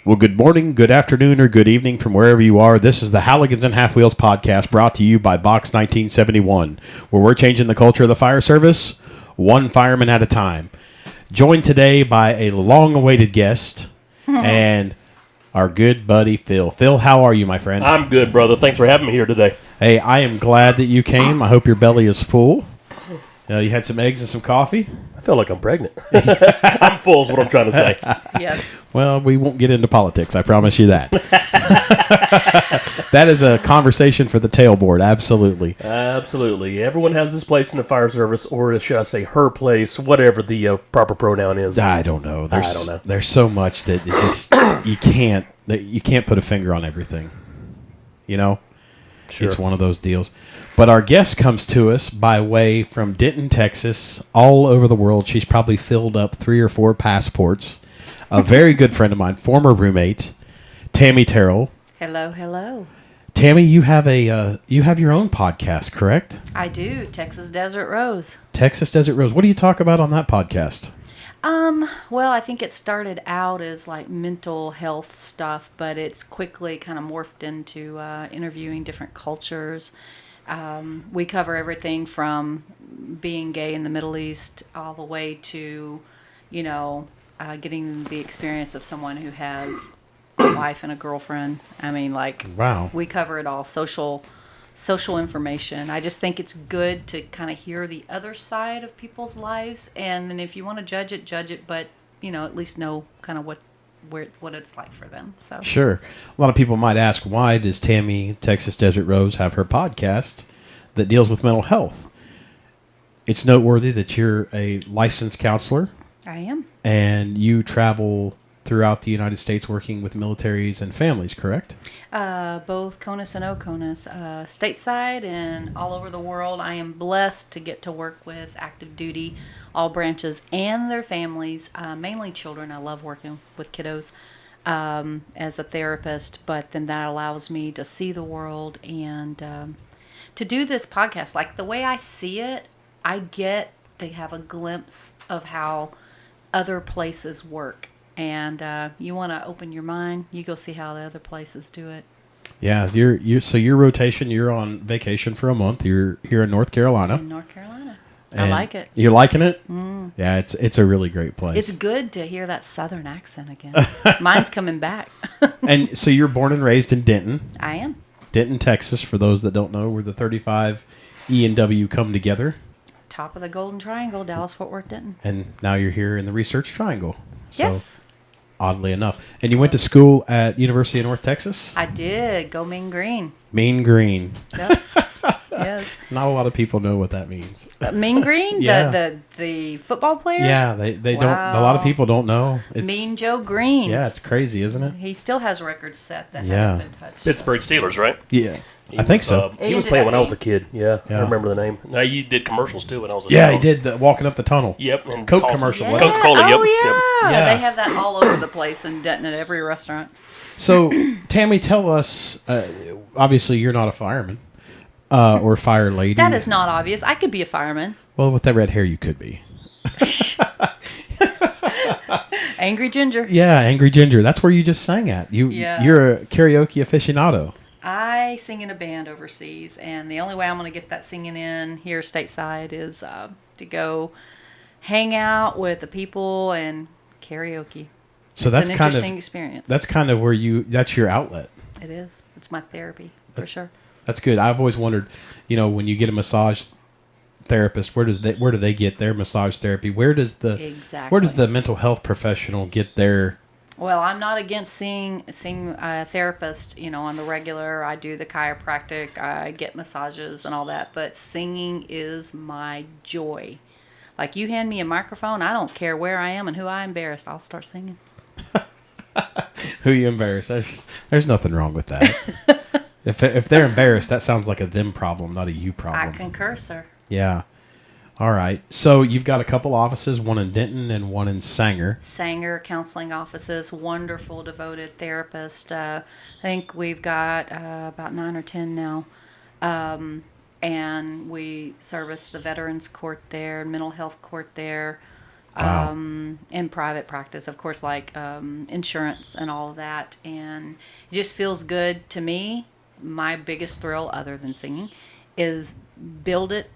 Well, good morning, good afternoon, or good evening from wherever you are. This is the Halligans and Half Wheels podcast brought to you by Box 1971, where we're changing the culture of the fire service, one fireman at a time. Joined today by a long-awaited guest and our good buddy, Phil. Phil, how are you, my friend? I'm good, brother. Thanks for having me here today. Hey, I am glad that you came. I hope your belly is full. You had some eggs and some coffee? I feel like I'm pregnant. I'm full is what I'm trying to say. Yes. Well, we won't get into politics. I promise you that. That is a conversation for the tailboard. Absolutely. Absolutely. Everyone has this place in the fire service, or should I say her place, whatever the proper pronoun is. I don't know. I don't know. There's so much that it just you can't put a finger on everything. You know? Sure. It's one of those deals. But our guest comes to us by way from Denton, Texas, all over the world. She's probably filled up 3 or 4 passports. A very good friend of mine, former roommate, Tammy Terrell. Hello, hello. Tammy, you have your own podcast, correct? I do. Texas Desert Rose. Texas Desert Rose. What do you talk about on that podcast? Well, I think it started out as like mental health stuff, but it's quickly kind of morphed into interviewing different cultures. We cover everything from being gay in the Middle East all the way to, getting the experience of someone who has a wife and a girlfriend. I mean, Wow. We cover it all. Social information. I just think it's good to kind of hear the other side of people's lives, and then if you want to judge it, but at least know kind of what it's like for them. So Sure. A lot of people might ask, why does Tammy, Texas Desert Rose, have her podcast that deals with mental health? It's noteworthy that you're a licensed counselor. I am. And you travel throughout the United States working with militaries and families, correct? Both CONUS and OCONUS, stateside and all over the world. I am blessed to get to work with active duty, all branches, and their families, mainly children. I love working with kiddos as a therapist, but then that allows me to see the world and to do this podcast. Like the way I see it, I get to have a glimpse of how other places work. And you want to open your mind, you go see how the other places do it. Yeah, so your rotation, you're on vacation for a month. You're here in North Carolina. In North Carolina. I like it. You're liking it? Mm. Yeah, it's a really great place. It's good to hear that southern accent again. Mine's coming back. And so you're born and raised in Denton. I am. Denton, Texas, for those that don't know, where the 35 E and W come together. Top of the Golden Triangle, Dallas, Fort Worth, Denton. And now you're here in the Research Triangle. So, yes. Oddly enough. And you went to school at University of North Texas? I did. Go Mean Green. Mean Green. Yep. Yes. Not a lot of people know what that means. Mean Green? Yeah. The football player? Yeah, they don't. A lot of people don't know. Mean Joe Green. Yeah, it's crazy, isn't it? He still has records set that haven't been touched. Pittsburgh Steelers, right? Yeah. I think so. He was playing when I was a kid. Yeah, I remember the name. Now, you did commercials, too, when I was a kid. Yeah, he did walking up the tunnel. Yep. And Coke commercial. Yeah. Coca-Cola, Oh, yep. yeah. They have that all over the place in Denton at every restaurant. So, Tammy, tell us, obviously you're not a fireman or fire lady. That is not obvious. I could be a fireman. Well, with that red hair, you could be. Angry Ginger. Yeah, Angry Ginger. That's where you just sang at. You're a karaoke aficionado. I sing in a band overseas, and the only way I'm going to get that singing in here stateside is to go hang out with the people and karaoke. So it's that's an kind interesting of experience. That's kind of where that's your outlet. It is. It's my therapy for sure. That's good. I've always wondered, when you get a massage therapist, where do they get their massage therapy? Where does the mental health professional get their? Well, I'm not against seeing a therapist, on the regular. I do the chiropractic, I get massages and all that, but singing is my joy. Like, you hand me a microphone, I don't care where I am and who I embarrass, I'll start singing. Who you embarrass? There's nothing wrong with that. If they're embarrassed, that sounds like a them problem, not a you problem. I concur, sir. Yeah. All right. So you've got a couple offices, one in Denton and one in Sanger. Sanger counseling offices, wonderful, devoted therapist. I think we've got about 9 or 10 now. And we service the Veterans Court there, mental health court there. Wow. In private practice, of course, like insurance and all of that. And it just feels good to me. My biggest thrill, other than singing, is build it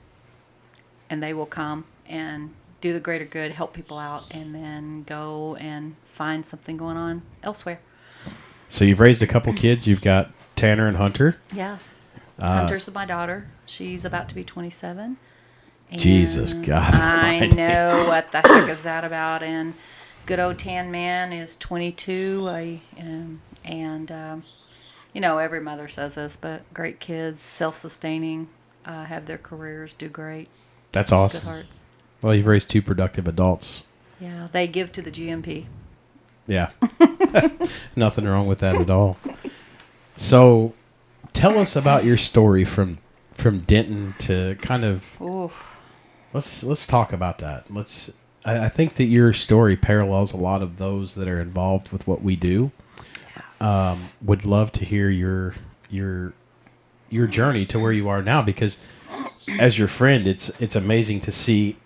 and they will come and do the greater good, help people out, and then go and find something going on elsewhere. So you've raised a couple kids. You've got Tanner and Hunter. Yeah. Hunter's my daughter. She's about to be 27. And Jesus God I Almighty. know what the heck is that about. And good old Tan Man is 22. You know, every mother says this, but great kids, self-sustaining, have their careers, do great. That's Good awesome. hearts. Well, you've raised 2 productive adults. Yeah, they give to the GMP. Yeah. Nothing wrong with that at all. So tell us about your story from Denton to kind of Oof. let's talk about that. I think that your story parallels a lot of those that are involved with what we do. Would love to hear your journey to where you are now, because as your friend, it's amazing to see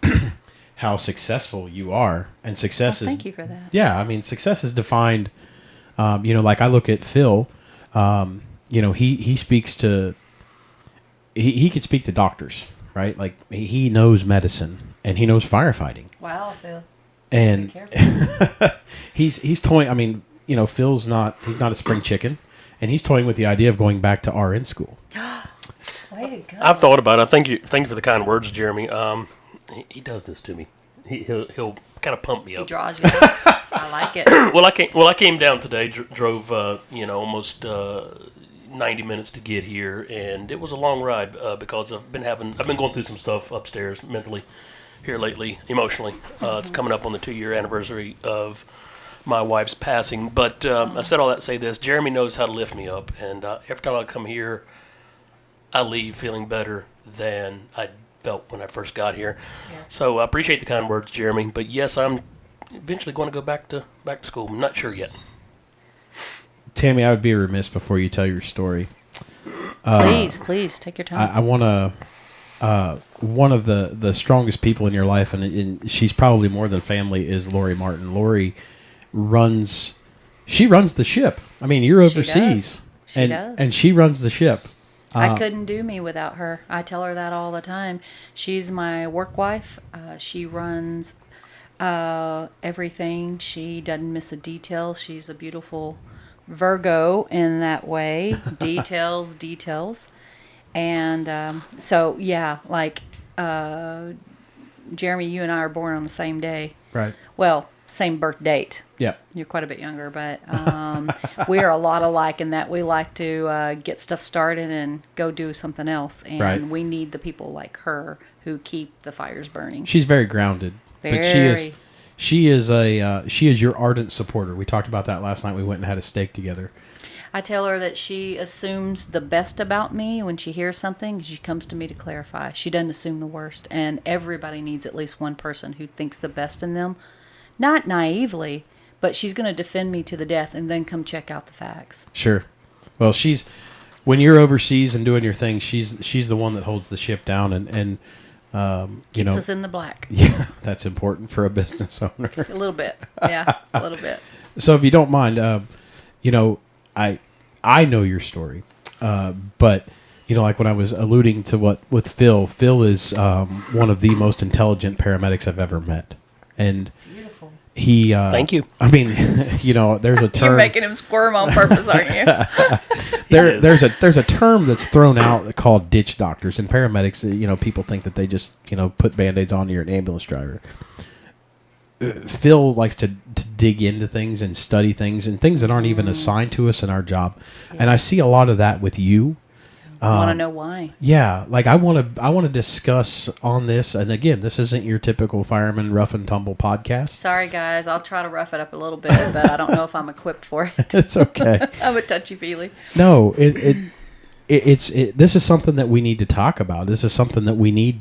how successful you are, and success is. Thank you for that. Yeah, I mean, success is defined. Like I look at Phil. He speaks to. He could speak to doctors, right? Like he knows medicine and he knows firefighting. Wow, Phil. And Be careful. he's toying. I mean, Phil's he's not a spring chicken, and he's toying with the idea of going back to RN school. Way to go. I've thought about it. Thank you for the kind words, Jeremy. He does this to me. He'll kind of pump me He up. draws you. I like it. I came down today. Drove almost 90 minutes to get here, and it was a long ride because I've been going through some stuff upstairs mentally here lately, emotionally. It's coming up on the 2-year anniversary of my wife's passing. But I said all that to say this: Jeremy knows how to lift me up, and every time I come here, I leave feeling better than I felt when I first got here. Yes. So I appreciate the kind words, Jeremy. But yes, I'm eventually going to go back to school. I'm not sure yet. Tammy, I would be remiss before you tell your story. Please take your time. I want to. One of the strongest people in your life, and she's probably more than family, is Lori Martin. Lori runs the ship. I mean, you're She overseas, does. She does. and she runs the ship. I couldn't do me without her. I tell her that all the time. She's my work wife. She runs everything. She doesn't miss a detail. She's a beautiful Virgo in that way. Details. And so, yeah, like Jeremy, you and I are born on the same day. Right. Well, same birth date. Yeah. You're quite a bit younger, but we are a lot alike in that we like to get stuff started and go do something else. And Right. we need the people like her who keep the fires burning. She's very grounded, but Very. she is your ardent supporter. We talked about that last night. We went and had a steak together. I tell her that she assumes the best about me when she hears something. She comes to me to clarify. She doesn't assume the worst. And everybody needs at least one person who thinks the best in them. Not naively, but she's going to defend me to the death and then come check out the facts. Sure. Well, when you're overseas and doing your thing, she's the one that holds the ship down and Keeps us in the black. Yeah, that's important for a business owner. A little bit. Yeah, a little bit. So if you don't mind, I know your story, but like when I was alluding to with Phil is one of the most intelligent paramedics I've ever met, and Beautiful. he. Thank you. I mean, there's a term. You're making him squirm on purpose, aren't you? There's a term that's thrown out called ditch doctors, and paramedics. People think that they just put Band-Aids on. You're an ambulance driver. Phil likes to dig into things and study things and things that aren't even assigned to us in our job, and I see a lot of that with you. I want to know why. Yeah, like I want to discuss on this, and again, this isn't your typical fireman rough and tumble podcast. Sorry, guys. I'll try to rough it up a little bit, but I don't know if I'm equipped for it. It's okay. I'm a touchy-feely. No, this is something that we need to talk about. This is something that we need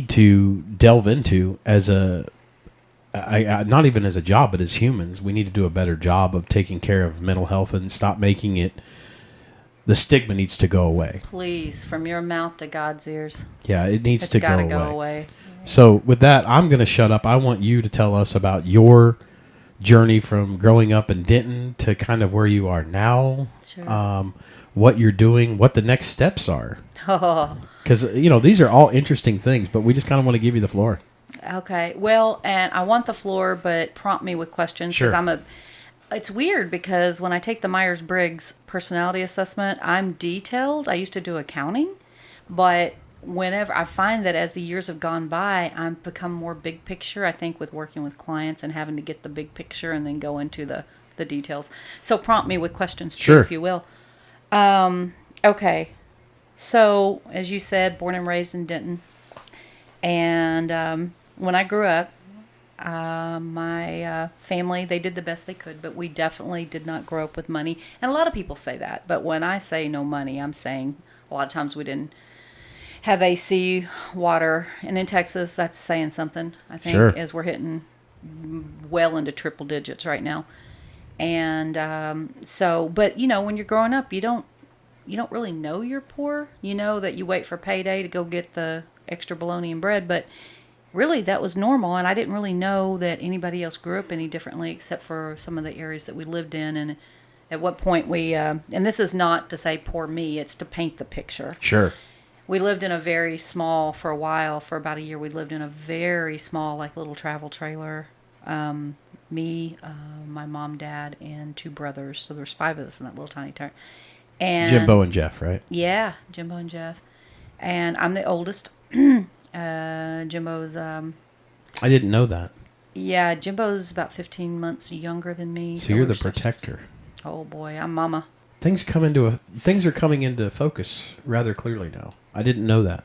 to delve into as not even as a job, but as humans. We need to do a better job of taking care of mental health and stop making it the stigma needs to go away. Please, from your mouth to God's ears. Yeah, it needs It's to got to go go away. away. So with that, I'm going to shut up. I want you to tell us about your journey from growing up in Denton to kind of where you are now. Sure. What you're doing, what the next steps are. Oh, Because, these are all interesting things, but we just kind of want to give you the floor. okay. Well, and I want the floor, but prompt me with questions Sure. it's weird because when I take the Myers-Briggs personality assessment, I'm detailed. I used to do accounting, but whenever I find that as the years have gone by, I've become more big picture, I think, with working with clients and having to get the big picture and then go into the details. So prompt me with questions too, Sure. if you will. Okay. So, as you said, born and raised in Denton. And when I grew up, my family, they did the best they could, but we definitely did not grow up with money. And a lot of people say that. But when I say no money, I'm saying a lot of times we didn't have AC, water. And in Texas, that's saying something, I think, Sure. as we're hitting well into triple digits right now. And but when you're growing up, you don't really know you're poor. You know that you wait for payday to go get the extra bologna and bread, but really that was normal, and I didn't really know that anybody else grew up any differently except for some of the areas that we lived in. And at what point we and this is not to say poor me, it's to paint the picture. Sure. We lived in a very small, for a while, for about a year, we lived in a very small, like, little travel trailer. Me, my mom, dad, and two brothers. So there's 5 of us in that little tiny town. And Jimbo and Jeff, right? yeah, Jimbo and Jeff. And I'm the oldest. Jimbo's, I didn't know that. yeah, Jimbo's about 15 months younger than me. So you're we're the such- protector. Oh, boy, I'm mama. Things are coming into focus rather clearly now. I didn't know that.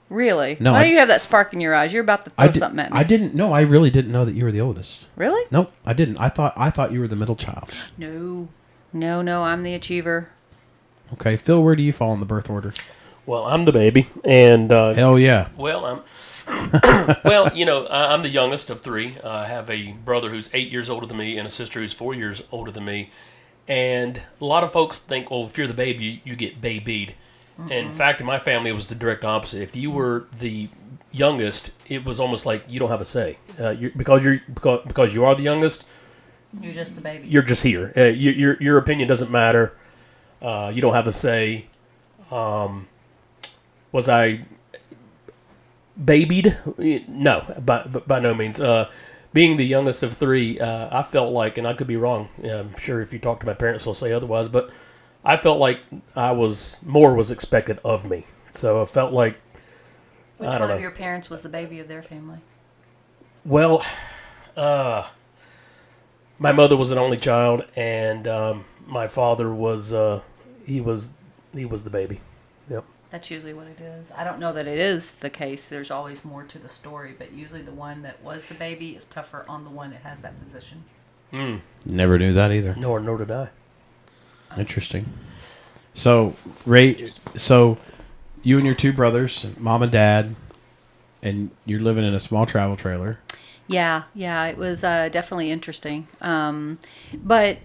Really? No, Why I- do you have that spark in your eyes? You're about to throw something at me. I didn't know. I really didn't know that you were the oldest. Really? Nope, I didn't. I thought you were the middle child. No, I'm the achiever. Okay, Phil, where do you fall in the birth order? Well, I'm the baby, and Hell yeah. well, I'm I'm the youngest of 3. I have a brother who's 8 years older than me and a sister who's 4 years older than me. And a lot of folks think, well, if you're the baby, you get babied. Mm-hmm. In fact, in my family, it was the direct opposite. If you were the youngest, it was almost like you don't have a say. Because you are the youngest, You're just the baby. you're just here. Your opinion doesn't matter. You don't have a say. Was I babied? No, by no means. Being the youngest of 3, I felt like, and I could be wrong. I'm sure if you talk to my parents, they'll say otherwise. But I felt like more was expected of me. So I felt like Which I don't one know. of your parents was the baby of their family? Well, my mother was an only child, and my father was he was the baby. Yep. That's usually what it is. I don't know that it is the case. There's always more to the story, but usually the one that was the baby is tougher on the one that has that position. Never knew that either. Nor did I. Interesting. So, Ray, you and your 2 brothers, mom and dad, and you're living in a small travel trailer. Yeah, it was definitely interesting. But,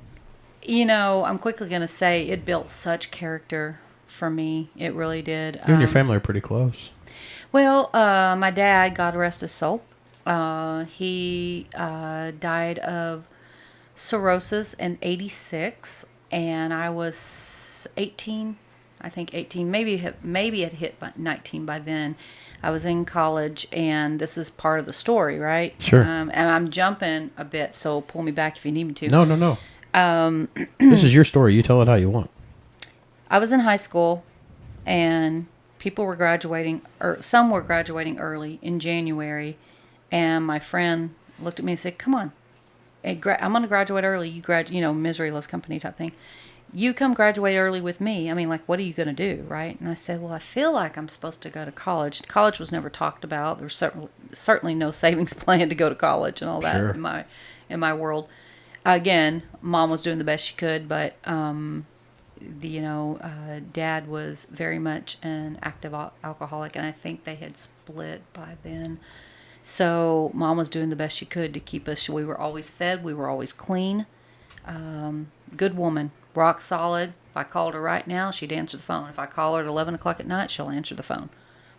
I'm quickly going to say it built such character for me. It really did. You and your family are pretty close. Well, my dad, God rest his soul, he died of cirrhosis in 86, and I was 18, I think 18, maybe it hit 19 by then. I was in college, and this is part of the story, right? Sure. And I'm jumping a bit, so pull me back if you need me to. No. This is your story. You tell it how you want. I was in high school, and people were graduating, or some were graduating early in January, and my friend looked at me and said, "Come on, I'm going to graduate early. You misery loves company type thing. You come graduate early with me. I mean, like, what are you going to do, right?" And I said, "Well, I feel like I'm supposed to go to college." College was never talked about. There was certainly no savings plan to go to college and all that Sure. in my world. Again, Mom was doing the best she could, but Dad was very much an active alcoholic, and I think they had split by then. So Mom was doing the best she could to keep us. We were always fed. We were always clean. Good woman, rock solid. If I called her right now, she'd answer the phone. If I call her at 11 o'clock at night, she'll answer the phone.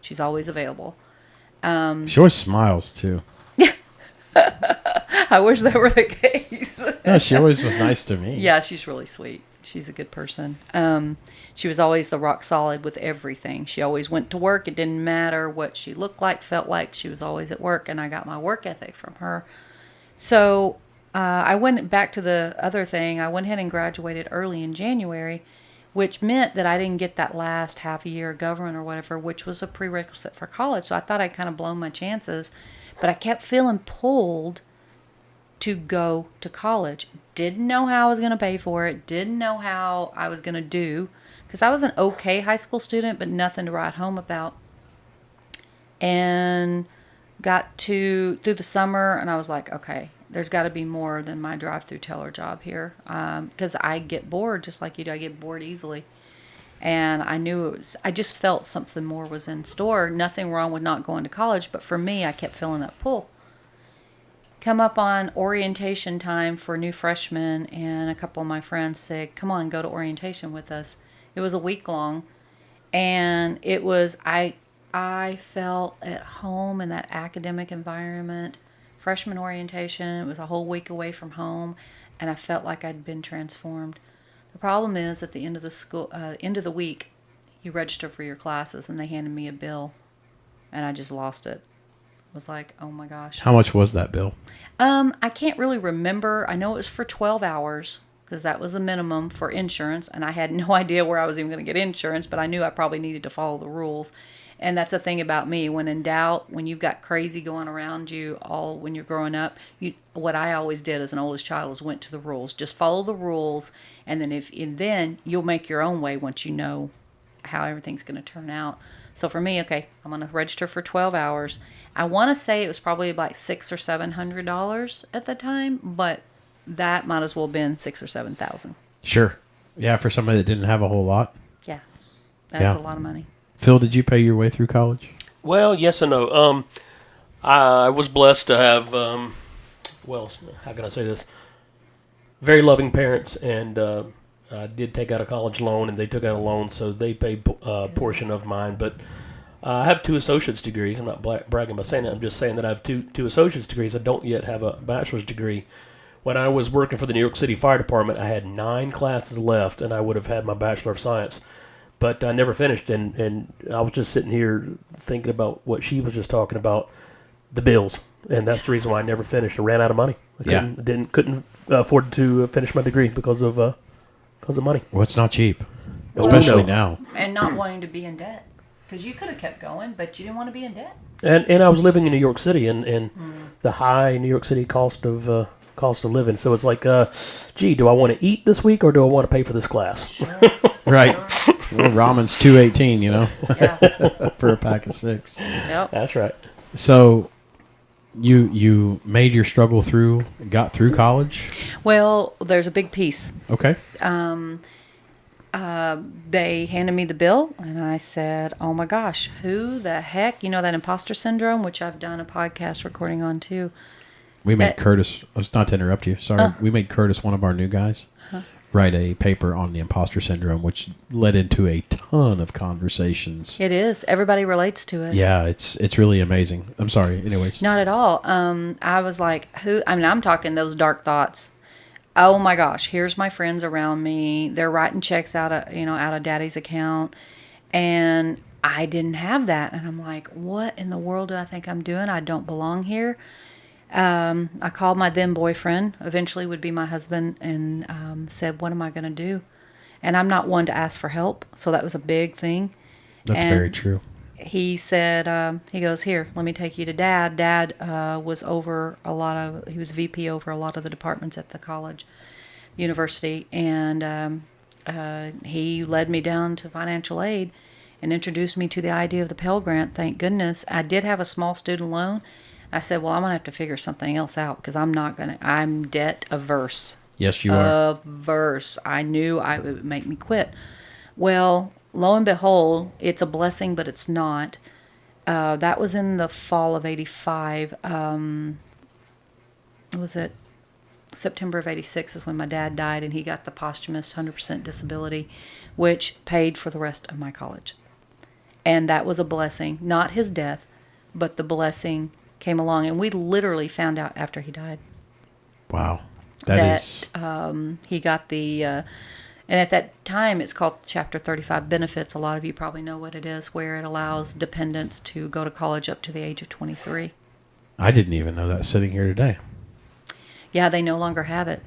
She's always available. She always smiles, too. I wish that were the case. No, she always was nice to me. Yeah, she's really sweet. She's a good person. She was always the rock solid with everything. She always went to work. It didn't matter what she looked like, felt like. She was always at work, and I got my work ethic from her. So I went back to the other thing. I went ahead and graduated early in January, which meant that I didn't get that last half a year of government or whatever, which was a prerequisite for college. So I thought I'd kind of blown my chances, but I kept feeling pulled to go to college. Didn't know how I was going to pay for it. Didn't know how I was going to do, because I was an okay high school student, but nothing to write home about. And got through the summer, and I was like, okay, there's got to be more than my drive-through teller job here, because I get bored just like you do. I get bored easily. And I just felt something more was in store. Nothing wrong with not going to college, but for me, I kept feeling that pull. Come up on orientation time for new freshmen, and a couple of my friends said, come on, go to orientation with us. It was a week long, and it was, I felt at home in that academic environment. Freshman orientation, it was a whole week away from home, and I felt like I'd been transformed. The problem is, at the end of the week, you register for your classes, and they handed me a bill, and I just lost it. Was like, oh my gosh. How much was that bill? I can't really remember. I know it was for 12 hours because that was the minimum for insurance, and I had no idea where I was even going to get insurance, but I knew I probably needed to follow the rules. And that's the thing about me. When in doubt, when you've got crazy going around you all when you're growing up, what I always did as an oldest child was went to the rules. Just follow the rules, and then you'll make your own way once you know how everything's going to turn out. So for me, okay, I'm going to register for 12 hours. I want to say it was probably like $600 or $700 at the time, but that might as well have been $6,000 or $7,000. Sure. Yeah, for somebody that didn't have a whole lot. Yeah, that's a lot of money. Phil, did you pay your way through college? Well, yes and no. I was blessed to have, how can I say this? Very loving parents, and I did take out a college loan, and they took out a loan, so they paid a portion of mine. But I have 2 associate's degrees. I'm not bragging by saying that. I'm just saying that I have two associate's degrees. I don't yet have a bachelor's degree. When I was working for the New York City Fire Department, I had 9 classes left, and I would have had my Bachelor of Science. But I never finished, and I was just sitting here thinking about what she was just talking about, the bills. And that's the reason why I never finished. I ran out of money. I couldn't afford to finish my degree because of money. Well, it's not cheap, especially now. And not wanting to be in debt. Because you could have kept going, but you didn't want to be in debt. And I was living in New York City, and the high New York City cost of living. So it's like, do I want to eat this week or do I want to pay for this class? Sure. Right. Well, ramen's $2.18, Yeah. for a pack of 6. Yep. That's right. So you made your struggle got through college? Well, there's a big piece. Okay. They handed me the bill, and I said, oh my gosh, who the heck? You know that imposter syndrome, which I've done a podcast recording on too. We made Curtis, not to interrupt you, sorry. We made Curtis, one of our new guys, write a paper on the imposter syndrome, which led into a ton of conversations. It is. Everybody relates to it. Yeah, it's really amazing. I'm sorry. Anyways. Not at all. I was like, I'm talking those dark thoughts. Oh my gosh, here's my friends around me. They're writing checks out of daddy's account. And I didn't have that. And I'm like, what in the world do I think I'm doing? I don't belong here. I called my then boyfriend, eventually would be my husband, and said, what am I going to do? And I'm not one to ask for help. So that was a big thing. That's very true. He said, he goes, here, let me take you to Dad. Dad was he was VP over a lot of the departments at the college, university. And he led me down to financial aid and introduced me to the idea of the Pell Grant. Thank goodness. I did have a small student loan. I said, well, I'm going to have to figure something else out because I'm debt averse. Yes, you are. Averse. I knew it would make me quit. Well, lo and behold, it's a blessing, but it's not. That was in the fall of 85. Was it September of 86 is when my dad died, and he got the posthumous 100% disability, which paid for the rest of my college. And that was a blessing. Not his death, but the blessing came along. And we literally found out after he died. Wow. He got the, and at that time it's called Chapter 35 benefits. A lot of you probably know what it is, where it allows dependents to go to college up to the age of 23. I didn't even know that sitting here today. Yeah, they no longer have it.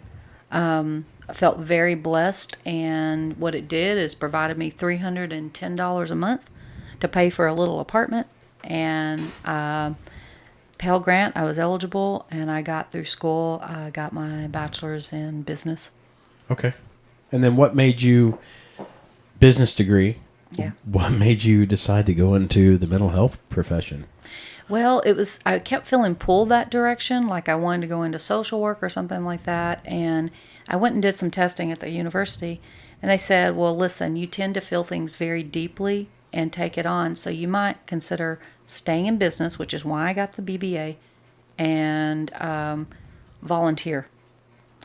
I felt very blessed, and what it did is provided me $310 a month to pay for a little apartment, and Pell Grant, I was eligible, and I got through school. I got my bachelor's in business. Okay. And then what made you, business degree, Yeah. what made you decide to go into the mental health profession? Well, I kept feeling pulled that direction, like I wanted to go into social work or something like that, and I went and did some testing at the university, and they said, well, listen, you tend to feel things very deeply and take it on, so you might consider staying in business, which is why I got the BBA, and volunteer.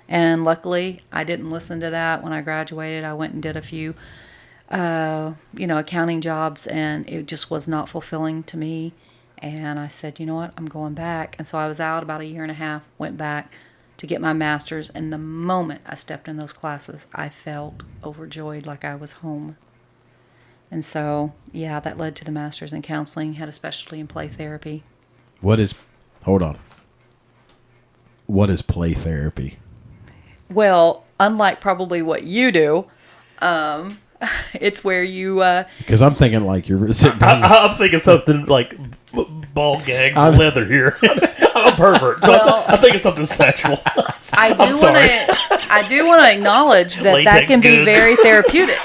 And luckily, I didn't listen to that. When I graduated, I went and did a few, accounting jobs, and it just was not fulfilling to me. And I said, you know what, I'm going back. And so I was out about a year and a half, went back to get my master's. And the moment I stepped in those classes, I felt overjoyed, like I was home. And so, yeah, that led to the master's in counseling, had a specialty in play therapy. What is play therapy? Well, unlike probably what you do, it's where you... Because I'm thinking like you're sitting down. I'm thinking something like ball gags and leather here. I'm a pervert, so I'm thinking something sexual. I do want to acknowledge that Latex can be goods. very therapeutic.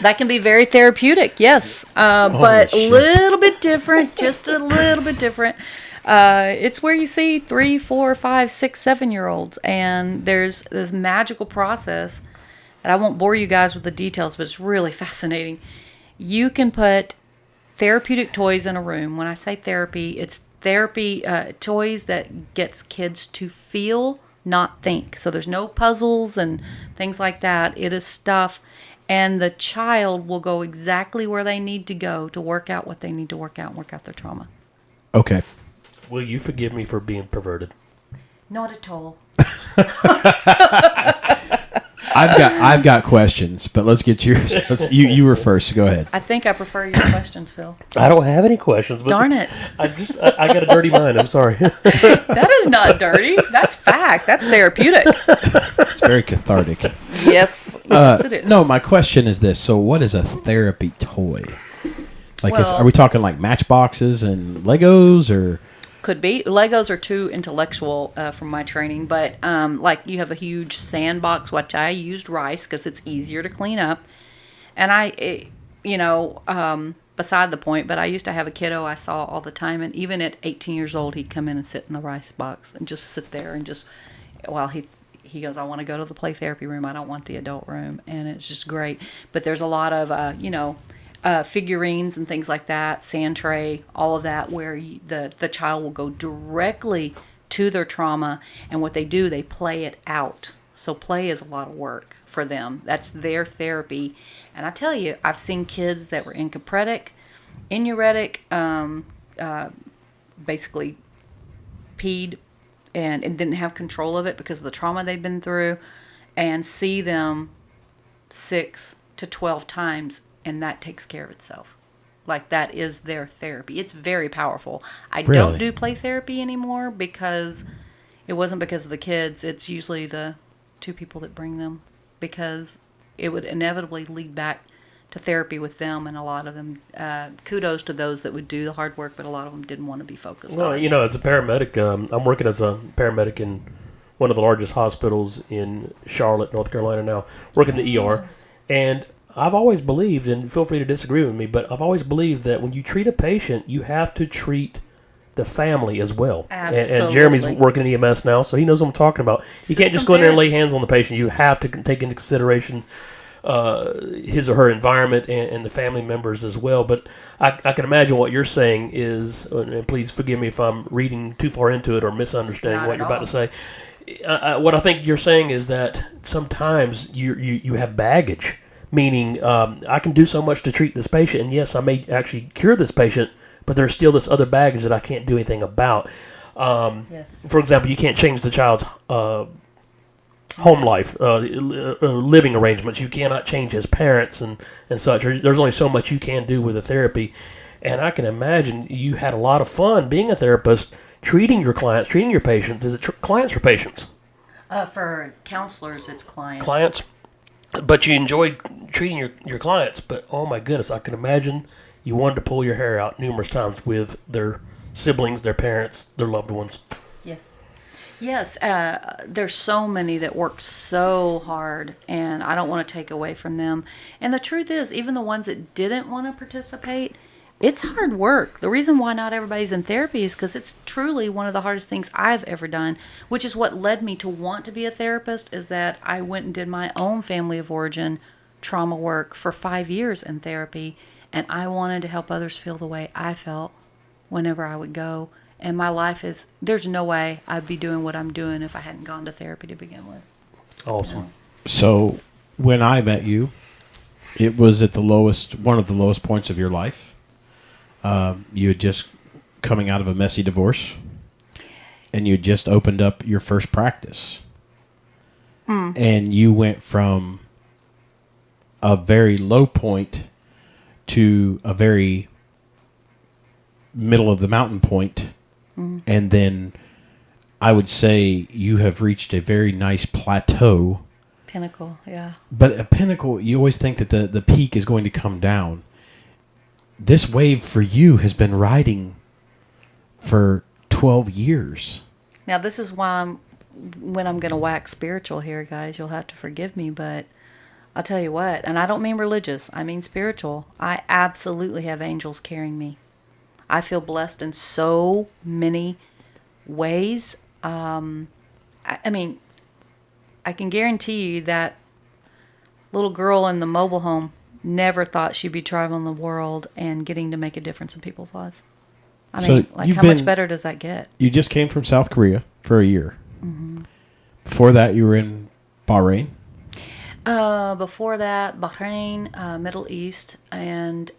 That can be very therapeutic, yes. But a little bit different, just a little bit different. It's where you see 3, 4, 5, 6, 7-year-olds, and there's this magical process that I won't bore you guys with the details, but it's really fascinating. You can put therapeutic toys in a room. When I say therapy, it's therapy toys that gets kids to feel, not think. So there's no puzzles and things like that. It is stuff, and the child will go exactly where they need to go to work out what they need to work out and work out their trauma. Okay. Will you forgive me for being perverted? Not at all. I've got questions, but let's get yours. You were first. Go ahead. I think I prefer your questions, Phil. I don't have any questions. But Darn it. I got a dirty mind. I'm sorry. That is not dirty. That's fact. That's therapeutic. It's very cathartic. Yes. Yes, it is. No, my question is this. So what is a therapy toy? Like, Well- are we talking like Matchboxes and Legos or... Could be. Legos are too intellectual from my training, but like you have a huge sandbox, which I used rice because it's easier to clean up. And beside the point, but I used to have a kiddo I saw all the time, and even at 18 years old, he'd come in and sit in the rice box and just sit there and just, while he goes, I want to go to the play therapy room. I don't want the adult room. And it's just great. But there's a lot of, figurines and things like that, sand tray, all of that, where the child will go directly to their trauma, and what they do, they play it out. So play is a lot of work for them. That's their therapy. And I tell you, I've seen kids that were enuretic, basically peed and didn't have control of it because of the trauma they've been through, and see them 6 to 12 times, and that takes care of itself. Like, that is their therapy. It's very powerful. I Really? don't do play therapy anymore because it wasn't because of the kids. It's usually the 2 people that bring them, because it would inevitably lead back to therapy with them, and a lot of them, kudos to those that would do the hard work, but a lot of them didn't want to be focused Well, on it. as a paramedic, I'm working as a paramedic in one of the largest hospitals in Charlotte, North Carolina now, working the ER. And I've always believed, and feel free to disagree with me, but I've always believed that when you treat a patient, you have to treat the family as well. Absolutely. And Jeremy's working in EMS now, so he knows what I'm talking about. You can't just go in there and lay hands on the patient. You have to take into consideration his or her environment and the family members as well. But I can imagine what you're saying is, and please forgive me if I'm reading too far into it or misunderstanding Not what at you're about all. to say. What I think you're saying is that sometimes you have baggage, meaning I can do so much to treat this patient, and yes, I may actually cure this patient, but there's still this other baggage that I can't do anything about. Yes. For example, you can't change the child's home life, living arrangements. You cannot change his parents and such. There's only so much you can do with a therapy. And I can imagine you had a lot of fun being a therapist, treating your clients, treating your patients. Is it clients or patients? For counselors, it's clients. Clients. But you enjoyed treating your clients. But, oh, my goodness, I can imagine you wanted to pull your hair out numerous times with their siblings, their parents, their loved ones. Yes. Yes, there's so many that work so hard, and I don't want to take away from them. And the truth is, even the ones that didn't want to participate, it's hard work. The reason why not everybody's in therapy is because it's truly one of the hardest things I've ever done, which is what led me to want to be a therapist, is that I went and did my own family of origin trauma work for 5 years in therapy, and I wanted to help others feel the way I felt whenever I would go. And my life is, there's no way I'd be doing what I'm doing if I hadn't gone to therapy to begin with. Awesome. So when I met you, it was at one of the lowest points of your life. You had just coming out of a messy divorce, and you had just opened up your first practice. And you went from a very low point to a very middle of the mountain point. And then I would say you have reached a very nice plateau. Pinnacle, yeah. But a pinnacle, you always think that the peak is going to come down. This wave for you has been riding for 12 years. Now, this is why when I'm going to wax spiritual here, guys, you'll have to forgive me, but I'll tell you what, and I don't mean religious, I mean spiritual. I absolutely have angels carrying me. I feel blessed in so many ways. I mean, I can guarantee you that little girl in the mobile home never thought she'd be traveling the world and getting to make a difference in people's lives. I mean, like, how much better does that get? You just came from South Korea for a year. Before that, you were in Bahrain. Before that, Bahrain, Middle East, and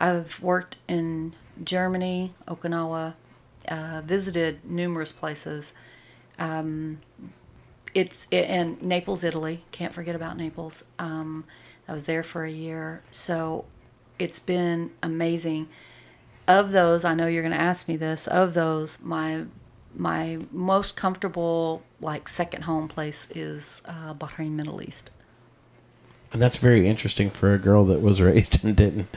I've worked in Germany, Okinawa, visited numerous places. And Naples, Italy. Can't forget about Naples. I was there for a year. So it's been amazing. Of those, I know you're going to ask me this, of those, my most comfortable, like, second home place is Bahrain, Middle East. And that's very interesting for a girl that was raised in Denton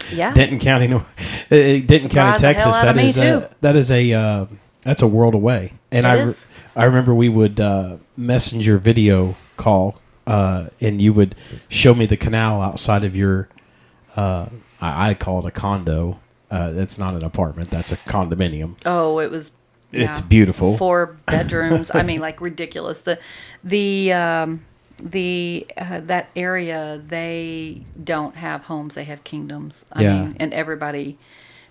County, Surprised County, Texas. the hell out of me, too. That's a world away. And I remember we would messenger video call, and you would show me the canal outside of your. I call it a condo. That's not an apartment. That's a condominium. Oh, it was. It's beautiful. 4 bedrooms. I mean, like, ridiculous. That area, they don't have homes, they have kingdoms. I mean, and everybody,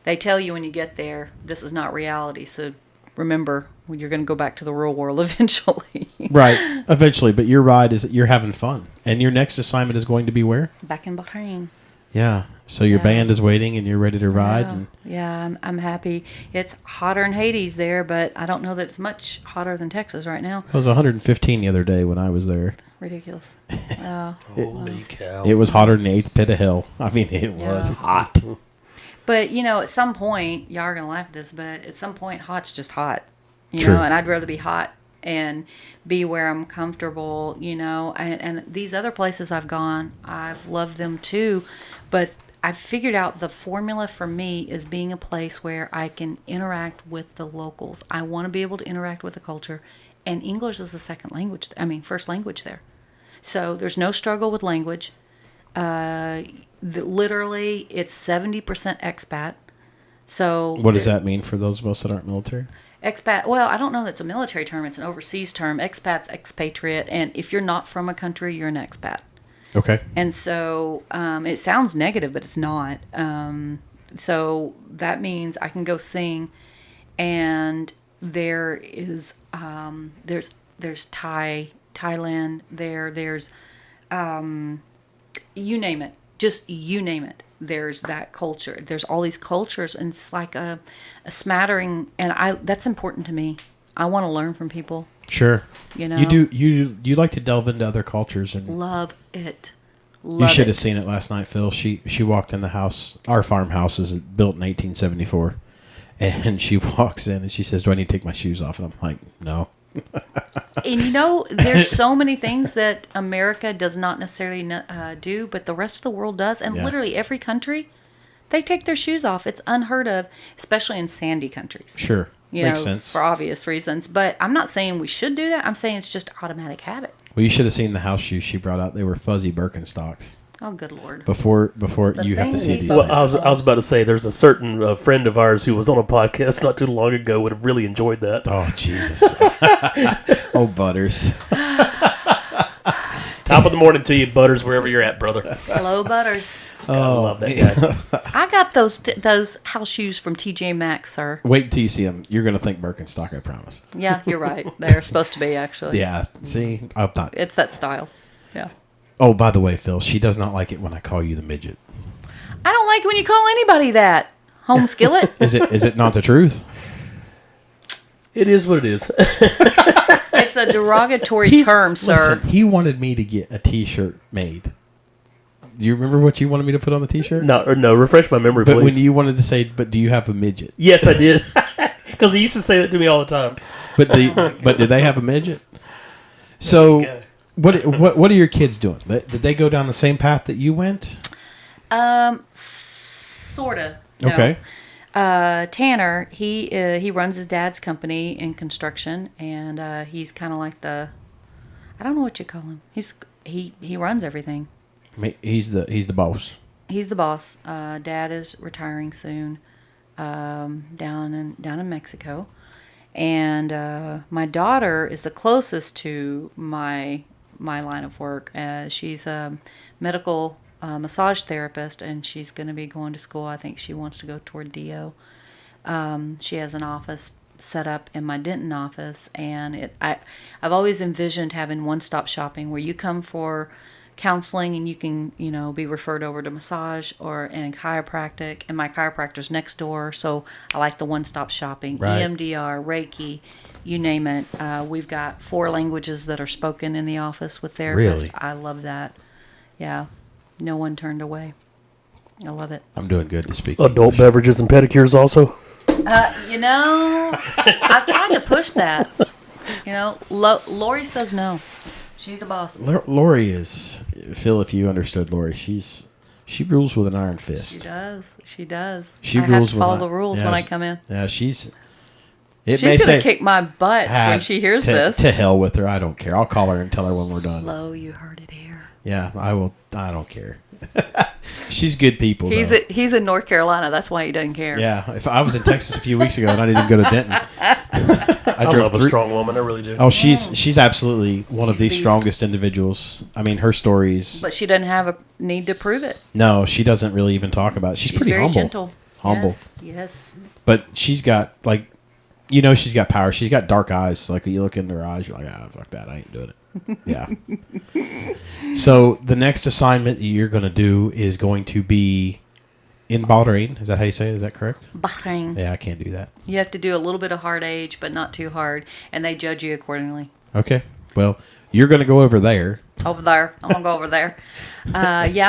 they tell you when you get there, this is not reality. So remember, you're going to go back to the real world eventually. Right, eventually. But your ride is you're having fun, and your next assignment is going to be where? Back in Bahrain. Yeah. So your band is waiting, and you're ready to ride. Yeah, I'm happy. It's hotter in Hades there, but I don't know that it's much hotter than Texas right now. It was 115 the other day when I was there. Ridiculous. Holy cow. It was hotter than the 8th pit of hell. I mean, it was hot. But, at some point, y'all are going to laugh at this, but at some point, hot's just hot. True. And I'd rather be hot and be where I'm comfortable, And these other places I've gone, I've loved them too. But I've figured out the formula for me is being a place where I can interact with the locals. I want to be able to interact with the culture. And English is the first language there. So there's no struggle with language. Literally, it's 70% expat. So What does that mean for those of us that aren't military? expat, well, I don't know that's a military term. It's an overseas term. Expat's expatriate. And if you're not from a country, you're an expat. Okay. And so it sounds negative, but it's not. So that means I can go sing, and there is there's Thailand, there's you name it, just you name it. There's that culture. There's all these cultures, and it's like a smattering. And that's important to me. I want to learn from people. Sure. You know, You like to delve into other cultures, and love it. you should have seen it last night, Phil. She walked in the house. Our farmhouse is built in 1874, and she walks in and she says, "Do I need to take my shoes off?" And I'm like, "No." And you know, there's so many things that America does not necessarily do, but the rest of the world does. And literally every country, they take their shoes off. It's unheard of, especially in sandy countries. Sure. Makes sense. For obvious reasons. But I'm not saying we should do that. I'm saying it's just automatic habit. Well, you should have seen the house shoes she brought out. They were fuzzy Birkenstocks. Oh, good Lord. Before you have to see these. Well, I was about to say, there's a certain friend of ours who was on a podcast not too long ago would have really enjoyed that. Oh, Jesus. Oh, Butters. Top of the morning to you, Butters, wherever you're at, brother. Hello, Butters. God, I love that guy. I got those house shoes from TJ Maxx, sir. Wait until you see them. You're going to think Birkenstock, I promise. Yeah, you're right. They're supposed to be, actually. Yeah. See? I'm not. It's that style. Yeah. Oh, by the way, Phil, she does not like it when I call you the midget. I don't like when you call anybody that. Home skillet. Is it not the truth? It is what it is. It's a derogatory term, sir. Listen, he wanted me to get a T-shirt made. Do you remember what you wanted me to put on the T-shirt? No, refresh my memory, But please. when you wanted to say, "But do you have a midget?" Yes, I did. Because he used to say that to me all the time. But do they have a midget? So, Okay. what are your kids doing? Did they go down the same path that you went? Sorta. No. Okay. Tanner, he runs his dad's company in construction, and he's kind of like I don't know what you call him. He runs everything. He's the boss. He's the boss. Dad is retiring soon, down in Mexico, and my daughter is the closest to my line of work. She's a medical massage therapist, and she's going to be going to school. I think she wants to go toward DO. She has an office set up in my Denton office, and I've always envisioned having one-stop shopping where you come for counseling and you can be referred over to massage and chiropractic, and my chiropractor's next door, so I like the one-stop shopping. Right. EMDR, Reiki, you name it. We've got 4 languages that are spoken in the office with therapists. Really? I love that. Yeah, no one turned away. I love it. I'm doing good to speak Adult English. beverages and pedicures also. I've tried to push that. Lori says no. She's the boss. Lori is, Phil, if you understood Lori, she rules with an iron fist. She does. She does. She I have rules to with follow an- the rules yeah, when I come in. Yeah, she's She's going to kick my butt "Ah, when she hears to, this. To hell with her. I don't care. I'll call her and tell her when we're done. Hello, you heard it here. Yeah, I will. I don't care. She's good people. He's though. he's in North Carolina. That's why he doesn't care. Yeah, if I was in Texas a few weeks ago and I didn't go to Denton, I love a strong woman. I really do. Oh, she's absolutely one of She's the a beast. strongest individuals. I mean, her stories. But she doesn't have a need to prove it. No, she doesn't really even talk about it. She's pretty very humble. gentle. Humble. Yes. But she's got she's got power. She's got dark eyes. Like you look into her eyes, you're like, fuck that. I ain't doing it. Yeah. So the next assignment that you're going to do is going to be in Bahrain. Is that how you say it? Is that correct? Bahrain. Yeah, I can't do that. You have to do a little bit of hard age, but not too hard, and they judge you accordingly. Okay. Well, you're going to go over there. Over there. I'm going to go over there.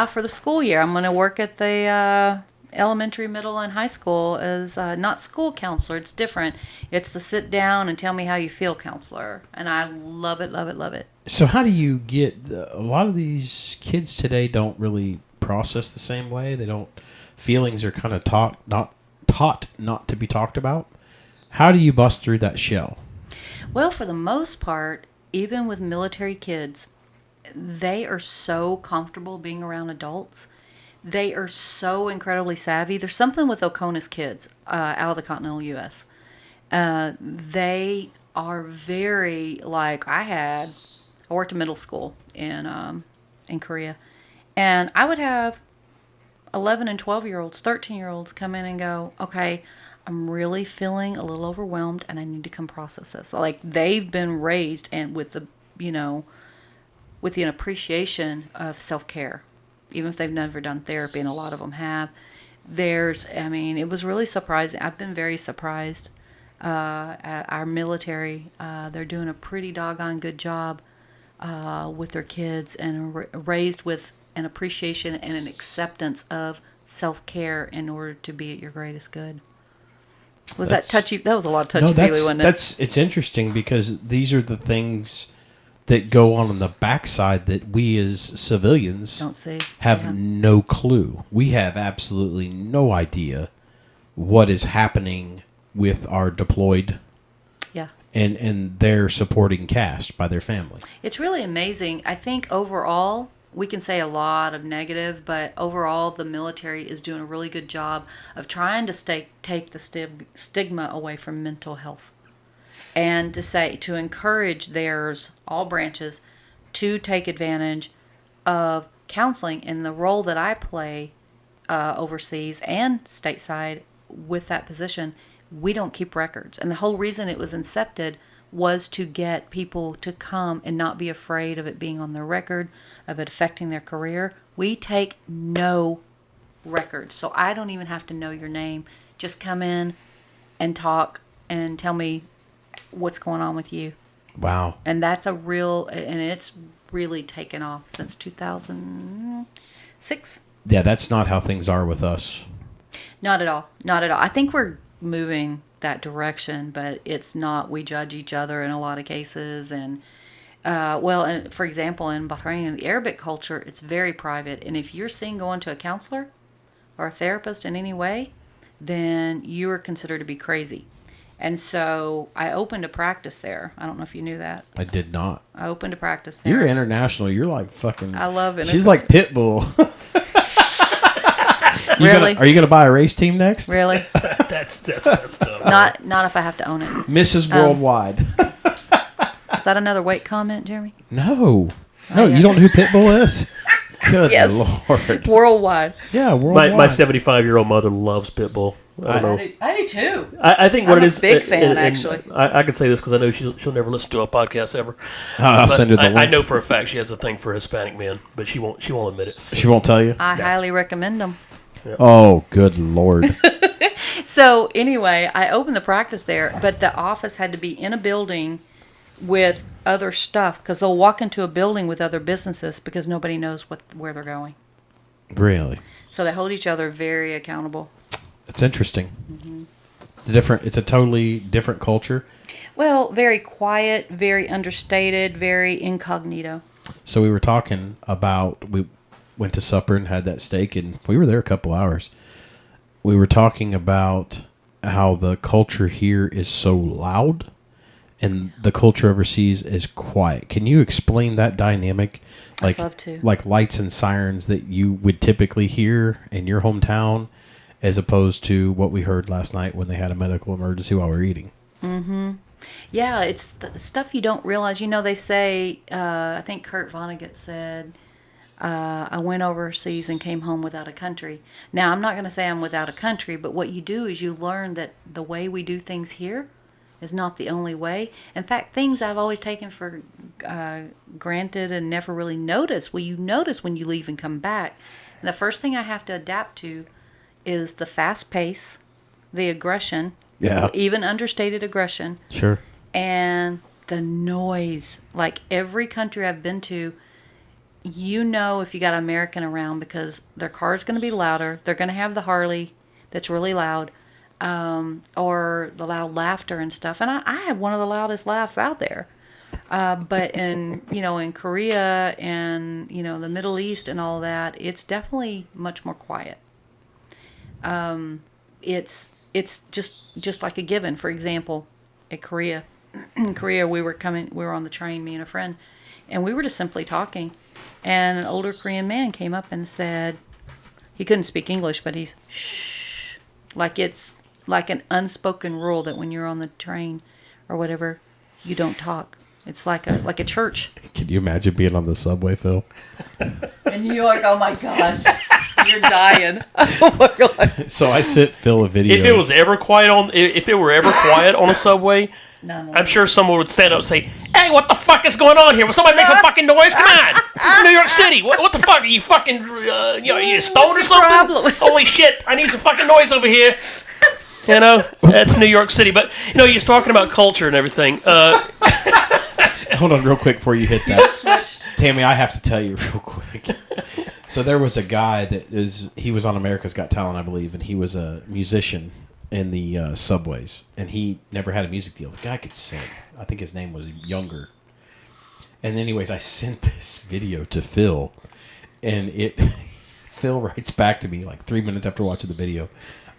For the school year. I'm going to work at the elementary, middle, and high school as not school counselor. It's different. It's the sit down and tell me how you feel counselor. And I love it, love it, love it. So how do you get a lot of these kids today don't really process the same way. They don't. Feelings are kind of taught not to be talked about. How do you bust through that shell? Well, for the most part, even with military kids, they are so comfortable being around adults They are so incredibly savvy. There's something with Oconus kids out of the continental U.S. They are very like I worked in middle school in Korea, and I would have 11 and 12-year-olds, 13-year-olds come in and go, okay, I'm really feeling a little overwhelmed and I need to come process this. Like they've been raised and with the, with an appreciation of self-care, even if they've never done therapy, and a lot of them have. It was really surprising. I've been very surprised at our military. They're doing a pretty doggone good job with their kids and raised with an appreciation and an acceptance of self-care in order to be at your greatest good. That touchy? That was a lot of touchy-feely, wasn't it? It's interesting because these are the things that go on the backside that we as civilians don't see. Have no clue. We have absolutely no idea what is happening with our deployed and their supporting cast by their family. It's really amazing. I think overall, we can say a lot of negative, but overall the military is doing a really good job of trying to take the stigma away from mental health. And to encourage all branches, to take advantage of counseling. And the role that I play overseas and stateside with that position, we don't keep records. And the whole reason it was incepted was to get people to come and not be afraid of it being on their record, of it affecting their career. We take no records. So I don't even have to know your name. Just come in and talk and tell me what's going on with you. Wow. And and it's really taken off since 2006. Yeah, that's not how things are with us. Not at all. Not at all. I think we're moving that direction, but it's not. We judge each other in a lot of cases. And, and for example, in Bahrain, in the Arabic culture, it's very private. And if you're seen going to a counselor or a therapist in any way, then you are considered to be crazy. And so I opened a practice there. I don't know if you knew that. I did not. I opened a practice there. You're international. You're like fucking... I love it. She's like Pitbull. Really? Are you going to buy a race team next? Really? That's messed up. Not if I have to own it. Mrs. Worldwide. Is that another weight comment, Jeremy? No. No, you don't know who Pitbull is? Good Lord. Worldwide. Yeah, worldwide. My 75-year-old mother loves Pitbull. I do too. I think what I'm it is... a big fan, actually. I can say this because I know she'll never listen to a podcast ever. I'll send her the link. I know for a fact she has a thing for Hispanic men, but she won't admit it. She won't tell you? I highly recommend them. Yeah. Oh, good Lord. So anyway, I opened the practice there, but the office had to be in a building with other stuff because they'll walk into a building with other businesses because nobody knows where they're going. Really? So they hold each other very accountable. That's interesting. Mm-hmm. It's a totally different culture. Well, very quiet, very understated, very incognito. So we were talking about, we went to supper and had that steak, and we were there a couple hours. We were talking about how the culture here is so loud and the culture overseas is quiet. Can you explain that dynamic? Like, I'd love to. Like lights and sirens that you would typically hear in your hometown as opposed to what we heard last night when they had a medical emergency while we were eating. Mm-hmm. Yeah, it's the stuff you don't realize. They say, I think Kurt Vonnegut said, I went overseas and came home without a country. Now, I'm not going to say I'm without a country, but what you do is you learn that the way we do things here is not the only way. In fact, things I've always taken for granted and never really noticed, well, you notice when you leave and come back. And the first thing I have to adapt to is the fast pace, the aggression, even understated aggression. Sure. And the noise. Like every country I've been to, if you got an American around because their car's going to be louder. They're going to have the Harley that's really loud, or the loud laughter and stuff. And I have one of the loudest laughs out there. But in Korea and, the Middle East and all that, it's definitely much more quiet. It's just like a given. For example, in Korea, we were on the train, me and a friend, and we were just simply talking. And an older Korean man came up and said, He couldn't speak English, but he's shh. Like it's like an unspoken rule that when you're on the train or whatever, you don't talk. It's like a church. Can you imagine being on the subway, Phil? And you're like, oh my gosh, you're dying. Oh my God. So I sent Phil a video. If it was ever quiet if it were ever quiet on a subway, No. I'm sure someone would stand up and say, "Hey, what the fuck is going on here? Will somebody make some fucking noise? Come on, this is New York City. What the fuck? Are you fucking, you stoned What's or your something? problem? Holy shit! I need some fucking noise over here." You know, that's New York City. But you're talking about culture and everything. Hold on real quick before you hit that. Switched. Tammy, I have to tell you real quick. So there was a guy he was on America's Got Talent, I believe, and he was a musician in the subways, and he never had a music deal. The guy could sing. I think his name was Younger. And anyways, I sent this video to Phil, and Phil writes back to me like 3 minutes after watching the video.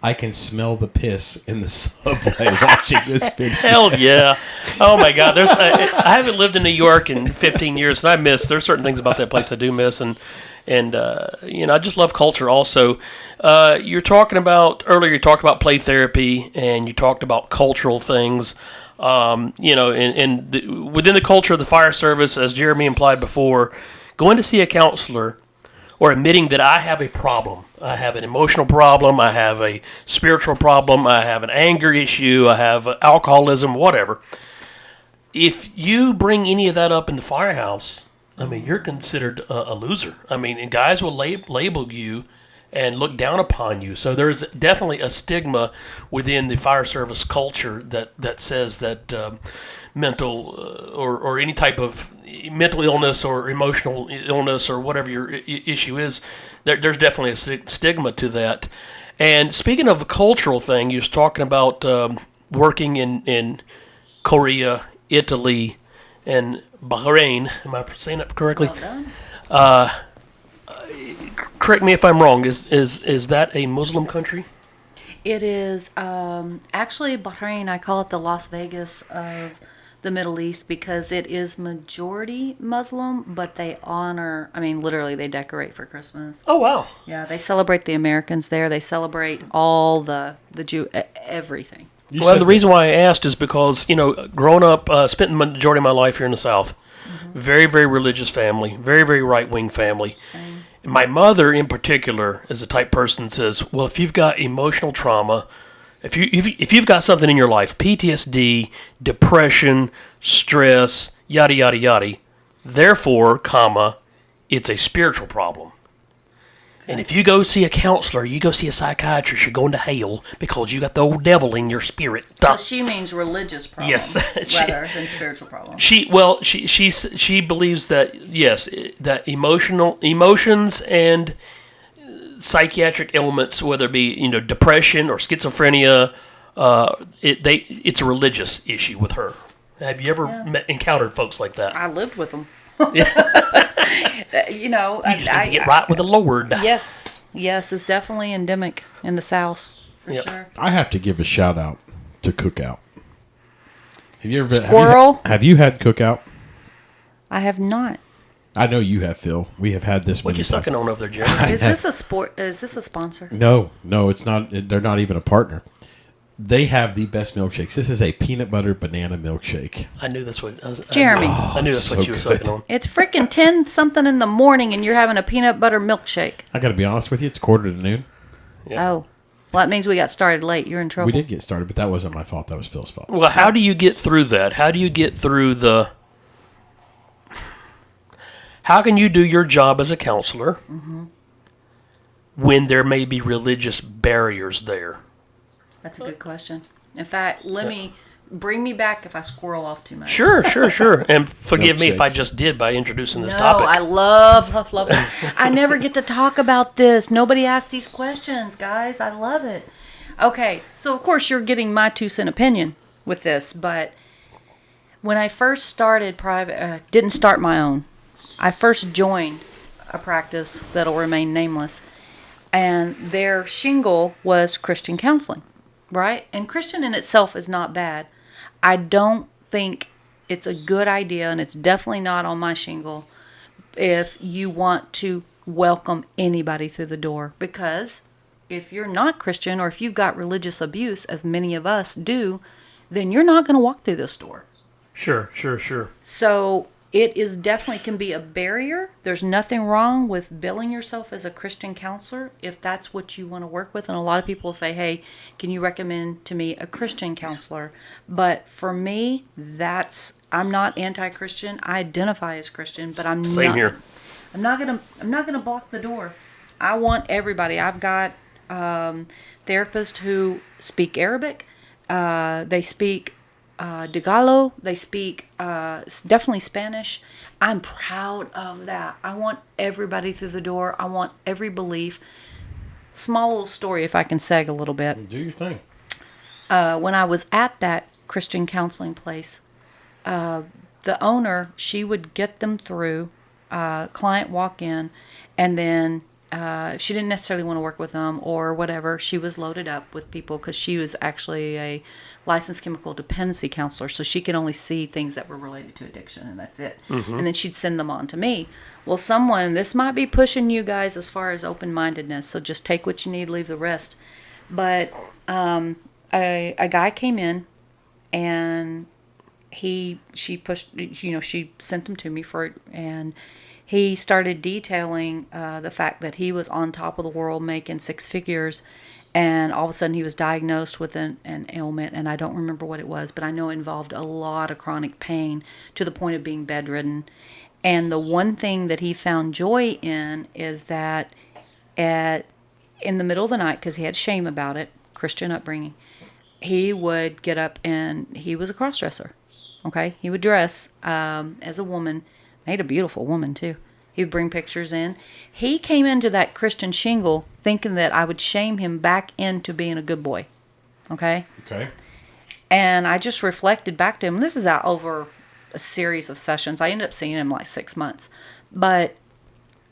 I can smell the piss in the subway watching this video. Hell yeah! Oh my God, I haven't lived in New York in 15 years, and there's certain things about that place I do miss, and I just love culture. Also, earlier you talked about play therapy, and you talked about cultural things. Within the culture of the fire service, as Jeremy implied before, going to see a counselor or admitting that I have a problem. I have an emotional problem. I have a spiritual problem. I have an anger issue. I have alcoholism, whatever. If you bring any of that up in the firehouse, I mean, you're considered a loser. I mean, and guys will label you and look down upon you. So there's definitely a stigma within the fire service culture that says that mental or any type of mental illness or emotional illness or whatever your issue is, there's definitely a stigma to that. And speaking of a cultural thing, you was talking about working in Korea, Italy, and Bahrain. Am I saying that correctly? Well done. Correct me if I'm wrong. Is that a Muslim country? It is actually Bahrain. I call it the Las Vegas of the Middle East because it is majority Muslim, but they honor, literally they decorate for Christmas. Oh, wow. Yeah, they celebrate the Americans there. They celebrate all the Jew, everything. Well, the reason why I asked is because, growing up, spent the majority of my life here in the South. Mm-hmm. Very, very religious family. Very, very right-wing family. Same. My mother, in particular, is the type person that says, well, if you've got emotional trauma, if you've got something in your life, PTSD, depression, stress, yada, yada, yada, therefore, it's a spiritual problem. And if you go see a counselor, you go see a psychiatrist, you're going to hell because you got the old devil in your spirit. So she means religious problem, yes, rather than spiritual problem. She believes that yes, that emotions and psychiatric elements, whether it be depression or schizophrenia, it's a religious issue with her. Have you ever encountered folks like that? I lived with them. You just need to get right with the Lord. Yes, it's definitely endemic in the South for sure. I have to give a shout out to Cookout. Have you ever been, Squirrel? Have you had Cookout? I have not. I know you have, Phil. We have had this. What you sucking on over there, Jeremy? Is this a sport? Is this a sponsor? No, it's not. They're not even a partner. They have the best milkshakes. This is a peanut butter banana milkshake. I knew that's what Jeremy. I knew that's what you were sucking on. It's freaking 10 something in the morning, and you're having a peanut butter milkshake. I got to be honest with you. It's 12:45. Yeah. Oh, well, that means we got started late. You're in trouble. We did get started, but that wasn't my fault. That was Phil's fault. Well, how do you get through that? How do you get through the... How can you do your job as a counselor when there may be religious barriers there? That's a good question. In fact, bring me back if I squirrel off too much. Sure. And forgive me if I just did by introducing this topic. No, I love it. I never get to talk about this. Nobody asks these questions, guys. I love it. Okay, so of course you're getting my 2-cent opinion with this, but when I first started didn't start my own. I first joined a practice that'll remain nameless, and their shingle was Christian counseling, right? And Christian in itself is not bad. I don't think it's a good idea, and it's definitely not on my shingle, if you want to welcome anybody through the door, because if you're not Christian or if you've got religious abuse, as many of us do, then you're not going to walk through this door. Sure. So it is definitely can be a barrier. There's nothing wrong with billing yourself as a Christian counselor if that's what you want to work with. And a lot of people say, hey, can you recommend to me a Christian counselor? But for me, I'm not anti-Christian. I identify as Christian, but I'm Same not. here. I'm not gonna block the door. I want everybody. I've got therapists who speak Arabic. They speak Tagalog. They speak definitely Spanish. I'm proud of that. I want everybody through the door. I want every belief. Small little story, if I can seg a little bit. Do your thing. When I was at that Christian counseling place, the owner, she would get them through. Client walk in, and then if she didn't necessarily want to work with them or whatever, she was loaded up with people because she was actually a licensed chemical dependency counselor, so she could only see things that were related to addiction, and that's it. Mm-hmm. And then she'd send them on to me. Well, this might be pushing you guys as far as open-mindedness, so just take what you need, leave the rest. But a guy came in, and she sent him to me and he started detailing the fact that he was on top of the world making six figures, and all of a sudden he was diagnosed with an ailment, and I don't remember what it was, but I know it involved a lot of chronic pain to the point of being bedridden. And the one thing that he found joy in is that in the middle of the night, because he had shame about it, Christian upbringing, he would get up, and he was a cross-dresser. Okay, he would dress as a woman, made a beautiful woman too. He would bring pictures in. He came into that Christian shingle thinking that I would shame him back into being a good boy. Okay? Okay. And I just reflected back to him. This is out over a series of sessions. I ended up seeing him like 6 months. But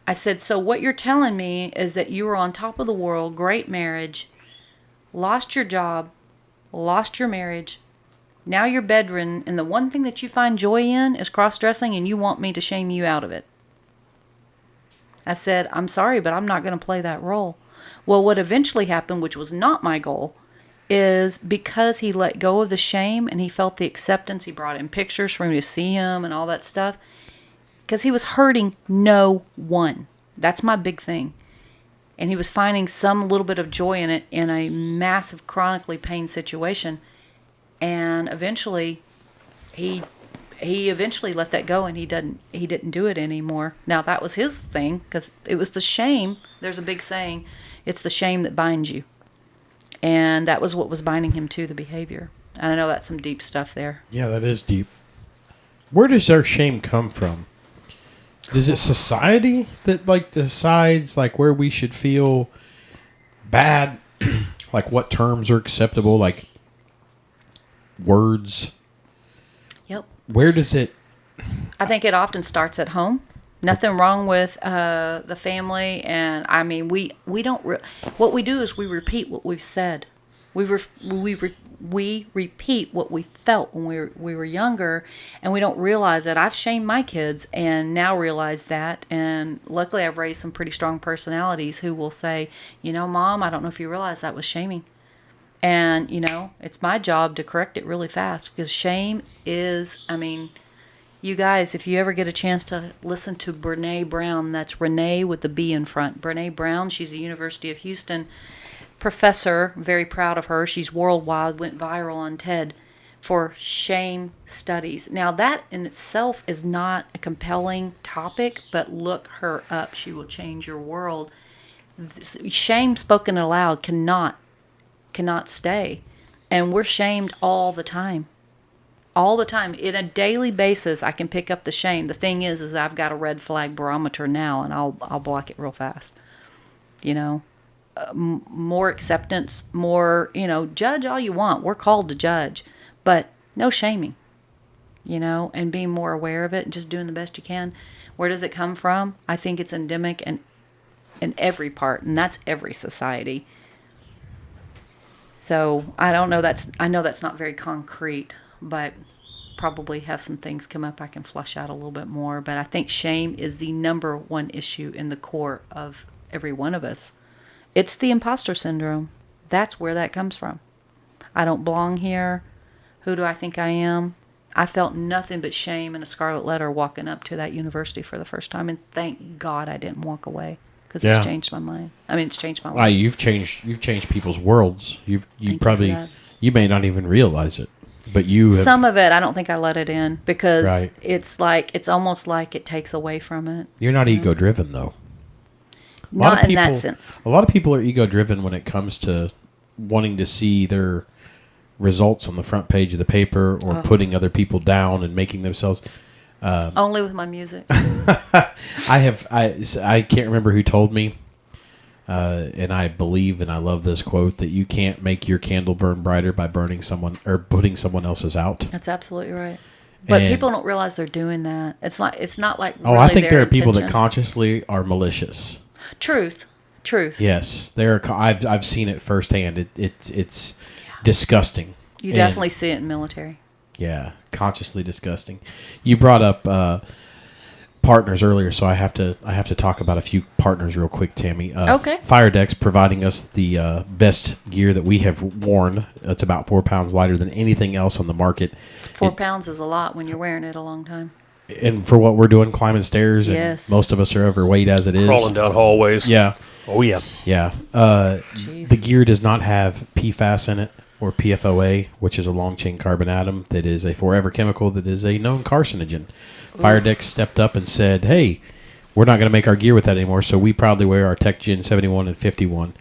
I said, so what you're telling me is that you were on top of the world, great marriage, lost your job, lost your marriage, now you're bedridden, and the one thing that you find joy in is cross-dressing, and you want me to shame you out of it. I said, I'm sorry, but I'm not going to play that role. Well, what eventually happened, which was not my goal, is because he let go of the shame and he felt the acceptance, he brought in pictures for me to see him and all that stuff, because he was hurting no one. That's my big thing. And he was finding some little bit of joy in it in a massive chronically pain situation. And eventually, he eventually let that go, and he didn't do it anymore. Now, that was his thing, because it was the shame. There's a big saying, it's the shame that binds you. And that was what was binding him to the behavior. And I know that's some deep stuff there. Yeah, that is deep. Where does our shame come from? Is it society that decides where we should feel bad? What terms are acceptable? Words. Yep. Where does it? I think it often starts at home. Nothing wrong with the family, and I mean we don't. What we do is we repeat what we've said. We repeat what we felt when we were younger, and we don't realize that. I've shamed my kids, and now realize that. And luckily, I've raised some pretty strong personalities who will say, Mom, I don't know if you realize that was shaming. And, it's my job to correct it really fast, because shame is, you guys, if you ever get a chance to listen to Brene Brown, that's Renee with the B in front. Brene Brown, she's a University of Houston professor, very proud of her. She's worldwide, went viral on TED for shame studies. Now, that in itself is not a compelling topic, but look her up. She will change your world. Shame spoken aloud cannot stay. And we're shamed all the time. All the time. In a daily basis, I can pick up the shame. The thing is I've got a red flag barometer now, and I'll block it real fast. More acceptance, more, judge all you want. We're called to judge. But no shaming, and being more aware of it and just doing the best you can. Where does it come from? I think it's endemic in every part, and that's every society. So I don't know. I know that's not very concrete, but probably have some things come up I can flush out a little bit more. But I think shame is the number one issue in the core of every one of us. It's the imposter syndrome. That's where that comes from. I don't belong here. Who do I think I am? I felt nothing but shame and a scarlet letter walking up to that university for the first time. And thank God I didn't walk away, because it's changed my mind. I mean, it's changed my life. You've changed people's worlds. You probably, for that. you may not even realize it, but you have, Some of it, I don't think I let it in, because Right. it's almost like it takes away from it. you're not ego driven though. Not in that sense. A lot of people are ego driven when it comes to wanting to see their results on the front page of the paper, or putting other people down and making themselves. Only with my music. I can't remember who told me, and I believe and I love this quote, that you can't make your candle burn brighter by burning someone or putting someone else's out. That's absolutely right. But And- people don't realize they're doing that. It's not like Oh, really I think their there are people that intention. consciously are malicious. Truth. Yes, there are. I've seen it firsthand. It's disgusting. You And- definitely see it in military. Yeah, consciously disgusting. You brought up partners earlier, so I have to talk about a few partners real quick, Tammy. Okay. Fire Deck's providing us the best gear that we have worn. It's about 4 pounds lighter than anything else on the market. 4 pounds is a lot when you're wearing it a long time. And for what we're doing, climbing stairs, and Yes. most of us are overweight as it is. Crawling down hallways. Yeah, Oh, yeah. yeah. Jeez. The gear does not have PFAS in it, or PFOA, which is a long chain carbon atom that is a forever chemical that is a known carcinogen. Fire Deck stepped up and said, hey, we're not going to make our gear with that anymore, so we proudly wear our Tech Gen 71 and 51.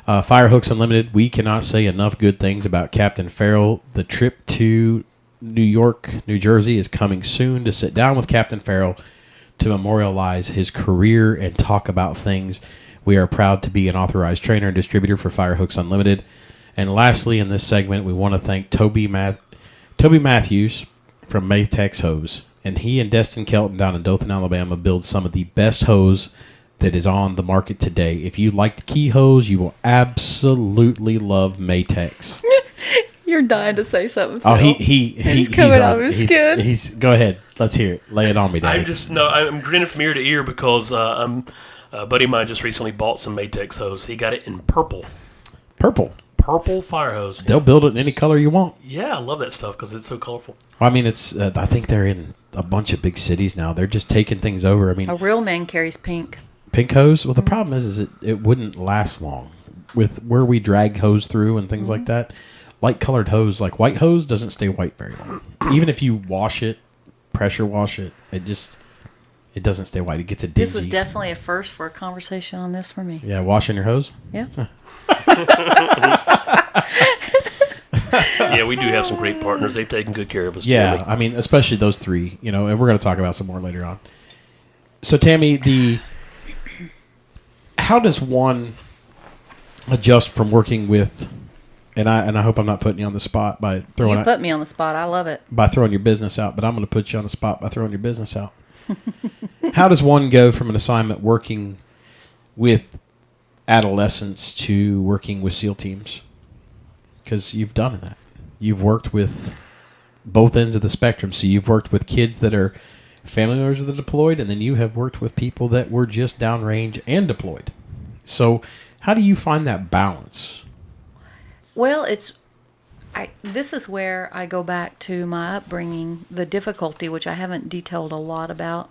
Firehooks Unlimited, we cannot say enough good things about Captain Farrell. The trip to New York, New Jersey is coming soon to sit down with Captain Farrell to memorialize his career and talk about things. We are proud to be an authorized trainer and distributor for Firehooks Unlimited. And lastly, in this segment, we want to thank Toby Matthews from Maytex Hose. And he and Destin Kelton down in Dothan, Alabama, build some of the best hose that is on the market today. If you like the key hose, you will absolutely love Maytex. You're dying to say something, Oh, Phil. he's coming out of awesome. his skin. He's go ahead. Let's hear it. Lay it on me, Daddy. I'm grinning from ear to ear because a buddy of mine just recently bought some Matex hose. He got it in purple fire hose. They'll build it in any color you want. Yeah, I love that stuff because it's so colorful. Well, I mean, it's. I think they're in a bunch of big cities now. They're just taking things over. I mean, A real man carries pink. pink hose. Well, the problem is it wouldn't last long with where we drag hose through and things like that. Light colored hose, like white hose, doesn't stay white very long. Even if you wash it, pressure wash it, it doesn't stay white. It gets a dingy. This is definitely a first for a conversation on this for me. Yeah, washing your hose. Yeah. Yeah, we do have some great partners. They've taken good care of us. Yeah, Tammy. I mean, especially those three, and we're going to talk about some more later on. So, Tammy, how does one adjust from working with, and I hope I'm not putting you on the spot by You throwing put me on the spot. I love it. your business out, but I'm going to put you on the spot by throwing your business out. How does one go from an assignment working with adolescents to working with SEAL teams? Because you've done that. You've worked with both ends of the spectrum. So you've worked with kids that are family members of the deployed, and then you have worked with people that were just downrange and deployed. So how do you find that balance? Well, this is where I go back to my upbringing, the difficulty, which I haven't detailed a lot about.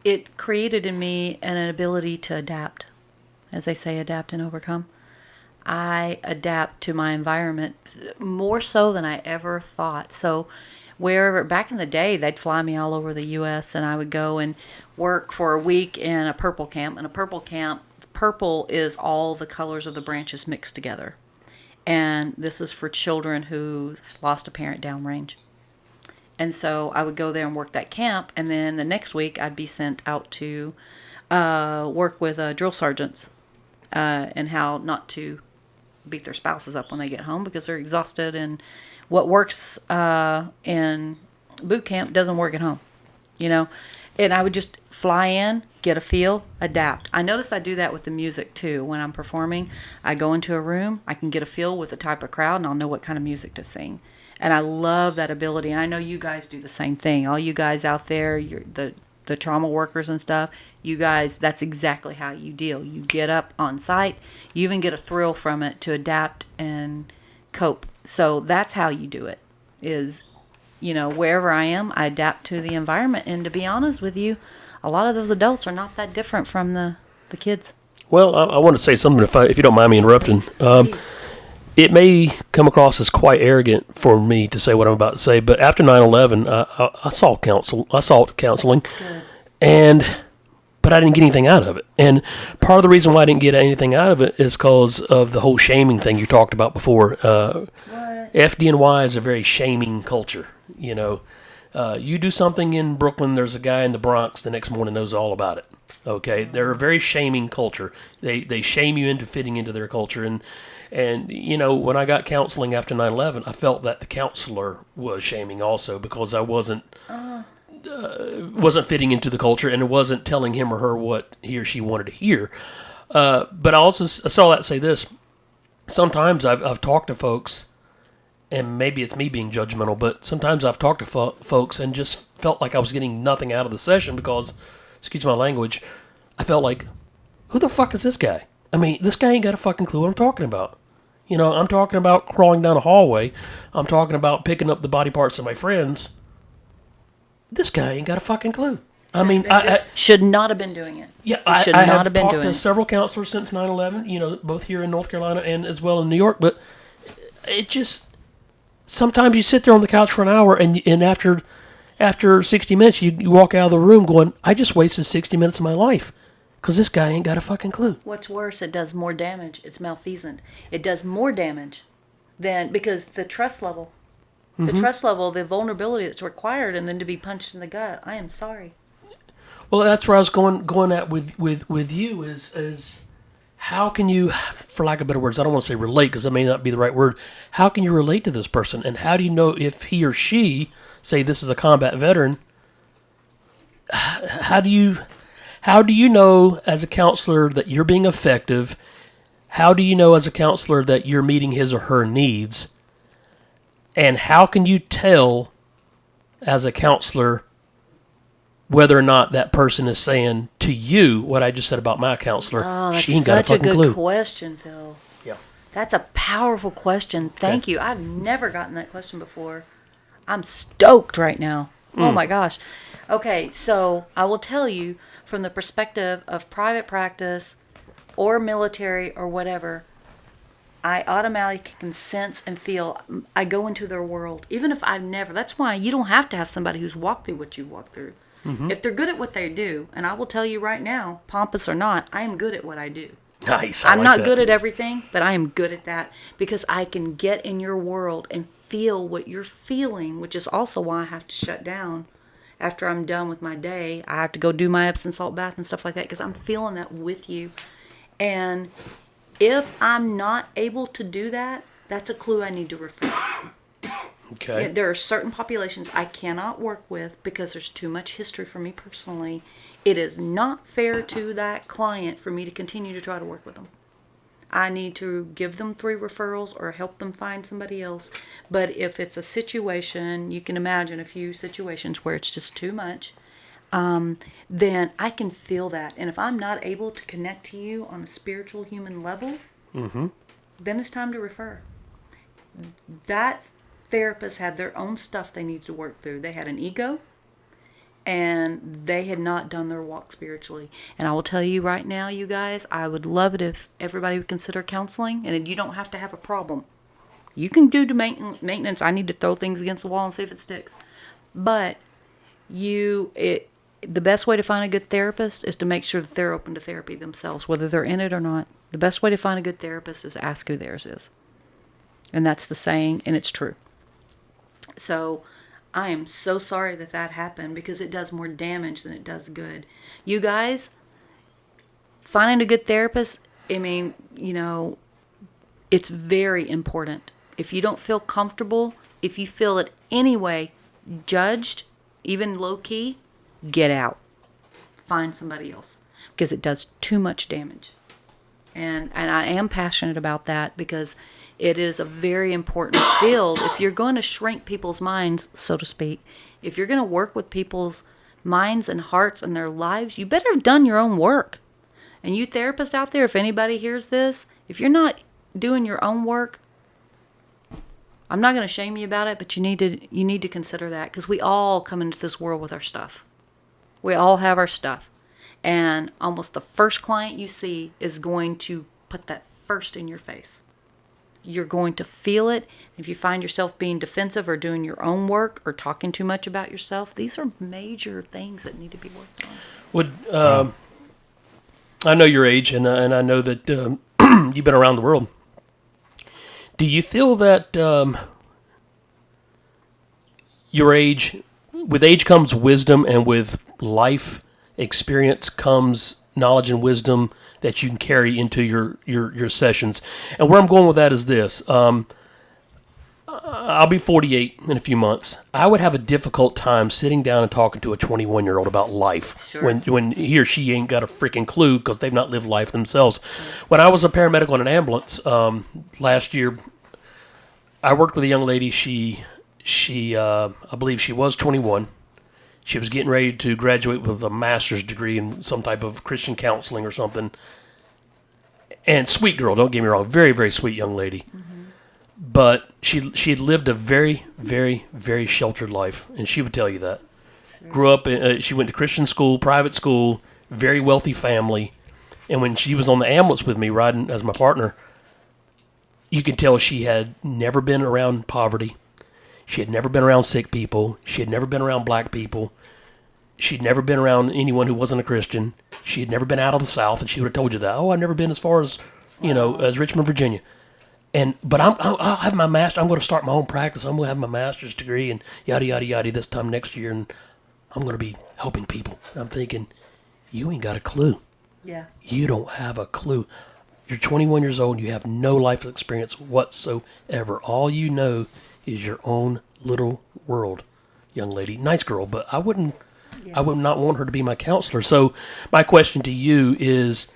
It created in me an ability to adapt. As they say, adapt and overcome. I adapt to my environment more so than I ever thought. So wherever, back in the day, they'd fly me all over the U.S. and I would go and work for a week in a purple camp. And a purple camp, purple is all the colors of the branches mixed together. And this is for children who lost a parent downrange. And so I would go there and work that camp. And then the next week I'd be sent out to work with drill sergeants and how not to beat their spouses up when they get home because they're exhausted. And what works in boot camp doesn't work at home, And I would just fly in, get a feel, adapt. I noticed I do that with the music too. When I'm performing, I go into a room, I can get a feel with the type of crowd, and I'll know what kind of music to sing. And I love that ability. And I know you guys do the same thing. All you guys out there, the trauma workers and stuff, you guys, that's exactly how you deal. You get up on site. You even get a thrill from it to adapt and cope. So that's how you do it is, wherever I am, I adapt to the environment. And to be honest with you, a lot of those adults are not that different from the kids. Well, I want to say something if you don't mind me interrupting. Please. It may come across as quite arrogant for me to say what I'm about to say, but after 9/11, I sought counseling, but I didn't get anything out of it. And part of the reason why I didn't get anything out of it is because of the whole shaming thing you talked about before. FDNY is a very shaming culture. You do something in Brooklyn, there's a guy in the Bronx the next morning knows all about it. Okay, they're a very shaming culture. They shame you into fitting into their culture, and when I got counseling after 9/11, I felt that the counselor was shaming also because I wasn't fitting into the culture and it wasn't telling him or her what he or she wanted to hear. But I saw that say this. Sometimes I've talked to folks, and maybe it's me being judgmental, but sometimes I've talked to folks and just felt like I was getting nothing out of the session because, excuse my language, I felt like, who the fuck is this guy? I mean, this guy ain't got a fucking clue what I'm talking about. I'm talking about crawling down a hallway. I'm talking about picking up the body parts of my friends. This guy ain't got a fucking clue. I should not have been doing it. Yeah, I should I not have have been talked doing to it. several counselors since 9/11, both here in North Carolina and as well in New York, but it just, sometimes you sit there on the couch for an hour and after 60 minutes, you walk out of the room going, I just wasted 60 minutes of my life because this guy ain't got a fucking clue. What's worse, it does more damage. It's malfeasant. It does more damage because the trust level, the vulnerability that's required, and then to be punched in the gut. I am sorry. Well, that's where I was going at with you is how can you, for lack of better words, I don't want to say relate because that may not be the right word. How can you relate to this person, and how do you know if he or she, say this is a combat veteran, how do you know as a counselor that you're being effective? How do you know as a counselor that you're meeting his or her needs? And how can you tell as a counselor whether or not that person is saying to you what I just said about my counselor? Oh, that's she ain't got such a good clue. question, Phil. Yeah. That's a powerful question. Thank you. I've never gotten that question before. I'm stoked right now. Oh my gosh. Okay, so I will tell you from the perspective of private practice or military or whatever, I automatically can sense and feel. I go into their world, even if I've never. That's why you don't have to have somebody who's walked through what you've walked through. If they're good at what they do, and I will tell you right now, pompous or not, I am good at what I do. Nice. I'm not good at everything, but I am good at that because I can get in your world and feel what you're feeling, which is also why I have to shut down after I'm done with my day. I have to go do my Epsom salt bath and stuff like that because I'm feeling that with you. And if I'm not able to do that, that's a clue I need to refer. Okay. There are certain populations I cannot work with because there's too much history for me personally. It is not fair to that client for me to continue to try to work with them. I need to give them 3 referrals or help them find somebody else. But if it's a situation, you can imagine a few situations where it's just too much, then I can feel that. And if I'm not able to connect to you on a spiritual human level, then it's time to refer. That therapist had their own stuff they needed to work through. They had an ego, and they had not done their walk spiritually. And I will tell you right now, you guys, I would love it if everybody would consider counseling, and you don't have to have a problem. You can do the maintenance. I need to throw things against the wall and see if it sticks. But the best way to find a good therapist is to make sure that they're open to therapy themselves, whether they're in it or not. The best way to find a good therapist is ask who theirs is. And that's the saying, and it's true. So I am so sorry that happened because it does more damage than it does good. You guys, finding a good therapist, it's very important. If you don't feel comfortable, if you feel it anyway judged, even low key, get out. Find somebody else because it does too much damage. And I am passionate about that because it is a very important field. If you're going to shrink people's minds, so to speak, if you're going to work with people's minds and hearts and their lives, you better have done your own work. And you therapists out there, if anybody hears this, if you're not doing your own work, I'm not going to shame you about it, but you need to consider that, because we all come into this world with our stuff. We all have our stuff. And almost the first client you see is going to put that first in your face. You're going to feel it. If you find yourself being defensive or doing your own work or talking too much about yourself, these are major things that need to be worked on. Would I know your age, and I know that you've been around the world. Do you feel that your age, with age comes wisdom, and with life experience comes knowledge and wisdom that you can carry into your sessions? And where I'm going with that is this. I'll be 48 in a few months. I would have a difficult time sitting down and talking to a 21-year-old about life. Sure. when he or she ain't got a freaking clue because they've not lived life themselves. Sure. When I was a paramedic on an ambulance last year, I worked with a young lady. She I believe she was 21. She was getting ready to graduate with a master's degree in some type of Christian counseling or something. And sweet girl, don't get me wrong, very, very sweet young lady. Mm-hmm. But she had lived a very, very, very sheltered life, and she would tell you that. Sure. Grew up, she went to Christian school, private school, very wealthy family. And when she was on the ambulance with me, riding as my partner, you could tell she had never been around poverty. She had never been around sick people. She had never been around black people. She'd never been around anyone who wasn't a Christian. She had never been out of the South, and she would have told you that. Oh, I've never been as far as, as Richmond, Virginia. But I'll have my master. I'm going to start my own practice. I'm going to have my master's degree and yada, yada, yada this time next year, and I'm going to be helping people. And I'm thinking, you ain't got a clue. Yeah. You don't have a clue. You're 21 years old, and you have no life experience whatsoever. All you know is your own little world, young lady. Nice girl, but I would not want her to be my counselor. So my question to you is,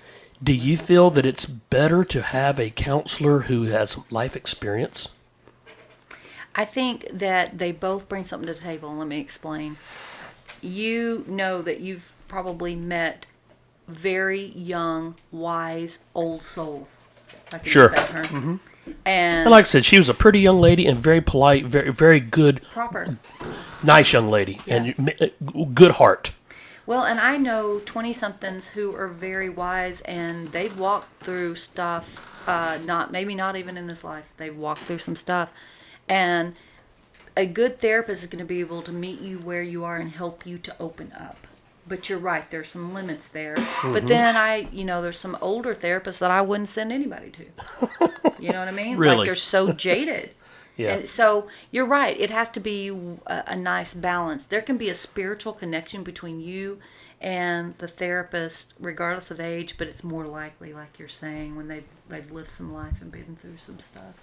do you feel that it's better to have a counselor who has life experience? I think that they both bring something to the table. Let me explain. You know that you've probably met very young, wise, old souls. If I can use that term. Mm-hmm. And like I said, she was a pretty young lady and very polite, very, very good, proper, nice young lady, and good heart. Well, and I know 20-somethings who are very wise, and they've walked through stuff, maybe not even in this life. They've walked through some stuff. And a good therapist is going to be able to meet you where you are and help you to open up. But you're right, there's some limits there. Mm-hmm. But then there's some older therapists that I wouldn't send anybody to. You know what I mean? Really? Like, they're so jaded. Yeah. And so you're right. It has to be a nice balance. There can be a spiritual connection between you and the therapist, regardless of age, but it's more likely, like you're saying, when they've lived some life and been through some stuff.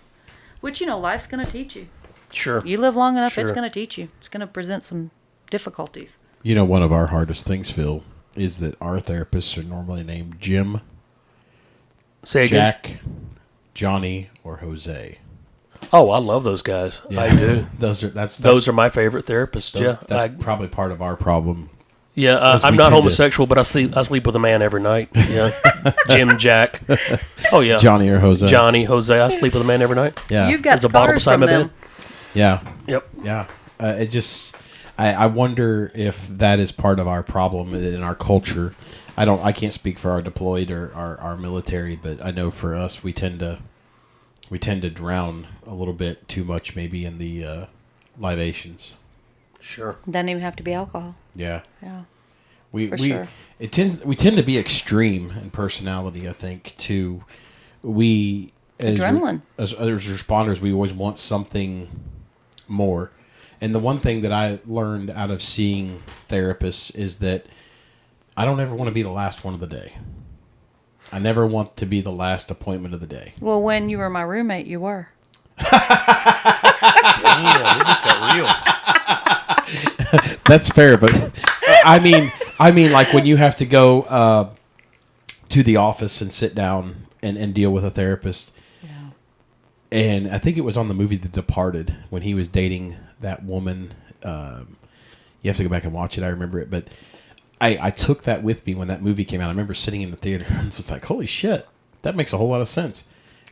Which, life's going to teach you. Sure. You live long enough, It's going to teach you. It's going to present some difficulties. One of our hardest things, Phil, is that our therapists are normally named Jim, Jack, Johnny, or Jose. Oh, I love those guys. Yeah. I do. Those are my favorite therapists. That's probably part of our problem. Yeah, I'm not homosexual, but I sleep with a man every night. Yeah, Jim, Jack. Oh yeah, Johnny or Jose. Johnny, Jose. I sleep with a man every night. Yeah, you've got scars from them. Yeah. Yep. Yeah. I wonder if that is part of our problem in our culture. I can't speak for our deployed or our military, but I know for us we tend to drown a little bit too much maybe in the libations. Sure. Doesn't even have to be alcohol. Yeah. Yeah. We tend to be extreme in personality, I think, too. We adrenaline. As responders, we always want something more. And the one thing that I learned out of seeing therapists is that I don't ever want to be the last one of the day. I never want to be the last appointment of the day. Well, when you were my roommate, you were. Damn, it just got real. That's fair, but I mean, like when you have to go to the office and sit down and deal with a therapist. Yeah. And I think it was on the movie The Departed when he was dating that woman. You have to go back and watch it. I remember it, but I took that with me when that movie came out. I remember sitting in the theater and was like, "Holy shit, that makes a whole lot of sense."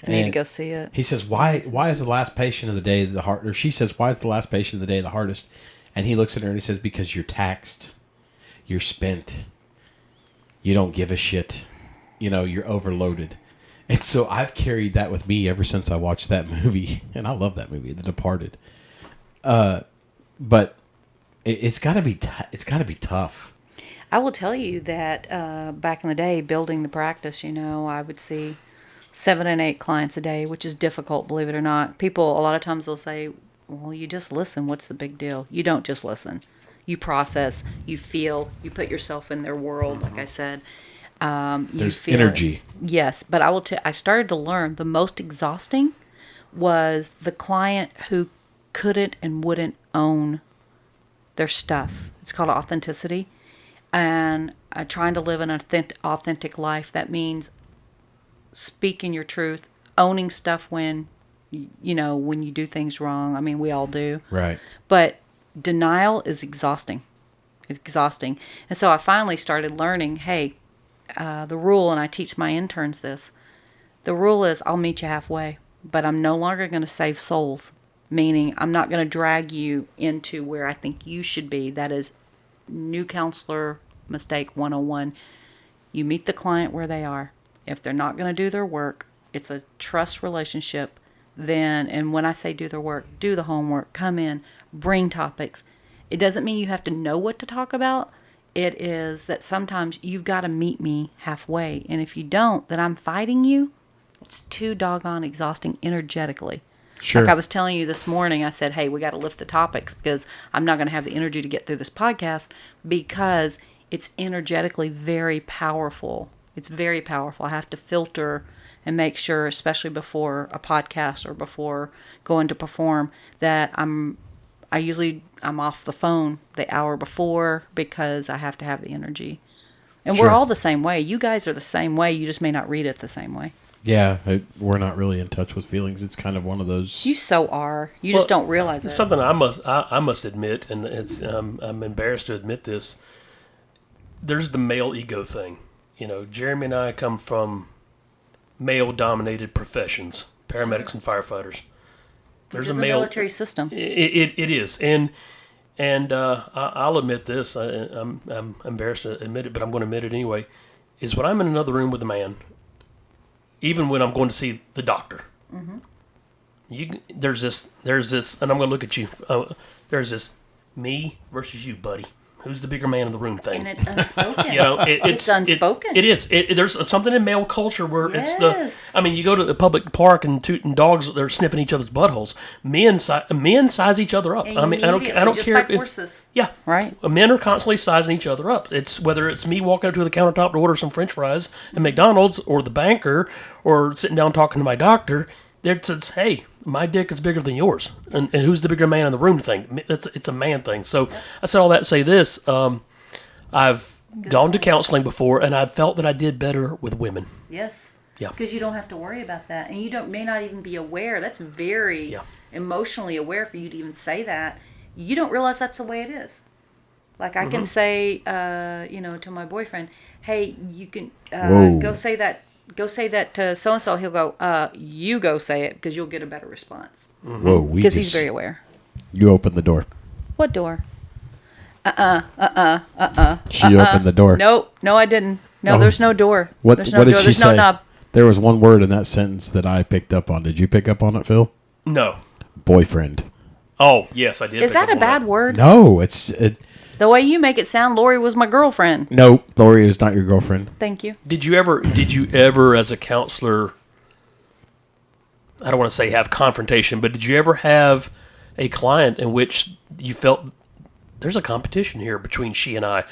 I need to go see it. He says, "Why is the last patient of the day the hard?" Or she says, "Why is the last patient of the day the hardest?" And he looks at her and he says, "Because you're taxed, you're spent, you don't give a shit, you're overloaded." And so I've carried that with me ever since I watched that movie, and I love that movie, The Departed. But it's got to be tough. I will tell you that back in the day, building the practice, I would see 7 and 8 clients a day, which is difficult, believe it or not. People, a lot of times they'll say, well, you just listen. What's the big deal? You don't just listen. You process, you feel, you put yourself in their world, like I said. There's energy. Yes, but I started to learn the most exhausting was the client who couldn't and wouldn't own their stuff. It's called authenticity. And trying to live an authentic life, that means speaking your truth, owning stuff when you do things wrong. I mean, we all do. Right. But denial is exhausting. It's exhausting. And so I finally started learning, hey, the rule, and I teach my interns this, the rule is I'll meet you halfway, but I'm no longer going to save souls, meaning I'm not going to drag you into where I think you should be. That is new counselor mistake 101. You meet the client where they are. If they're not going to do their work, it's a trust relationship. Then, and when I say do their work, do the homework, come in, bring topics. It doesn't mean you have to know what to talk about. It is that sometimes you've got to meet me halfway. And if you don't, then I'm fighting you. It's too doggone exhausting energetically. Sure. Like I was telling you this morning, I said, hey, we got to lift the topics because I'm not going to have the energy to get through this podcast because it's energetically very powerful. It's very powerful. I have to filter and make sure, especially before a podcast or before going to perform, that I'm off the phone the hour before because I have to have the energy. And Sure. We're all the same way. You guys are the same way. You just may not read it the same way. Yeah, we're not really in touch with feelings. It's kind of one of those. You so are. You just don't realize it. Something I must admit, and it's I'm embarrassed to admit this. There's the male ego thing. Jeremy and I come from male-dominated professions, paramedics and firefighters. Which is a military system. It is, and I'll admit this. I'm embarrassed to admit it, but I'm going to admit it anyway. Is when I'm in another room with a man, even when I'm going to see the doctor. Mm-hmm. There's this, and I'm going to look at you. There's this me versus you, buddy. Who's the bigger man in the room thing? And it's unspoken. It's unspoken. It is. There's something in male culture where Yes. it's the. I mean, you go to the public park and tooting dogs. They're sniffing each other's buttholes. Men size each other up. I mean, I don't just care like if horses. yeah, Right. Men are constantly sizing each other up. It's whether it's me walking up to the countertop to order some French fries at McDonald's, or the banker, or sitting down talking to my doctor. There says, "Hey, my dick is bigger than yours," and who's the bigger man in the room thing? It's a man thing. So I said all that to say this. I've gone to counseling before, and I've felt that I did better with women. Yes. Yeah. Because you don't have to worry about that, and you may not even be aware. That's very emotionally aware for you to even say that. You don't realize that's the way it is. Like I can say, to my boyfriend, "Hey, you can go say that." Go say that to so-and-so. He'll go, you go say it because you'll get a better response. Whoa, Because he's very aware. You opened the door. What door? She opened the door. No, I didn't. No, there's no door. What There's no what did door. she There's say? no knob. There was one word in that sentence that I picked up on. Did you pick up on it, Phil? No. Boyfriend. Oh yes, I did. Is that a bad word? No, The way you make it sound, Lori was my girlfriend. No, Lori is not your girlfriend. Thank you. Did you ever, as a counselor, I don't want to say have confrontation, but did you ever have a client in which you felt there's a competition here between she and I?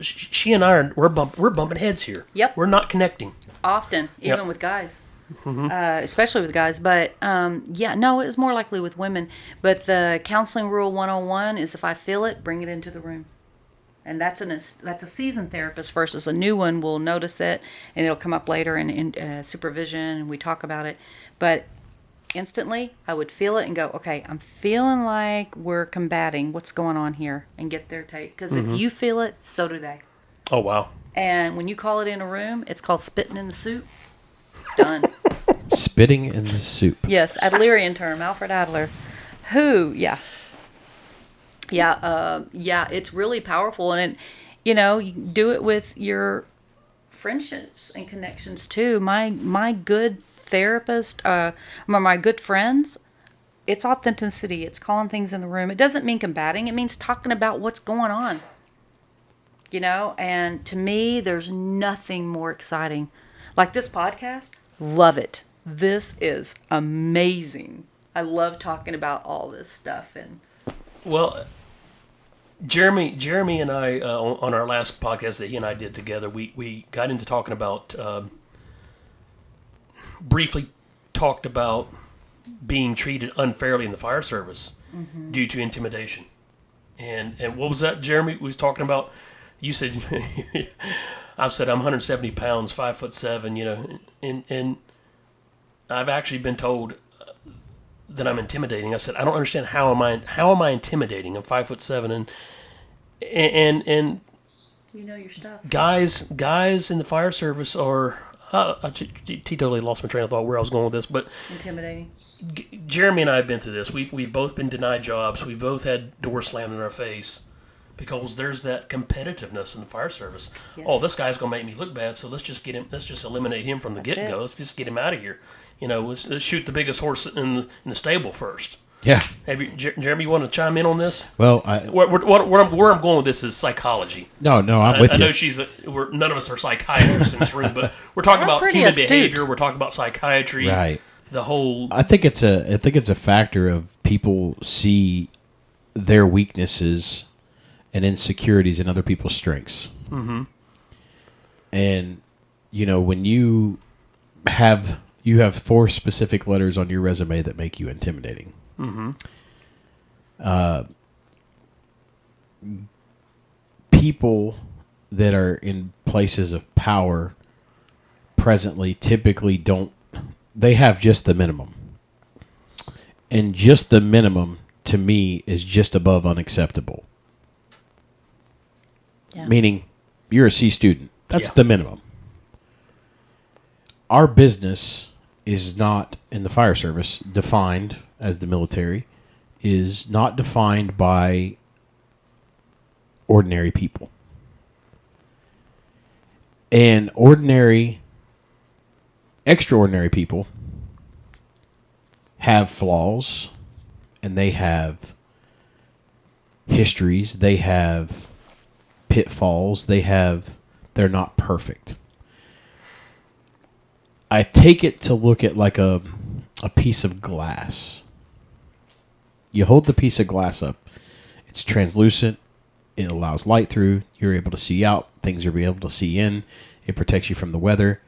She and I we're bumping heads here. Yep. We're not connecting. Often, even Yep. with guys. Especially with guys. But, no, it was more likely with women. But the counseling rule 101 is if I feel it, bring it into the room. And that's a seasoned therapist versus a new one will notice it, and it'll come up later in supervision, and we talk about it. But instantly, I would feel it and go, okay, I'm feeling like we're combating what's going on here, and get their take. Because if you feel it, so do they. Oh, wow. And when you call it in a room, it's called spitting in the soup. It's done. Spitting in the soup. Yes, Adlerian term, Alfred Adler. It's really powerful. And, you do it with your friendships and connections, too. My good therapist, my good friends, it's authenticity. It's calling things in the room. It doesn't mean combating. It means talking about what's going on. And to me, there's nothing more exciting. Like this podcast, love it. This is amazing. I love talking about all this stuff. And well, Jeremy and I, on our last podcast that he and I did together, we got into talking about, briefly talked about being treated unfairly in the fire service due to intimidation. And what was that, Jeremy, was talking about? You said, I've said I'm 170 pounds, 5'7", and I've actually been told that I'm intimidating. I said, I don't understand how am I intimidating? I'm 5'7", and you know your stuff. Guys in the fire service are. I totally lost my train of thought where I was going with this, but intimidating. Jeremy and I have been through this. We've both been denied jobs. We've both had doors slammed in our face because there's that competitiveness in the fire service. Yes. Oh, this guy's gonna make me look bad, so let's just eliminate him from the get-go. Let's just get him out of here. Let's shoot the biggest horse in the stable first. Yeah. Have you, Jeremy? You want to chime in on this? Well, where I'm going with this is psychology. No, I'm with you. I know none of us are psychiatrists in this room, but we're talking about human behavior. We're talking about psychiatry. Right. The whole. I think it's a factor of people see their weaknesses and insecurities in other people's strengths. Mm-hmm. And when you have 4 specific letters on your resume that make you intimidating. Mm-hmm. People that are in places of power presently typically they have just the minimum. And just the minimum, to me, is just above unacceptable. Yeah. Meaning, you're a C student. That's the minimum. Our business is not, in the fire service, defined as the military, is not defined by ordinary people. And extraordinary people have flaws, and they have histories, they have pitfalls, they're not perfect. I take it to look at like a piece of glass. You hold the piece of glass up. It's translucent. It allows light through. You're able to see out. Things you'll be able to see in. It protects you from the weather.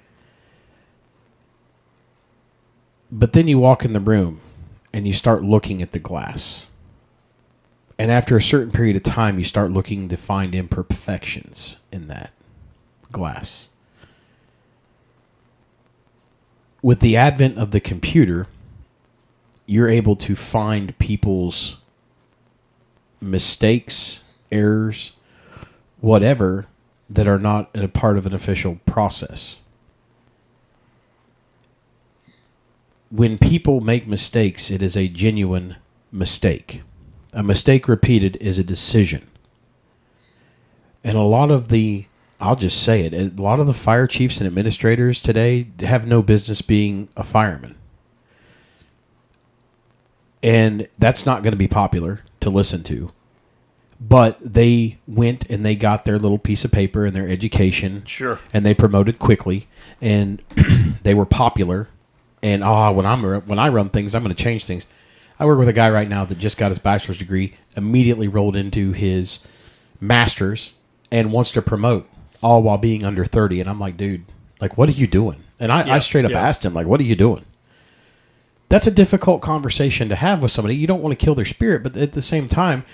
But then you walk in the room and you start looking at the glass. And after a certain period of time, you start looking to find imperfections in that glass. With the advent of the computer, you're able to find people's mistakes, errors, whatever, that are not a part of an official process. When people make mistakes, it is a genuine mistake. A mistake repeated is a decision. And I'll just say it, a lot of the fire chiefs and administrators today have no business being a fireman. And that's not going to be popular to listen to. But they went and they got their little piece of paper and their education. Sure. And they promoted quickly. And they were popular. And when I run things, I'm going to change things. I work with a guy right now that just got his bachelor's degree, immediately rolled into his master's, and wants to promote, all while being under 30. And I'm like, dude, like, what are you doing? And I straight up asked him, like, what are you doing? That's a difficult conversation to have with somebody. You don't want to kill their spirit, but at the same time,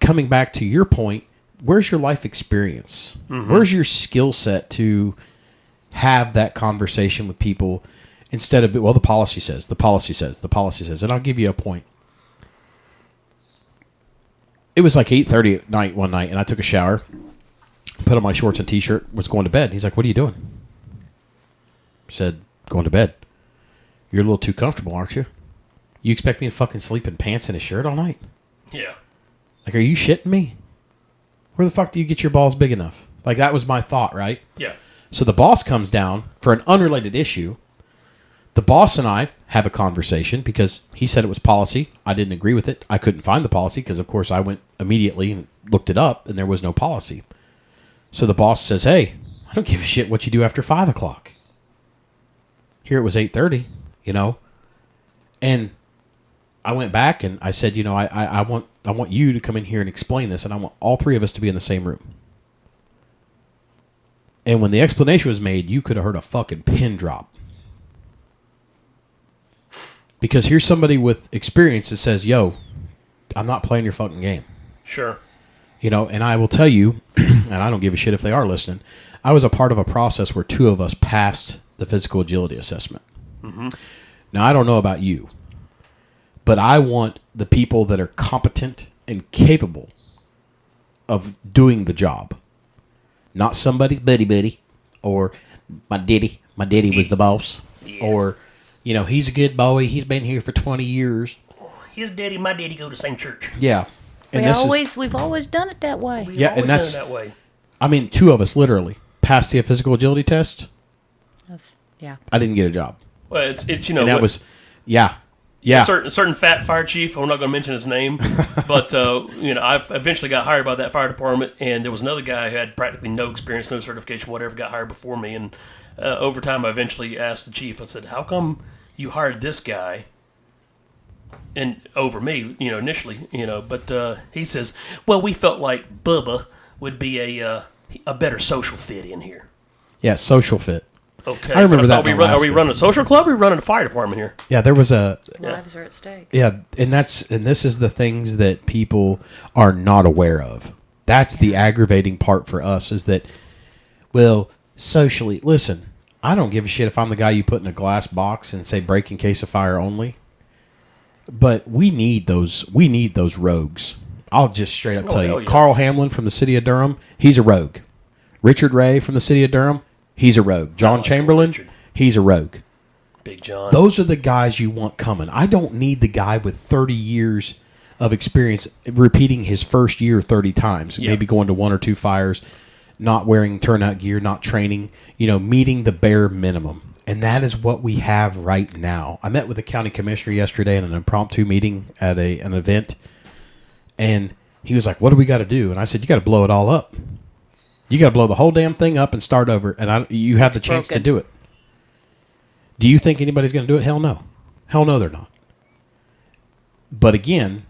coming back to your point, where's your life experience? Where's your skill set to have that conversation with people instead of, well, the policy says, and I'll give you a point. It was like 8:30 at night one night, and I took a shower, put on my shorts and T-shirt, was going to bed. He's like, what are you doing? Said, going to bed. You're a little too comfortable, aren't you? You expect me to fucking sleep in pants and a shirt all night? Yeah. Like, are you shitting me? Where the fuck do you get your balls big enough? Like, that was my thought, right? Yeah. So the boss comes down for an unrelated issue. The boss and I have a conversation because he said it was policy. I didn't agree with it. I couldn't find the policy because, of course, I went immediately and looked it up, and there was no policy. So the boss says, hey, I don't give a shit what you do after 5 o'clock. Here it was 8:30, And I went back and I said, I want you to come in here and explain this, and I want all three of us to be in the same room. And when the explanation was made, you could have heard a fucking pin drop. Because here's somebody with experience that says, yo, I'm not playing your fucking game. Sure. And I will tell you, and I don't give a shit if they are listening, I was a part of a process where two of us passed the physical agility assessment. Mm-hmm. Now, I don't know about you, but I want the people that are competent and capable of doing the job. Not somebody's buddy, or my daddy was the boss, or, he's a good boy, he's been here for 20 years. His daddy, my daddy go to the same church. Yeah. And We've always done it that way. And that's done it that way. I mean, two of us literally passed the physical agility test. Yeah. I didn't get a job. Well, it's and that was, yeah. A certain fat fire chief. I'm not going to mention his name, but I eventually got hired by that fire department, and there was another guy who had practically no experience, no certification, whatever, got hired before me. And over time, I eventually asked the chief. I said, "How come you hired this guy and over me? Initially, But he says, "Well, we felt like Bubba would be a better social fit in here." Yeah, social fit. Okay, I remember that. Are we running a social club? Or are we running a fire department here? Yeah, there was a lives are at stake. Yeah, and this is the things that people are not aware of. That's the aggravating part for us is that, well, socially, listen, I don't give a shit if I'm the guy you put in a glass box and say break in case of fire only. But we need those rogues. I'll just straight up tell you. Yeah. Carl Hamlin from the city of Durham, he's a rogue. Richard Ray from the city of Durham, he's a rogue. John Chamberlain, he's a rogue. Big John. Those are the guys you want coming. I don't need the guy with 30 years of experience repeating his first year 30 times, maybe going to one or two fires, not wearing turnout gear, not training, meeting the bare minimum. And that is what we have right now. I met with the county commissioner yesterday in an impromptu meeting at an event, and he was like, what do we got to do? And I said, you got to blow it all up. You got to blow the whole damn thing up and start over, and you have the chance to do it. Do you think anybody's going to do it? Hell no. Hell no, they're not. But again,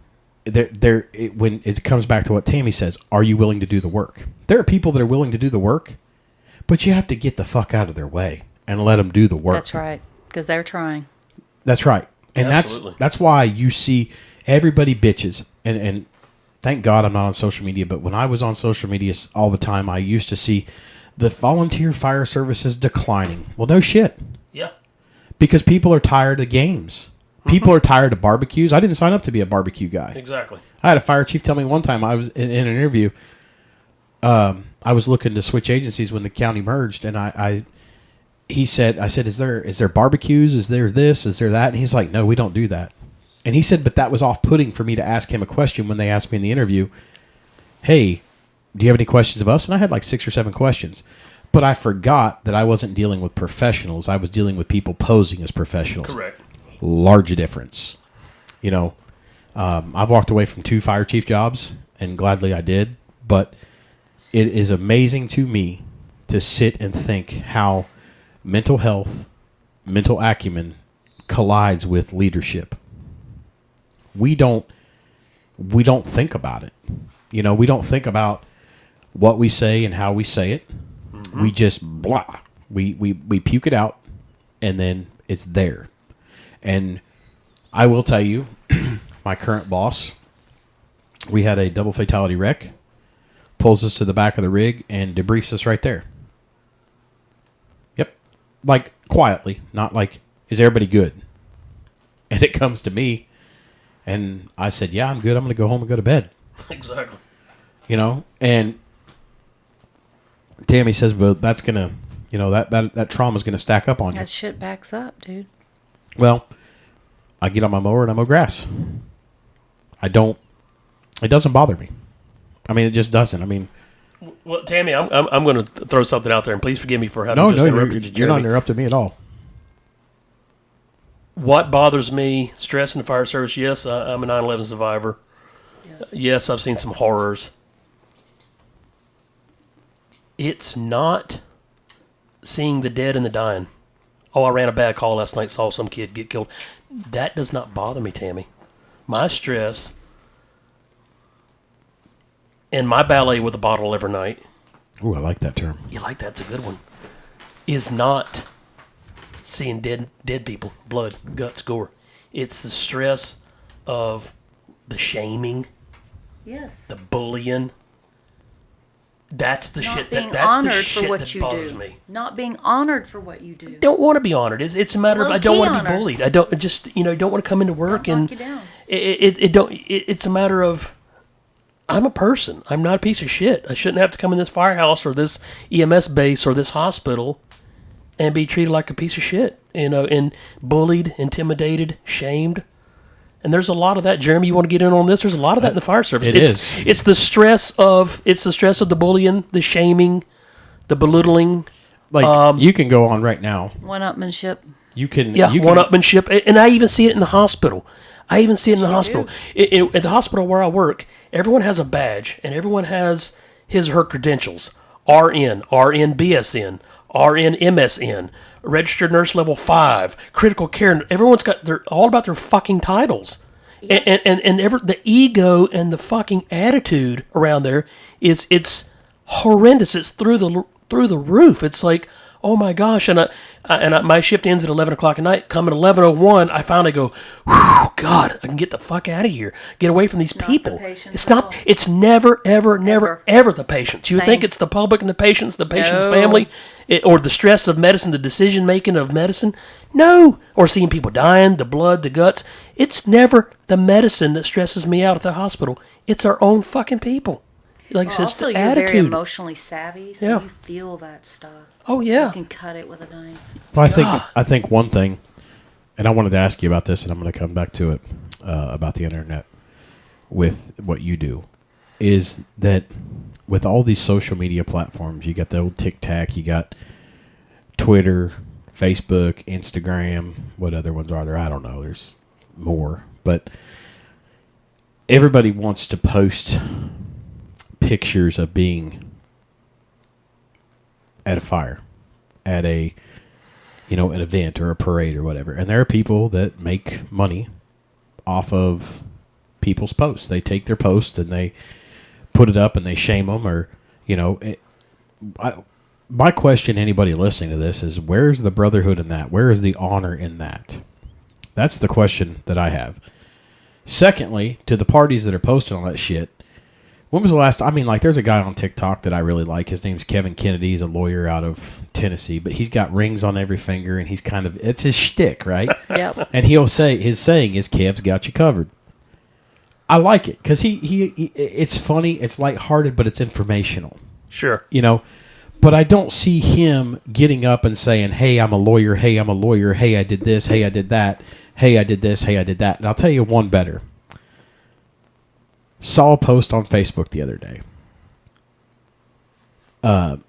when it comes back to what Tammy says, are you willing to do the work? There are people that are willing to do the work, but you have to get the fuck out of their way and let them do the work. That's right, because they're trying. That's right. And that's why you see everybody bitches. And thank God I'm not on social media, but when I was on social media all the time, I used to see the volunteer fire services declining. Well, no shit. Yeah. Because people are tired of games. People are tired of barbecues. I didn't sign up to be a barbecue guy. Exactly. I had a fire chief tell me one time, I was in an interview, I was looking to switch agencies when the county merged, and I said, is there barbecues? Is there this? Is there that? And he's like, no, we don't do that. And he said, but that was off-putting for me to ask him a question when they asked me in the interview, hey, do you have any questions of us? And I had like 6 or 7 questions. But I forgot that I wasn't dealing with professionals. I was dealing with people posing as professionals. Correct. Large difference. I've walked away from 2 fire chief jobs, and gladly I did. But it is amazing to me to sit and think how mental health, mental acumen collides with leadership. We don't think about it. We don't think about what we say and how we say it. Mm-hmm. We just blah. We puke it out, and then it's there. And I will tell you, my current boss, we had a double fatality wreck. pulls us to the back of the rig, and debriefs us right there. Yep. Like, quietly. Not like, is everybody good? And it comes to me, and I said, yeah, I'm good. I'm going to go home and go to bed. Exactly. You know? And Tammy says, well, that's going to, you know, that trauma's going to stack up on you. That shit backs up, dude. Well, I get on my mower and I mow grass. It doesn't bother me. I mean, it just doesn't. I mean, well, Tammy, I'm going to throw something out there, and please forgive me for having interrupted you, you're not interrupting me at all. What bothers me, stress in the fire service, yes, I'm a 9/11 survivor. Yes, I've seen some horrors. It's not seeing the dead and the dying. Oh, I ran a bad call last night, saw some kid get killed. That does not bother me, Tammy. My stress and my ballet with a bottle every night. Ooh, I like that term. You like that? It's a good one. Is not seeing dead people, blood, guts, gore. It's the stress of the shaming, Yes. the bullying. That's the Not shit being that's honored the for shit what that you bothers do. me. Not being honored for what you do. Don't want to be honored. It's a matter of I don't Low-key want to be honor. bullied. I don't just don't want to come into work Don't and knock you down. it's a matter of I'm a person. I'm not a piece of shit. I shouldn't have to come in this firehouse or this EMS base or this hospital and be treated like a piece of shit. And bullied, intimidated, shamed. And there's a lot of that. Jeremy, you want to get in on this? There's a lot of that in the fire service. It's the stress of the bullying, the shaming, the belittling. Like, you can go on right now. One-upmanship. You can One-upmanship. And I even see it in the hospital. At the hospital where I work, everyone has a badge, and everyone has his or her credentials. RN, RN BSN, RN MSN, registered nurse level 5, critical care. Everyone's got all about their fucking titles. Yes. And the ego and the fucking attitude around there it's horrendous. It's through the roof. It's like, oh my gosh, my shift ends at 11 o'clock at night. Come at 11:01, I finally go, whew, God, I can get the fuck out of here. Get away from these people. It's not. It's never, ever the patients. You would think it's the public and the patient's family, or the stress of medicine, the decision making of medicine. No, or seeing people dying, the blood, the guts. It's never the medicine that stresses me out at the hospital. It's our own fucking people. Like Well, also, you're attitude. very emotionally savvy, so you feel that stuff. Oh yeah, You can cut it with a knife. Well, I think one thing, and I wanted to ask you about this, and I'm going to come back to it about the internet with what you do, is that with all these social media platforms, you got the old TikTok, you got Twitter, Facebook, Instagram. What other ones are there? I don't know. There's more, but everybody wants to post pictures of being at a fire, at an event or a parade or whatever. And there are people that make money off of people's posts. They take their post and they put it up and they shame them, or, my question to anybody listening to this is, where's the brotherhood in that? Where is the honor in that? That's the question that I have. Secondly, to the parties that are posting all that shit, when was the last time? I mean, like, there's a guy on TikTok that I really like. His name's Kevin Kennedy. He's a lawyer out of Tennessee, but he's got rings on every finger, and he's it's his shtick, right? Yep. And his saying is, Kev's got you covered. I like it, because he it's funny, it's lighthearted, but it's informational. Sure. But I don't see him getting up and saying, hey, I'm a lawyer, hey, I'm a lawyer, hey, I did this, hey, I did that, hey, I did this, hey, I did that. And I'll tell you one better. Saw a post on Facebook the other day.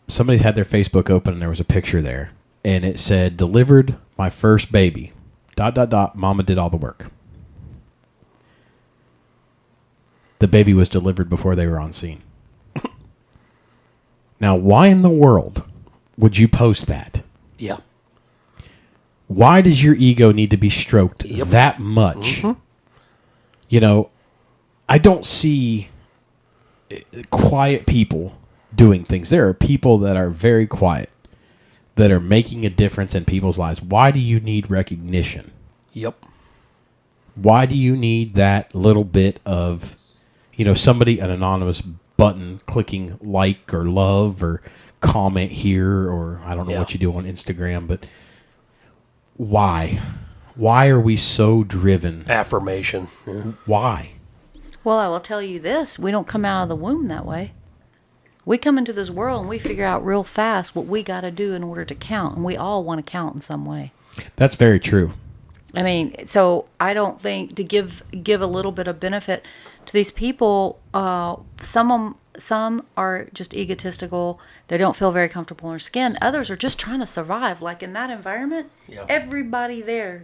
Somebody's had their Facebook open and there was a picture there. And it said, delivered my first baby. ... Mama did all the work. The baby was delivered before they were on scene. Now, why in the world would you post that? Yeah. Why does your ego need to be stroked that much? Mm-hmm. I don't see quiet people doing things. There are people that are very quiet, that are making a difference in people's lives. Why do you need recognition? Yep. Why do you need that little bit of, an anonymous button clicking like or love or comment here, or I don't know what you do on Instagram, but why? Why are we so driven? Affirmation. Yeah. Why? Well, I will tell you this. We don't come out of the womb that way. We come into this world and we figure out real fast what we got to do in order to count. And we all want to count in some way. That's very true. I mean, so I don't think to give a little bit of benefit to these people, some are just egotistical. They don't feel very comfortable in their skin. Others are just trying to survive. Like in that environment, everybody there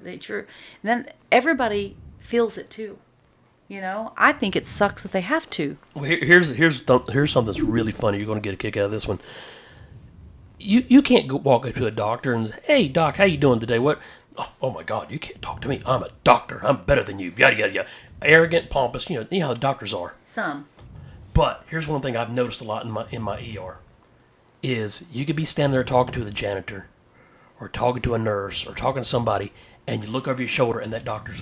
then everybody feels it too. You know, I think it sucks that they have to. Well, here's something that's really funny. You're going to get a kick out of this one. You can't walk up to a doctor and, hey, doc, how you doing today? What? Oh my God, you can't talk to me. I'm a doctor. I'm better than you. Yada yada yada. Arrogant, pompous. You know how the doctors are. Some. But here's one thing I've noticed a lot in my ER is you could be standing there talking to the janitor, or talking to a nurse, or talking to somebody, and you look over your shoulder and that doctor's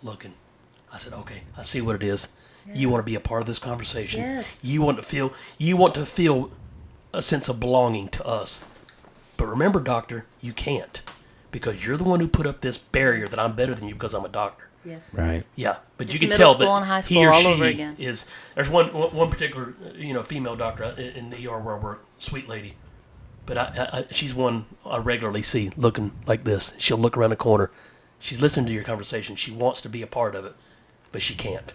looking. I said, okay, I see what it is. Yeah. You want to be a part of this conversation. Yes. You want to feel a sense of belonging to us. But remember, doctor, you can't, because you're the one who put up this barrier that I'm better than you because I'm a doctor. Yes. Right. Yeah, but It's you can middle tell school that and high school he or all she over again. is. There's one particular female doctor in the ER where I work, sweet lady, but she's one I regularly see looking like this. She'll look around the corner. She's listening to your conversation. She wants to be a part of it, but she can't.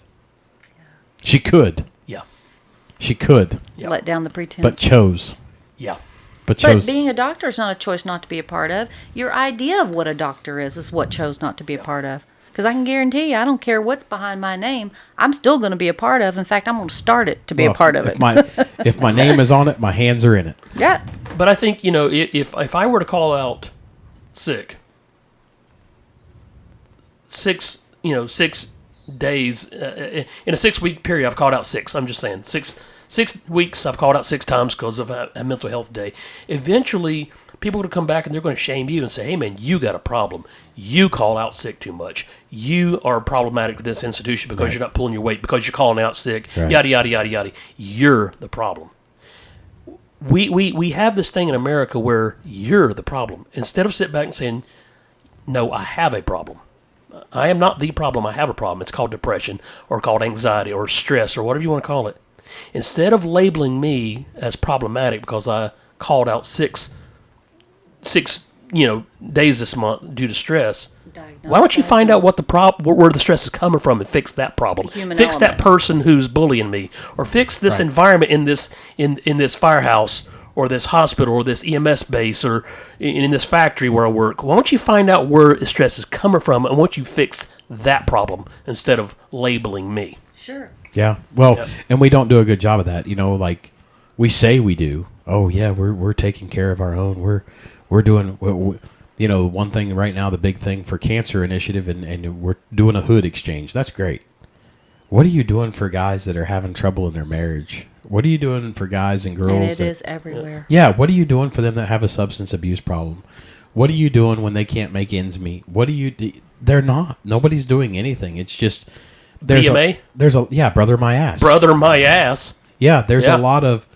She could. Yeah. She could. Yeah. Let down the pretense. But chose. Yeah. But chose. But being a doctor is not a choice not to be a part of. Your idea of what a doctor is what chose not to be a part of. Because I can guarantee you, I don't care what's behind my name, I'm still going to be a part of. In fact, I'm going to start it to be a part of it. If my name is on it, my hands are in it. Yeah. But I think, if I were to call out sick, 6 days, in a 6-week period, I've called out 6. I'm just saying, 6 weeks I've called out 6 times because of a mental health day. Eventually, people are going to come back and they're going to shame you and say, hey, man, you got a problem. You call out sick too much. You are problematic with this institution because you're not pulling your weight, because you're calling out sick, yada, yada, yada, yada. You're the problem. We have this thing in America where you're the problem. Instead of sitting back and saying, no, I have a problem. I am not the problem. I have a problem. It's called depression or called anxiety or stress or whatever you want to call it. Instead of labeling me as problematic because I called out six days this month due to stress, why don't you find out what where the stress is coming from and fix that problem? Fix that person who's bullying me, or fix this environment in this firehouse or this hospital or this EMS base or in this factory where I work. Why don't you find out where the stress is coming from and why don't you fix that problem instead of labeling me? Sure. Yeah. Well, and we don't do a good job of that. Like we say we do. Oh yeah, we're taking care of our own. We're doing. One thing right now, the big thing for cancer initiative, and we're doing a hood exchange. That's great. What are you doing for guys that are having trouble in their marriage? What are you doing for guys and girls? And it is everywhere. Yeah. What are you doing for them that have a substance abuse problem? What are you doing when they can't make ends meet? They're not. Nobody's doing anything. It's just BMA? Brother my ass. Brother my ass. Yeah, there's a lot of,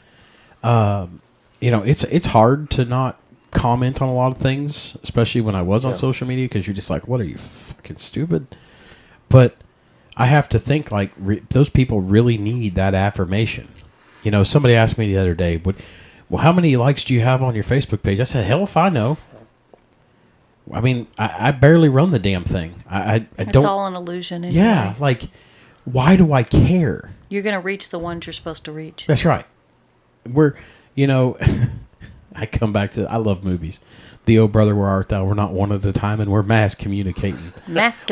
it's hard to not comment on a lot of things, especially when I was on social media, because you're just like, what are you, fucking stupid? But I have to think, like, those people really need that affirmation. Somebody asked me the other day, well, how many likes do you have on your Facebook page? I said, hell if I know. I mean, I barely run the damn thing. I don't. It's all an illusion. Anyway. Yeah, like, why do I care? You're going to reach the ones you're supposed to reach. That's right. I come back to, I love movies. The Oh Brother, Where Art Thou? We're not one at a time, and we're mass communicating.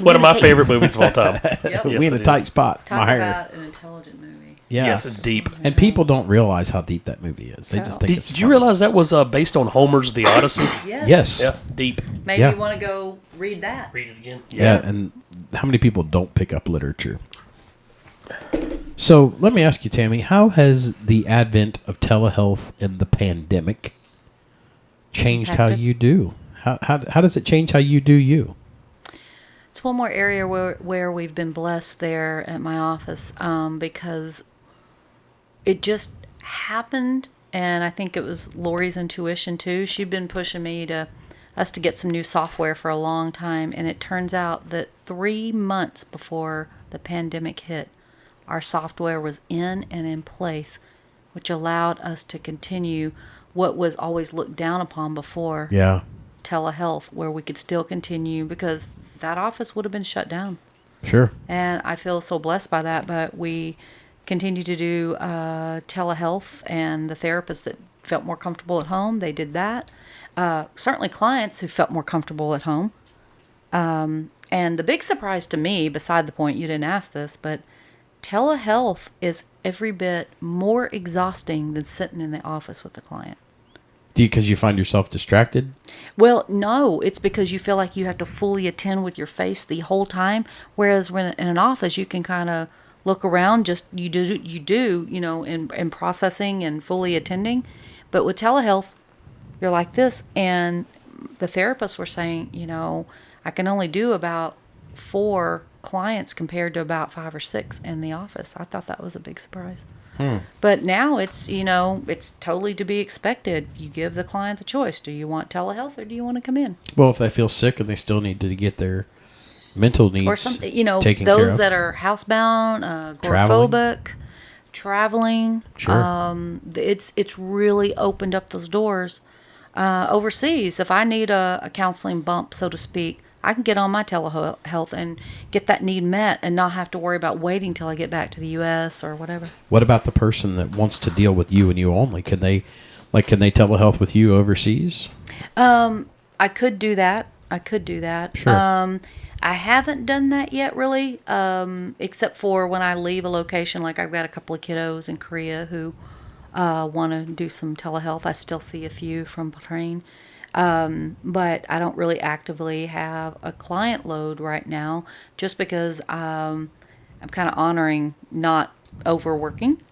One of my favorite movies of all time. Yep. We in a tight spot. Talk about an intelligent movie. Yeah. Yes, it's deep. And people don't realize how deep that movie is. They just think it's Did you realize that was based on Homer's The Odyssey? Yes. Yeah, deep. Maybe you want to go read that. Read it again. Yeah, and how many people don't pick up literature? So let me ask you, Tammy, how has the advent of telehealth and the pandemic changed how you do? How does it change how you do you? It's one more area where we've been blessed there at my office because it just happened, and I think it was Lori's intuition too. She'd been pushing us to get some new software for a long time, and it turns out that 3 months before the pandemic hit, our software was in and in place, which allowed us to continue what was always looked down upon before. Yeah. Telehealth, where we could still continue, because that office would have been shut down. Sure. And I feel so blessed by that. But we continue to do telehealth, and the therapists that felt more comfortable at home, they did that. Certainly clients who felt more comfortable at home. And the big surprise to me, beside the point, you didn't ask this, but telehealth is every bit more exhausting than sitting in the office with the client. Because you find yourself distracted? Well, no, it's because you feel like you have to fully attend with your face the whole time. Whereas when in an office, you can kind of look around, just you do, in processing and fully attending. But with telehealth, you're like this. And the therapists were saying, I can only do about 4 clients compared to about 5 or 6 in the office. I thought that was a big surprise. But now it's totally to be expected. You give the client the choice. Do you want telehealth or do you want to come in? Well, if they feel sick and they still need to get their mental needs or something, taken care those of. that are housebound, agoraphobic, traveling. Sure. It's really opened up those doors. Overseas, if I need a counseling bump, so to speak, I can get on my telehealth and get that need met and not have to worry about waiting till I get back to the U.S. or whatever. What about the person that wants to deal with you and you only? Can they telehealth with you overseas? I could do that. Sure. I haven't done that yet, really, except for when I leave a location. Like I've got a couple of kiddos in Korea who want to do some telehealth. I still see a few from Bahrain. But I don't really actively have a client load right now, just because I'm kind of honoring not overworking,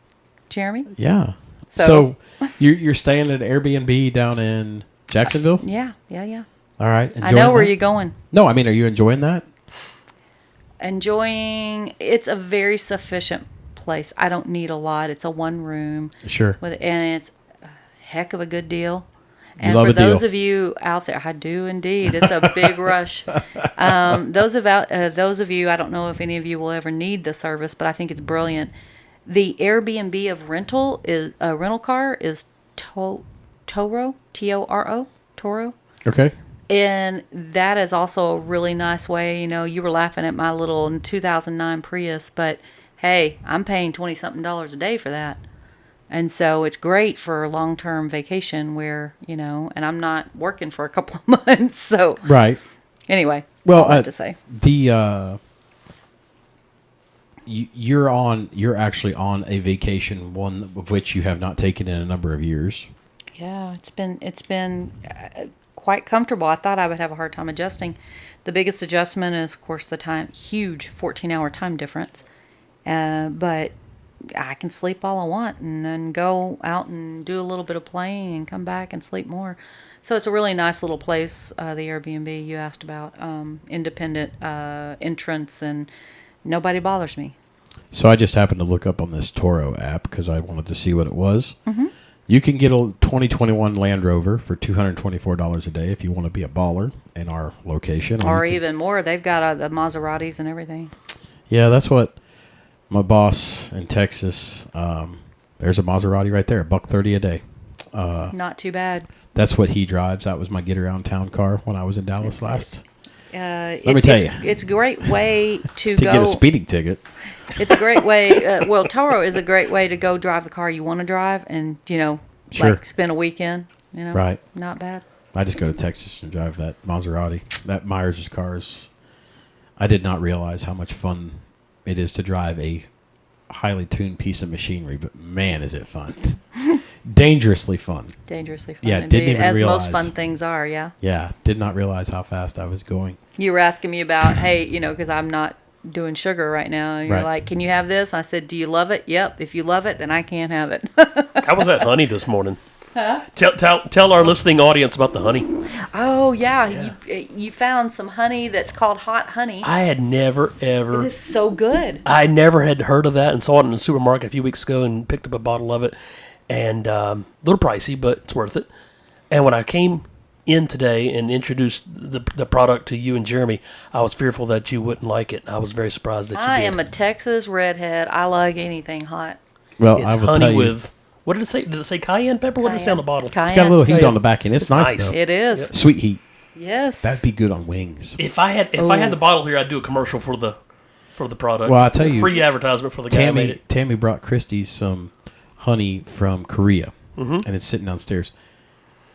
Jeremy. Yeah. So you're staying at Airbnb down in Jacksonville? Yeah. All right. I know where you're going. No, I mean, are you enjoying that? It's a very sufficient place. I don't need a lot. It's a 1 room. Sure. And it's a heck of a good deal. And love for a deal. those of you out there, I do indeed. It's a big rush. Those of you, I don't know if any of you will ever need the service, but I think it's brilliant. The Airbnb of rental car is Toro, Toro, Toro. Okay. And that is also a really nice way. You were laughing at my little 2009 Prius, but hey, I'm paying $20-something a day for that. And so it's great for a long-term vacation where, and I'm not working for a couple of months. So right. Anyway, well, all that to say. You're actually on a vacation, one of which you have not taken in a number of years. Yeah, it's been quite comfortable. I thought I would have a hard time adjusting. The biggest adjustment is, of course, the huge 14-hour time difference. But I can sleep all I want and then go out and do a little bit of playing and come back and sleep more. So it's a really nice little place, the Airbnb you asked about. Independent entrance, and nobody bothers me. So I just happened to look up on this Toro app because I wanted to see what it was. Mm-hmm. You can get a 2021 Land Rover for $224 a day if you want to be a baller in our location. Or even more. They've got the Maseratis and everything. Yeah, that's what my boss in Texas, there's a Maserati right there, $130 a day. Not too bad. That's what he drives. That was my get around town car when I was in Dallas last. Let me tell you, it's a great way to to go get a speeding ticket. It's a great way. Toro is a great way to go drive the car you want to drive, and Sure. like spend a weekend. Right. Not bad. I just go to Texas and drive that Maserati. That Myers' cars. I did not realize how much fun it is to drive a highly tuned piece of machinery, but man, is it fun. Dangerously fun. Dangerously fun. Yeah, indeed. didn't even As realize. most fun things are, yeah. Yeah, did not realize how fast I was going. You were asking me about, hey, because I'm not doing sugar right now. And you're Right. like, can you have this? I said, do you love it? Yep. If you love it, then I can't have it. How was that honey this morning? Tell our listening audience about the honey. Oh yeah, you found some honey that's called hot honey. I had never ever. It is so good. I never had heard of that and saw it in the supermarket a few weeks ago and picked up a bottle of it. And a little pricey, but it's worth it. And when I came in today and introduced the product to you and Jeremy, I was fearful that you wouldn't like it. I was very surprised that you did. I am a Texas redhead. I like anything hot. Well, It's I will honey tell you, with, what did it say? Did it say cayenne pepper? What did it say on the bottle? Cayenne. it's got a little heat Cayenne. on the back end. It's nice though. It is. Sweet heat. Yes. That'd be good on wings. If I had the bottle here, I'd do a commercial for the product. Well, I'll tell you, free advertisement for the guy who made it. Tammy brought Christy some honey from Korea, and it's sitting downstairs.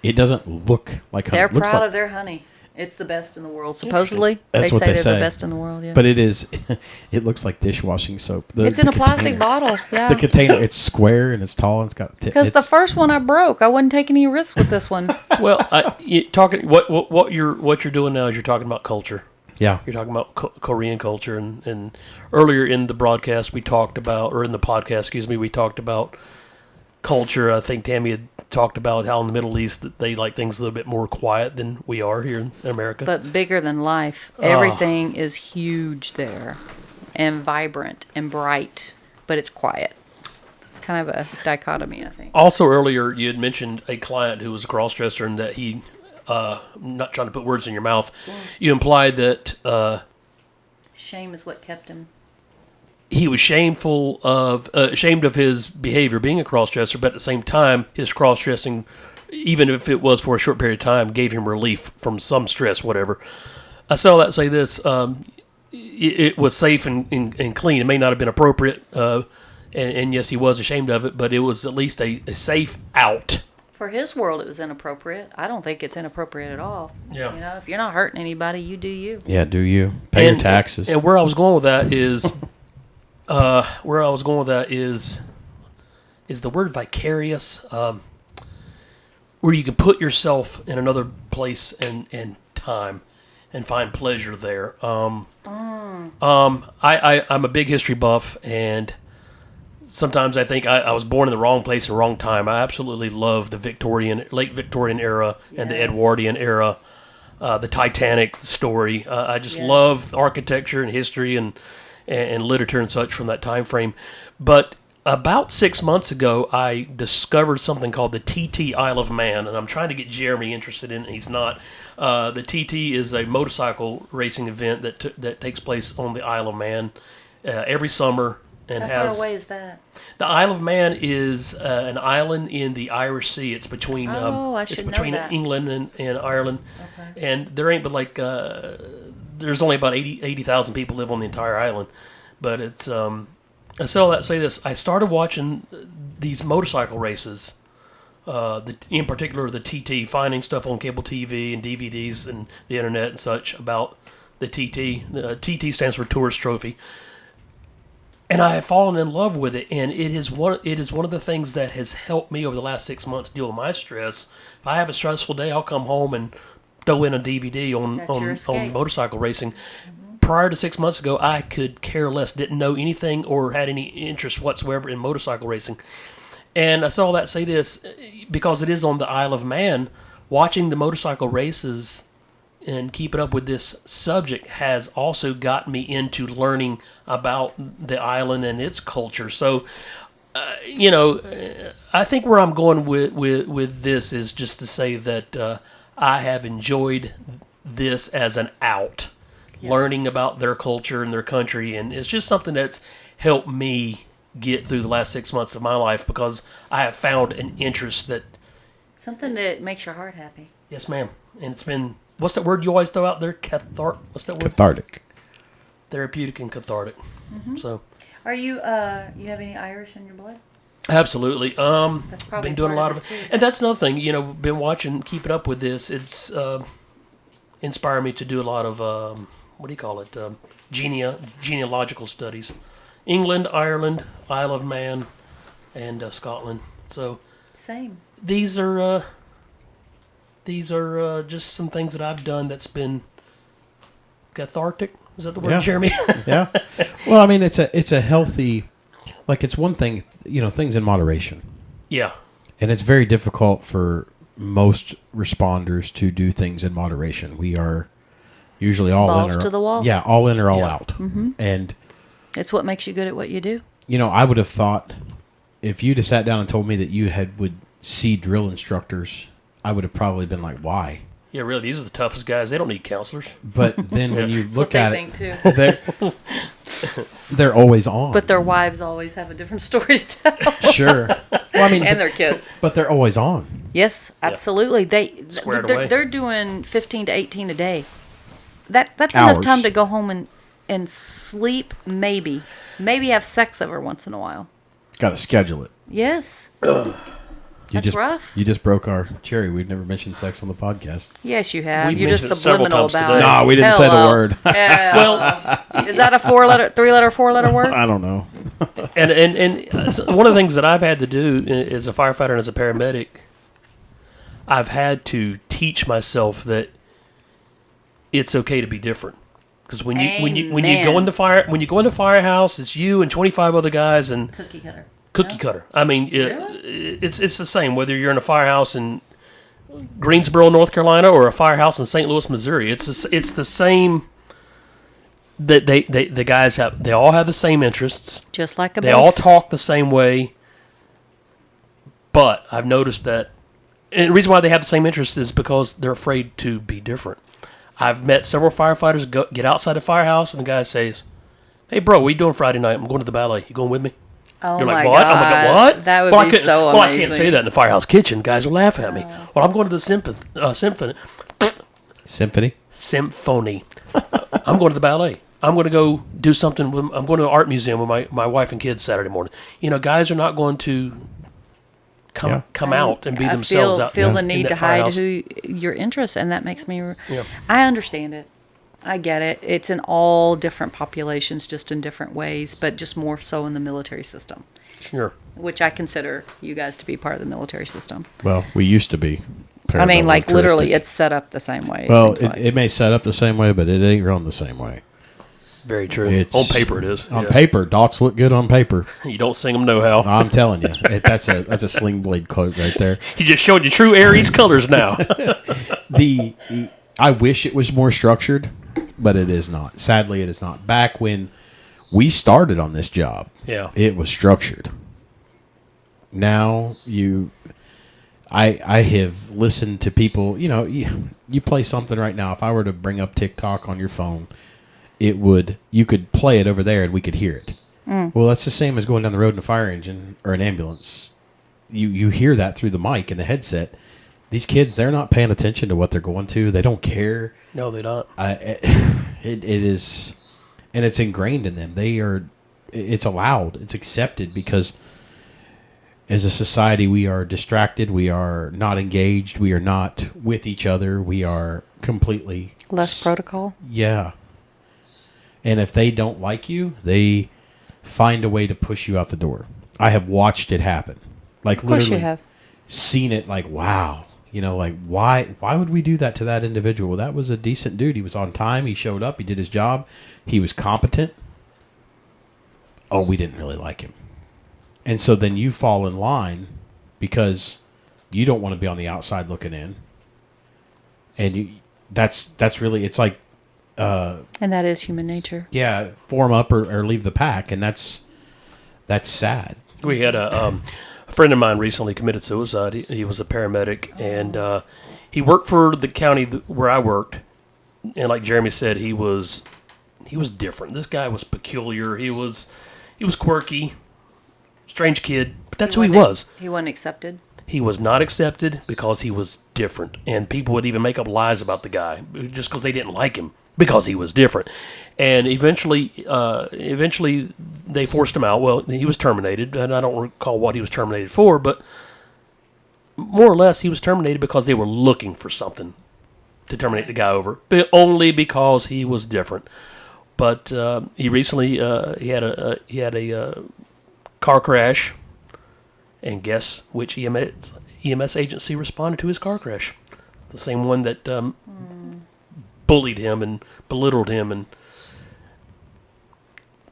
It doesn't look like honey. They're It looks proud like, of their honey. It's the best in the world. Supposedly, That's what they they're say. the best in the world. Yeah. but it is. It looks like dishwashing soap. It's in a plastic bottle. Yeah. The container, it's square and it's tall and it's got. Because the first one I broke, I wasn't taking any risks with this one. Well, what you're doing now is you're talking about culture. Yeah. You're talking about Korean culture, and earlier in the broadcast we talked about, or in the podcast, excuse me, we talked about culture. I think Tammy had talked about how in the Middle East that they like things a little bit more quiet than we are here in America. But bigger than life. Everything is huge there, and vibrant and bright, but it's quiet. It's kind of a dichotomy, I think. Also, earlier you had mentioned a client who was a cross-dresser and that he, I'm not trying to put words in your mouth, you implied that Shame is what kept him. he was ashamed of his behavior being a cross-dresser, but at the same time, his cross-dressing, even if it was for a short period of time, gave him relief from some stress, whatever. I saw that say this, it was safe and clean. It may not have been appropriate, and yes, he was ashamed of it, but it was at least a safe out. For his world, it was inappropriate. I don't think it's inappropriate at all. Yeah. You know, if you're not hurting anybody, you do you. Yeah, do you pay your taxes? And where I was going with that is, is the word vicarious, where you can put yourself in another place and time and find pleasure there. I'm a big history buff, and sometimes I think I was born in the wrong place at the wrong time. I absolutely love the late Victorian era and the Yes. Edwardian era, the Titanic story. I just love architecture and history and literature and such from that time frame. But about 6 months ago, I discovered something called the TT Isle of Man, and I'm trying to get Jeremy interested in it. He's not. The TT is a motorcycle racing event that takes place on the Isle of Man every summer. And How far away is that? The Isle of Man is an island in the Irish Sea. It's between I it's should know between that. England and Ireland, Okay. and there ain't but like there's only about 80,000 people live on the entire island. But it's I say all that to say this: I started watching these motorcycle races, in particular the TT, finding stuff on cable TV and DVDs and the internet and such about the TT. The TT stands for Tourist Trophy. And I have fallen in love with it, and it is one of the things that has helped me over the last 6 months deal with my stress. If I have a stressful day, I'll come home and throw in a DVD on motorcycle racing. Mm-hmm. Prior to 6 months ago, I could care less, didn't know anything or had any interest whatsoever in motorcycle racing. And I saw that say this, because it is on the Isle of Man, watching the motorcycle races and keeping up with this subject has also got me into learning about the island and its culture. So, I think where I'm going with this is just to say that I have enjoyed this as an out, learning about their culture and their country, and it's just something that's helped me get through the last 6 months of my life because I have found an interest that... Something that makes your heart happy. Yes, ma'am. And it's been... What's that word you always throw out there? What's that word? Cathartic. Therapeutic and cathartic. Mm-hmm. So, are you you have any Irish in your blood? Absolutely. That's probably been doing a lot of it too. and that's another thing. Been watching, keeping up with this. It's inspired me to do a lot of what do you call it? Genealogical studies. England, Ireland, Isle of Man, and Scotland. So Same. these are just some things that I've done that's been cathartic. Is that the word, Yeah. Jeremy? Yeah. Well, I mean, it's a healthy, like it's one thing, things in moderation. Yeah. And it's very difficult for most responders to do things in moderation. We are usually all Balls in or to the wall. Yeah, all in or all Yeah. out. And It's what makes you good at what you do. I would have thought if you'd have sat down and told me that you would see drill instructors, I would have probably been like, why? Yeah, really, these are the toughest guys. They don't need counselors. But then when you look they at think too. they're always on. But their wives always have a different story to tell. Sure. Well, I mean, And their kids. but they're always on. Yes, absolutely. Squared away. They're doing 15 to 18 a day. That's Hours. enough time to go home and sleep, maybe have sex every once in a while. Got to schedule it. Yes. That's rough. You just broke our cherry. We've never mentioned sex on the podcast. Yes, you have. We've You're just mentioned it several subliminal times about today. it. No, we didn't say the Hello. word. Well, is that a 3-letter, 4-letter word? I don't know. And one of the things that I've had to do as a firefighter and as a paramedic, I've had to teach myself that it's okay to be different. Because when you go into firehouse, it's you and 25 other guys and Cookie cutter. cookie cutter. I mean, it's the same whether you're in a firehouse in Greensboro, North Carolina, or a firehouse in St. Louis, Missouri. It's the same. That the guys they all have the same interests. Just like a They base. all talk the same way. But I've noticed that, and the reason why they have the same interests is because they're afraid to be different. I've met several firefighters get outside the firehouse, and the guy says, "Hey, bro, what are you doing Friday night? I'm going to the ballet. You going with me?" Oh You're my like, "What?" God. I'm like, "What?" That would well, be I couldn't- so Well, amazing. I can't say that in the firehouse kitchen. Guys will laugh at me. Well, I'm going to the symphony. Symphony. I'm going to the ballet. I'm going to go do something. I'm going to an art museum with my wife and kids Saturday morning. Guys are not going to come out and be I themselves feel out. the in need that to hide firehouse. who your interests, and that makes me. Yeah. I understand it. I get it. It's in all different populations, just in different ways, but just more so in the military system, Sure. which I consider you guys to be part of the military system. Well, we used to be. I mean, like literally, paramilitaristic. it's set up the same way. Well, it seems like. it may set up the same way, but it ain't run the same way. Very true. It's- On paper, it is. On Yeah. paper, dots look good on paper. You don't sing them no how. I'm telling you, that's a sling blade quote right there. You just showed your true Aries colors now. I wish it was more structured, but it is not. Sadly, it is not. Back when we started on this job, Yeah. it was structured. Now I have listened to people. You play something right now. If I were to bring up TikTok on your phone, you could play it over there and we could hear it. Well, that's the same as going down the road in a fire engine or an ambulance. You hear that through the mic and the headset. These kids, they're not paying attention to what they're going to. They don't care. No, they don't. It is, and it's ingrained in them. It's allowed. It's accepted because as a society, we are distracted. We are not engaged. We are not with each other. We are completely Less protocol. Yeah. And if they don't like you, they find a way to push you out the door. I have watched it happen. Like Of course literally you have. seen it like, wow. Why would we do that to that individual? That was a decent dude. He was on time. He showed up. He did his job. He was competent. Oh, we didn't really like him. And so then you fall in line because you don't want to be on the outside looking in. And that's really, it's like, And that is human nature. yeah, form up or leave the pack. And that's sad. We had a friend of mine recently committed suicide. He was a paramedic, and he worked for the county where I worked. And like Jeremy said, he was different. This guy was peculiar. He was quirky, strange kid. But that's who he was. He wasn't accepted. He was not accepted because he was different, and people would even make up lies about the guy just because they didn't like him because he was different. And eventually, they forced him out. Well, he was terminated, and I don't recall what he was terminated for, but more or less, he was terminated because they were looking for something to terminate the guy over, but only because he was different. But he recently he had a car crash, and guess which EMS agency responded to his car crash? The same one that bullied him and belittled him, and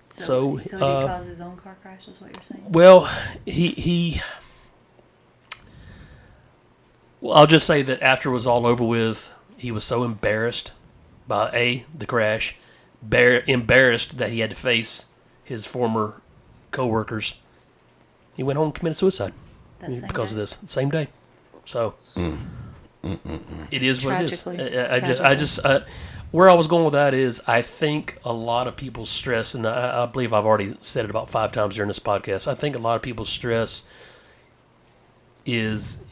so he caused his own car crash, is what you're saying? well, he Well, I'll just say that after it was all over with, he was so embarrassed by the crash, embarrassed that he had to face his former coworkers. He went home and committed suicide because of this same day. So it is what it is. I just where I was going with that is I think a lot of people's stress, and I believe I've already said it about 5 times during this podcast. I think a lot of people's stress is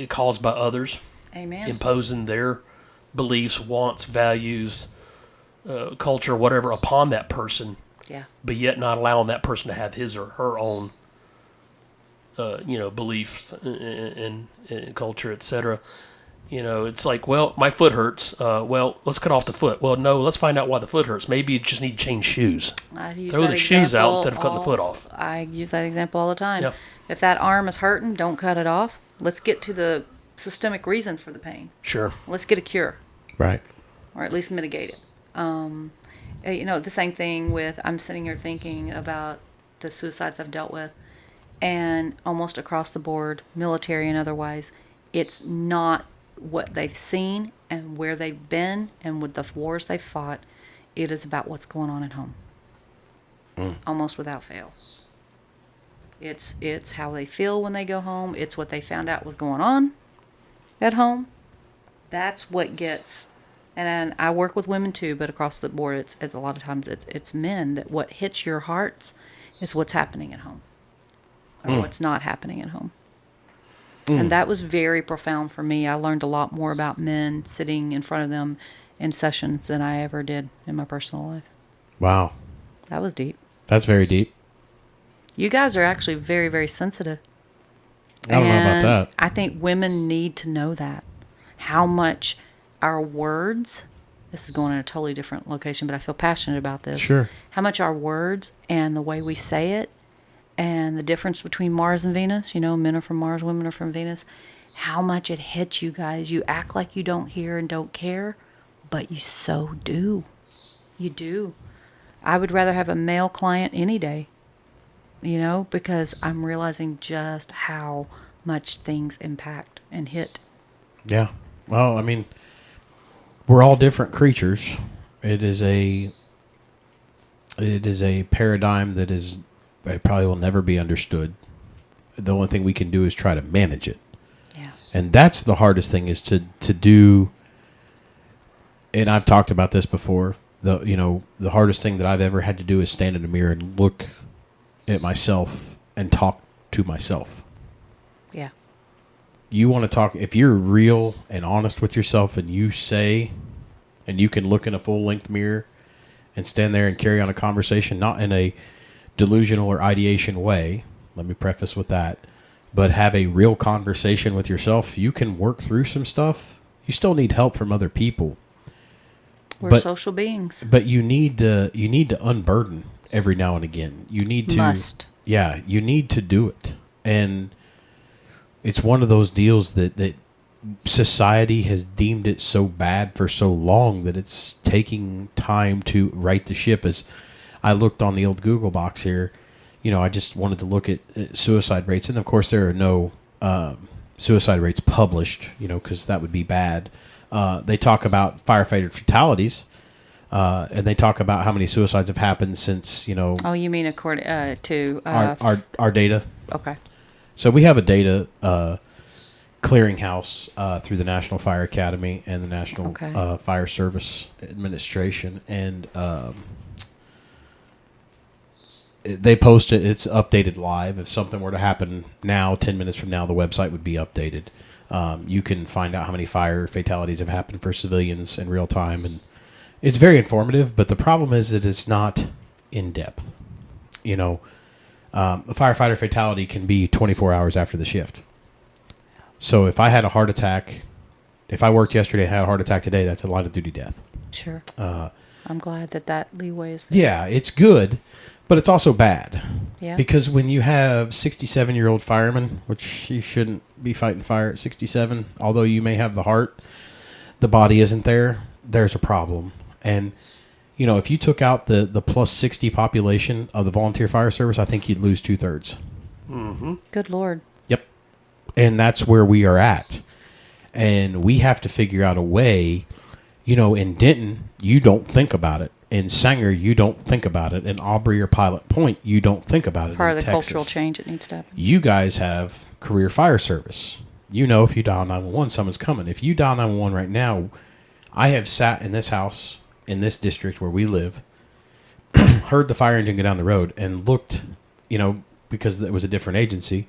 caused by others. Amen. Imposing their beliefs, wants, values, culture, whatever upon that person. Yeah. But yet not allowing that person to have his or her own, beliefs and culture, etc. It's like, well, my foot hurts. Well, let's cut off the foot. Well, no, let's find out why the foot hurts. Maybe you just need to change shoes. Throw the shoes out instead of cutting the foot off. I use that example all the time. Yeah. If that arm is hurting, don't cut it off. Let's get to the systemic reasons for the pain. Sure. Let's get a cure. Right. Or at least mitigate it. The same thing with, I'm sitting here thinking about the suicides I've dealt with, and almost across the board, military and otherwise, it's not what they've seen and where they've been and with the wars they've fought. It is about what's going on at home. Almost without fail. It's how they feel when they go home. It's what they found out was going on at home. That's what gets, and I work with women too, but across the board, it's a lot of times it's men that what hits your hearts is what's happening at home, or what's not happening at home. And that was very profound for me. I learned a lot more about men sitting in front of them in sessions than I ever did in my personal life. Wow. That was deep. That's very deep. You guys are actually very, very sensitive. I don't know about that. I think women need to know that. How much our words, this is going in a totally different location, but I feel passionate about this. Sure. How much our words and the way we say it and the difference between Mars and Venus, men are from Mars, women are from Venus, how much it hits you guys. You act like you don't hear and don't care, but you so do. You do. I would rather have a male client any day, because I'm realizing just how much things impact and hit. Yeah. Well, I mean, we're all different creatures. It is a paradigm that it probably will never be understood. The only thing we can do is try to manage it. Yeah. And that's the hardest thing is to do. And I've talked about this before. The hardest thing that I've ever had to do is stand in a mirror and look at myself and talk to myself. Yeah. You want to talk, if you're real and honest with yourself and you say, and you can look in a full length mirror and stand there and carry on a conversation, not in a delusional or ideation way, let me preface with that, but have a real conversation with yourself, you can work through some stuff. You still need help from other people. We're social beings. But you need to unburden every now and again. You need to you need to do it. And it's one of those deals that society has deemed it so bad for so long that it's taking time to right the ship. As I looked on the old Google box here, I just wanted to look at suicide rates. And of course there are no suicide rates published, because that would be bad. They talk about firefighter fatalities, and they talk about how many suicides have happened since, Oh, you mean according to... our data. Okay. So we have a data clearinghouse through the National Fire Academy and the National Fire Service Administration, and they post it. It's updated live. If something were to happen now, 10 minutes from now, the website would be updated. You can find out how many fire fatalities have happened for civilians in real time, and it's very informative. But the problem is that it's not in depth. A firefighter fatality can be 24 hours after the shift. So if I had a heart attack, if I worked yesterday and had a heart attack today, that's a line of duty death. Sure. I'm glad that leeway is there. Yeah, it's good, but it's also bad. Yeah. Because when you have 67-year-old firemen, which you shouldn't be fighting fire at 67, although you may have the heart, the body isn't there, there's a problem. And, if you took out the plus 60 population of the volunteer fire service, I think you'd lose 2/3. Mm-hmm. Good Lord. Yep. And that's where we are at. And we have to figure out a way, in Denton, you don't think about it. In Sanger, you don't think about it. In Aubrey or Pilot Point, you don't think about it. Part in of the Texas. cultural change that needs to happen. You guys have career fire service. If you dial 911, someone's coming. If you dial 911 right now, I have sat in this house, in this district where we live, heard the fire engine go down the road and looked, because it was a different agency.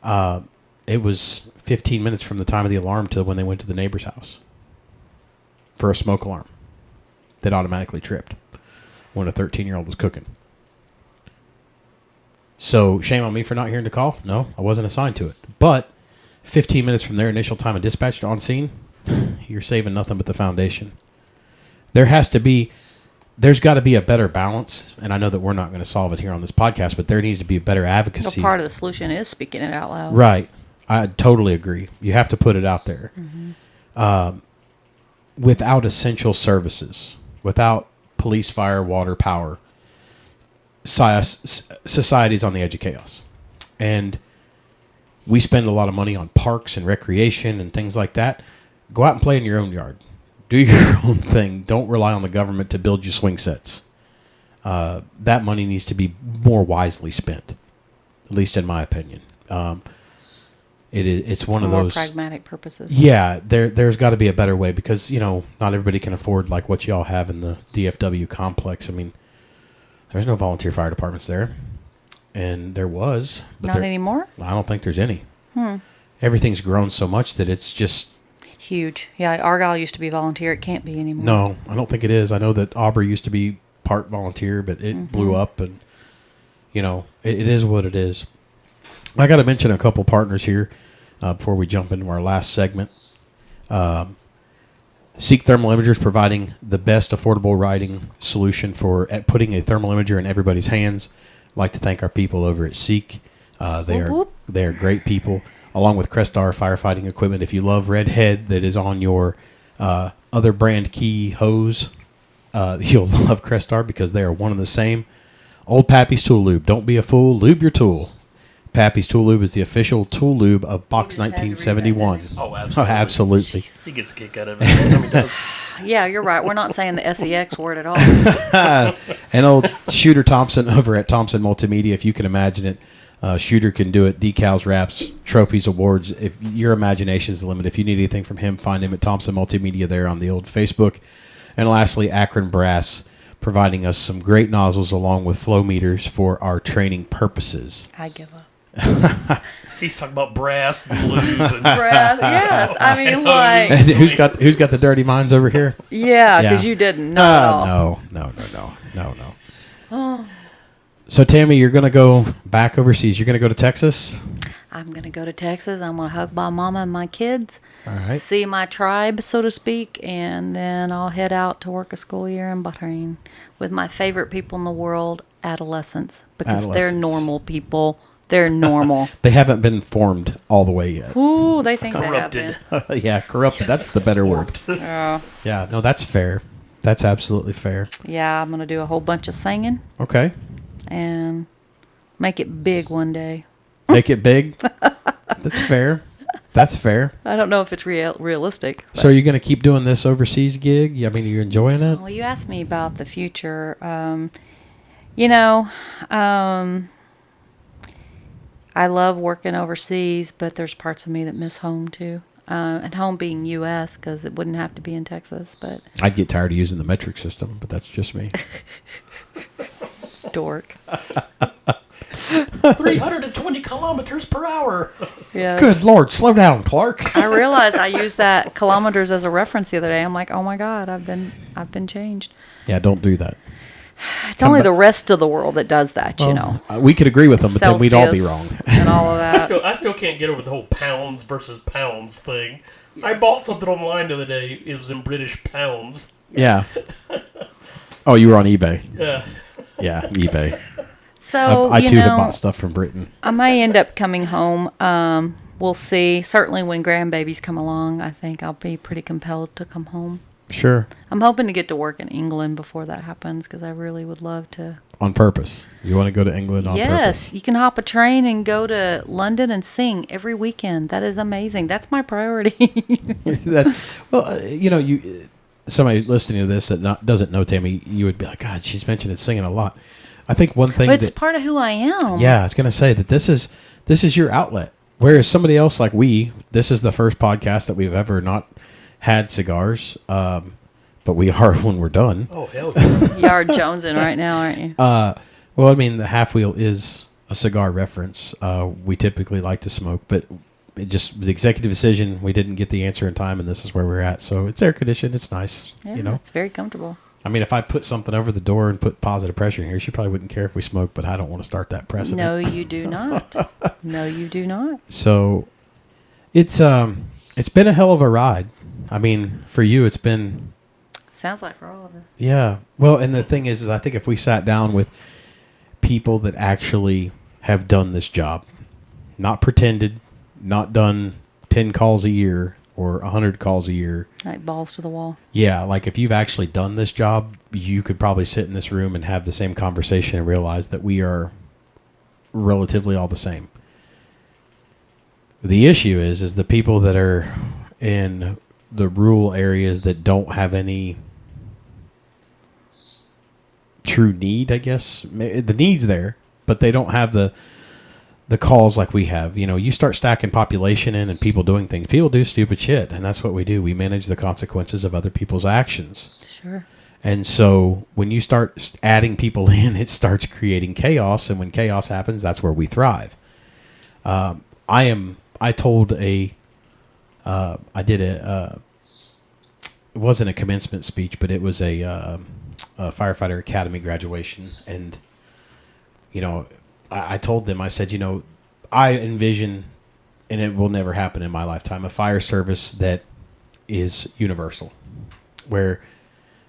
It was 15 minutes from the time of the alarm to when they went to the neighbor's house for a smoke alarm that automatically tripped when a 13-year-old was cooking. So shame on me for not hearing the call. No, I wasn't assigned to it. But 15 minutes from their initial time of dispatch to on scene, you're saving nothing but the foundation. There's got to be a better balance, and I know that we're not going to solve it here on this podcast, but there needs to be a better advocacy. Part of the solution is speaking it out loud. Right. I totally agree. You have to put it out there. Mm-hmm. Without essential services, without police, fire, water, power, society's on the edge of chaos. And we spend a lot of money on parks and recreation and things like that. Go out and play in your own yard. Do your own thing. Don't rely on the government to build you swing sets. That money needs to be more wisely spent, at least in my opinion. It's one of those more pragmatic purposes. Yeah, there's got to be a better way because not everybody can afford like what y'all have in the DFW complex. I mean, there's no volunteer fire departments there, and there was not anymore. I don't think there's any. Everything's grown so much that it's just huge. Yeah, Argyle used to be volunteer. It can't be anymore. No, I don't think it is. I know that Aubrey used to be part volunteer, but it blew up, and it is what it is. I got to mention a couple partners here before we jump into our last segment. Seek Thermal Imagers providing the best affordable riding solution for putting a thermal imager in everybody's hands. I'd like to thank our people over at Seek. They are great people, along with Crestar firefighting equipment. If you love Redhead that is on your other brand key hose, you'll love Crestar because they are one and the same. Old Pappy's Tool Lube. Don't be a fool. Lube your tool. Pappy's Tool Lube is the official tool lube of Box 1971. Oh, absolutely. Absolutely. He gets a kick out of it. Every time he does. Yeah, you're right. We're not saying the SEX word at all. And old Shooter Thompson over at Thompson Multimedia, if you can imagine it, Shooter can do it. Decals, wraps, trophies, awards. If your imagination is the limit, if you need anything from him, find him at Thompson Multimedia there on the old Facebook. And lastly, Akron Brass, providing us some great nozzles along with flow meters for our training purposes. I give up. He's talking about brass and lube and Brass, yes. I mean, like, And who's got the dirty minds over here? yeah, because you didn't. Not at all. No. Oh. So Tammy, you're gonna go back overseas. You're gonna go to Texas. I'm going to go to Texas. I'm going to hug my mama and my kids, All right. see my tribe, so to speak, and then I'll head out to work a school year in Bahrain with my favorite people in the world, adolescents, because they're normal people. They're normal. They haven't been formed all the way yet. Ooh, they think corrupted. they have been. Yeah, corrupted. That's the better word. Yeah, no, that's fair. That's absolutely fair. Yeah, I'm going to do a whole bunch of singing Okay. and make it big one day. Make it big. That's fair. That's fair. I don't know if it's realistic. So you're going to keep doing this overseas gig? I mean, you're enjoying it? Well, you asked me about the future. I love working overseas, but there's parts of me that miss home too. And home being U.S. because it wouldn't have to be in Texas. But I'd get tired of using the metric system, but that's just me. dork. 320 kilometers per hour. Yes. Good Lord, slow down, Clark. I realized I used that kilometers as a reference the other day. I'm like, oh my God, I've been changed. Yeah, don't do that. It's only the rest of the world that does that, you know. We could agree with them, but then we'd all be wrong. Celsius and all of that. I still can't get over the whole pounds versus pounds thing. Yes. I bought something online the other day. It was in British pounds. Yes. Yeah. Oh, you were on eBay. Yeah. Yeah, eBay. So I too have bought stuff from Britain. I may end up coming home. We'll see. Certainly when grandbabies come along, I think I'll be pretty compelled to come home. Sure. I'm hoping to get to work in England before that happens because I really would love to. On purpose. You want to go to England on purpose? Yes, you can hop a train and go to London and sing every weekend. That is amazing. That's my priority. Somebody listening to this that doesn't know Tammy, you would be like, God, she's mentioned singing a lot. I think one thing but it's part of who I am. Yeah, I was going to say that this is your outlet. Whereas somebody else like this is the first podcast that we've ever not had cigars, but we are when we're done. Oh, hell yeah. You are jonesing right now, aren't you? Well, I mean, the half wheel is a cigar reference. We typically like to smoke, but it just the executive decision. We didn't get the answer in time, and this is where we're at. So it's air conditioned. It's nice. Yeah, you know, it's very comfortable. I mean, if I put something over the door and put positive pressure in here, she probably wouldn't care if we smoked, but I don't want to start that precedent. No, you do not. No, you do not. So it's been a hell of a ride. I mean, for you, it's been... Sounds like for all of us. Yeah. Well, and the thing is I think if we sat down with people that actually have done this job, not pretended, not done 10 calls a year or 100 calls a year. Like balls to the wall. Yeah. Like if you've actually done this job, you could probably sit in this room and have the same conversation and realize that we are relatively all the same. The issue is the people that are in the rural areas that don't have any true need, I guess. The need's there, but they don't have the calls like we have. You know, you start stacking population in and people doing things. People do stupid shit, and that's what we do. We manage the consequences of other people's actions. Sure. And so when you start adding people in, it starts creating chaos, and when chaos happens, that's where we thrive. It wasn't a commencement speech, but it was a firefighter academy graduation. And, you know, I told them, I said, you know, I envision, and it will never happen in my lifetime, a fire service that is universal, where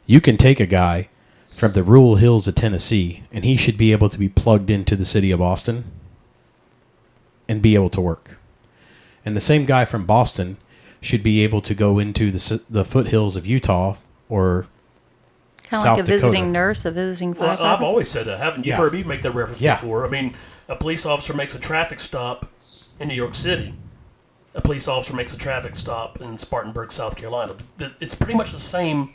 you can take a guy from the rural hills of Tennessee, and he should be able to be plugged into the city of Boston and be able to work. And the same guy from Boston should be able to go into the foothills of Utah or Kind of South like a Dakota. visiting nurse, a visiting firefighter. Well, I've always said that, haven't you? Yeah. You've heard me make that reference Yeah. before. I mean, a police officer makes a traffic stop in New York City. A police officer makes a traffic stop in Spartanburg, South Carolina. It's pretty much the same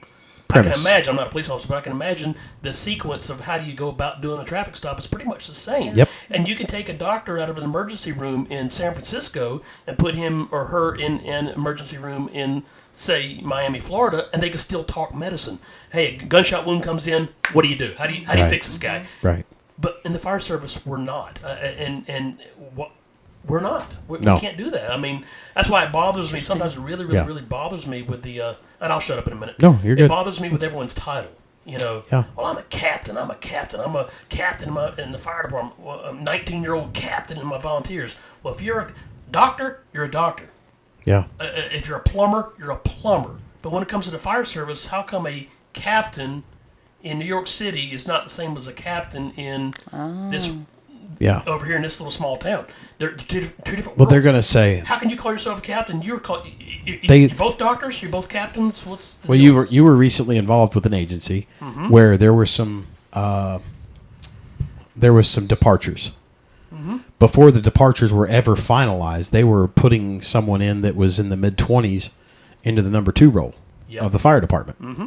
Premise. I can imagine, I'm not a police officer, but I can imagine the sequence of how do you go about doing a traffic stop is pretty much the same. Yep. And you can take a doctor out of an emergency room in San Francisco and put him or her in an emergency room in, say, Miami, Florida, and they can still talk medicine. Hey, a gunshot wound comes in, what do you do? How do you Right. fix this guy? Right. But in the fire service, we're not. We're not. We No. can't do that. I mean, that's why it bothers me. Sometimes it really, really, Yeah. really bothers me with the, and I'll shut up in a minute. No, you're It good. bothers me with everyone's title. You know, Yeah. well, I'm a captain in the fire department. Well, I'm a 19-year-old captain in my volunteers. Well, if you're a doctor, you're a doctor. Yeah. If you're a plumber, you're a plumber. But when it comes to the fire service, how come a captain in New York City is not the same as a captain in this Yeah. over here in this little small town? They're two different Well, they're worlds. going to say, How can you call yourself a captain? You're They- both doctors. You're both captains. What's the well, deal? you were recently involved with an agency Mm-hmm. where there were some departures. Mm-hmm. Before the departures were ever finalized, they were putting someone in that was in the mid-20s into the number 2 role Yep. of the fire department. Mm-hmm.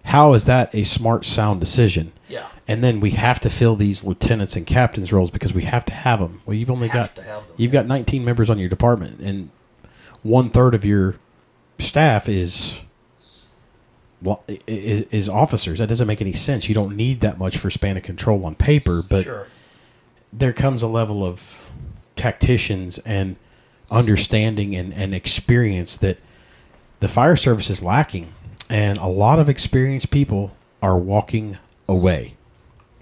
How is that a smart, sound decision? Yeah. And then we have to fill these lieutenants and captains roles because we have to have them. Well, you've only Have to have them. you've got 19 members on your department, and 1/3 of your staff is officers. That doesn't make any sense. You don't need that much for span of control on paper, but Sure. there comes a level of tacticians and understanding and experience that the fire service is lacking, and a lot of experienced people are walking away.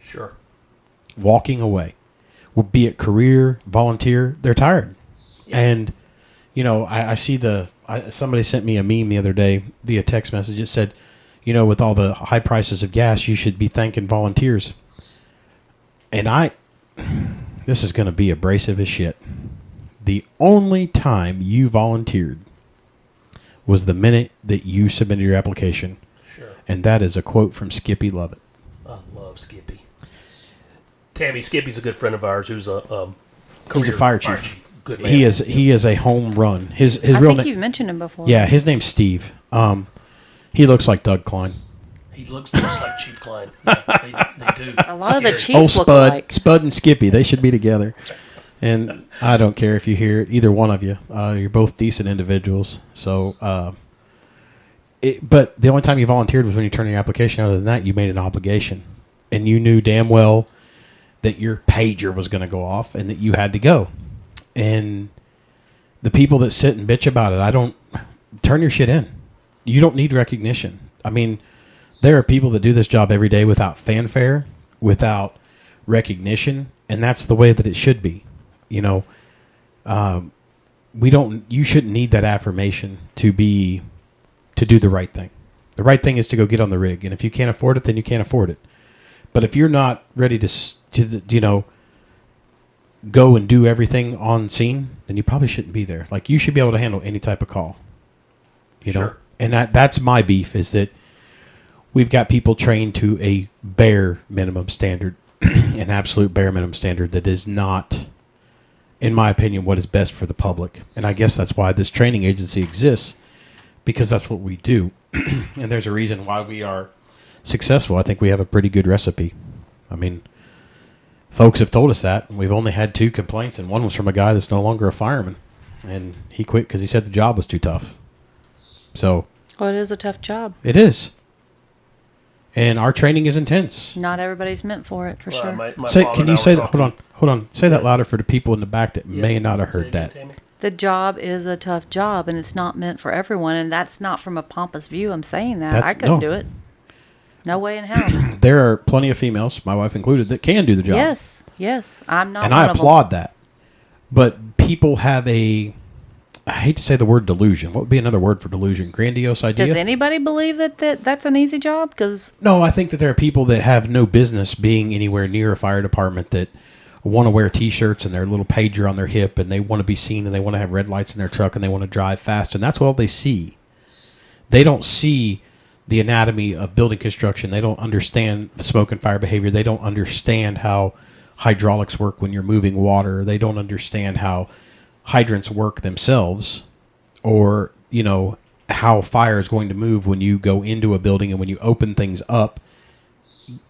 Sure. Walking away. Well, be it career, volunteer, they're tired. Yeah. And, you know, I see somebody sent me a meme the other day via text message. It said, you know, with all the high prices of gas, you should be thanking volunteers. And this is going to be abrasive as shit. The only time you volunteered was the minute that you submitted your application. Sure. And that is a quote from Skippy Lovett. I love Skippy. Tammy, Skippy's a good friend of ours who's a He's a fire chief. Good man. He is a home run. His I real think name. you've mentioned him before. Yeah, his name's Steve. He looks like Doug Klein. He looks just like Chief Klein. Yeah, they do. A lot of the Scary. chiefs look Spud, alike. Spud and Skippy, they should be together. And I don't care if you hear it, either one of you. You're both decent individuals. So, but the only time you volunteered was when you turned in your application. Other than that, you made an obligation, and you knew damn well that your pager was going to go off and that you had to go. And the people that sit and bitch about it, turn your shit in. You don't need recognition. I mean, there are people that do this job every day without fanfare, without recognition, and that's the way that it should be. You know, you shouldn't need that affirmation to do the right thing. The right thing is to go get on the rig, and if you can't afford it, then you can't afford it. But if you're not ready to go and do everything on scene, then you probably shouldn't be there. Like, you should be able to handle any type of call. You know, and that's my beef, is that we've got people trained to a bare minimum standard, an absolute bare minimum standard that is not, in my opinion, what is best for the public. And I guess that's why this training agency exists, because that's what we do. And there's a reason why we are successful. I think we have a pretty good recipe. I mean, folks have told us that. We've only had 2 complaints, and one was from a guy that's no longer a fireman. And he quit because he said the job was too tough. So. Well, it is a tough job. It is. And our training is intense. Not everybody's meant for it, for sure. Can you say that? Hold on. Say that louder for the people in the back that may not have heard that. The job is a tough job, and it's not meant for everyone. And that's not from a pompous view. I'm saying that. I couldn't do it. No way in hell. There are plenty of females, my wife included, that can do the job. Yes. I'm not. And I applaud that. But people have I hate to say the word delusion. What would be another word for delusion? Grandiose idea? Does anybody believe that that's an easy job? No, I think that there are people that have no business being anywhere near a fire department that want to wear T-shirts and their little pager on their hip, and they want to be seen, and they want to have red lights in their truck, and they want to drive fast, and that's all they see. They don't see the anatomy of building construction. They don't understand smoke and fire behavior. They don't understand how hydraulics work when you're moving water. They don't understand how hydrants work themselves, or how fire is going to move when you go into a building and when you open things up.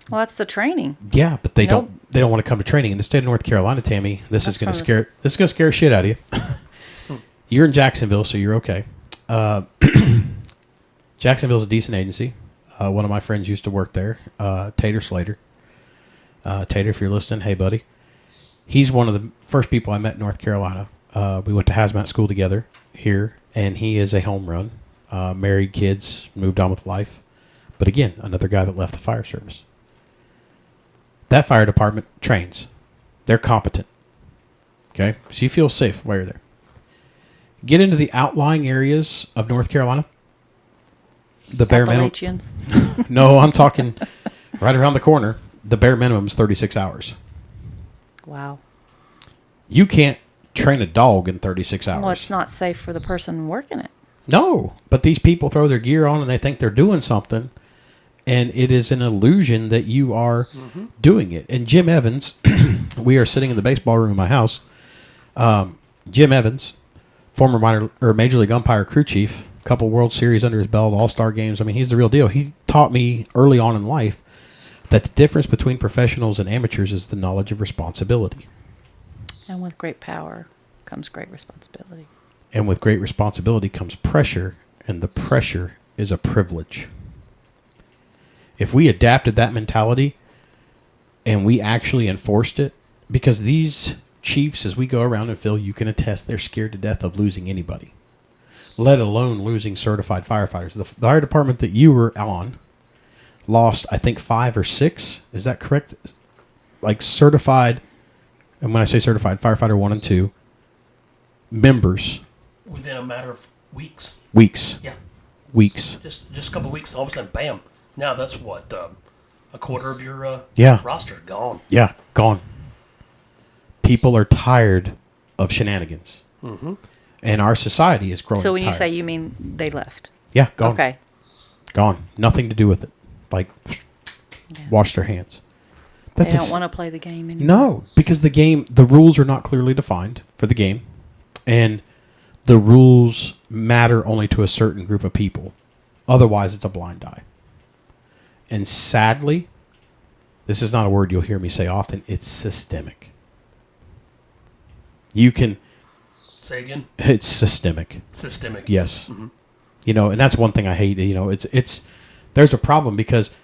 Well, that's the training. Yeah, but they don't want to come to training in the state of North Carolina. Tammy, this is going to scare shit out of you. You're in Jacksonville, so you're okay. Jacksonville's a decent agency. One of my friends used to work there, Tater Slater. Tater, if you're listening, hey buddy. He's one of the first people I met in North Carolina. We went to hazmat school together here, and he is a home run. Married, kids, moved on with life. But again, another guy that left the fire service. That fire department trains. They're competent. Okay? So you feel safe while you're there. Get into the outlying areas of North Carolina. The bare minimum. No, I'm talking right around the corner. The bare minimum is 36 hours. Wow. You can't train a dog in 36 hours. Well, it's not safe for the person working it. No, but these people throw their gear on and they think they're doing something, and it is an illusion that you are doing it. And Jim Evans, we are sitting in the baseball room in my house. Jim Evans, former Major League umpire, crew chief, couple World Series under his belt, All-Star games. I mean, he's the real deal. He taught me early on in life that the difference between professionals and amateurs is the knowledge of responsibility. And with great power comes great responsibility. And with great responsibility comes pressure, and the pressure is a privilege. If we adapted that mentality and we actually enforced it, because these chiefs, as we go around and Phil, you can attest, they're scared to death of losing anybody, let alone losing certified firefighters. The fire department that you were on lost, I think, 5 or 6. Is that correct? Like certified, and when I say certified, firefighter 1 and 2 members. Within a matter of weeks. Yeah. Weeks. Just a couple of weeks, all of a sudden, bam. Now that's what, a quarter of your roster gone. Yeah, gone. People are tired of shenanigans. Mm-hmm. And our society is growing So when you tired. say you mean they left. Yeah, gone. Okay. Gone. Nothing to do with it. Like, wash their hands. They don't want to play the game anymore. No, because the rules are not clearly defined for the game. And the rules matter only to a certain group of people. Otherwise, it's a blind eye. And sadly, this is not a word you'll hear me say often, it's systemic. You can... Say again? It's systemic. Systemic. Yes. Mm-hmm. You know, and that's one thing I hate. You know, it's there's a problem because,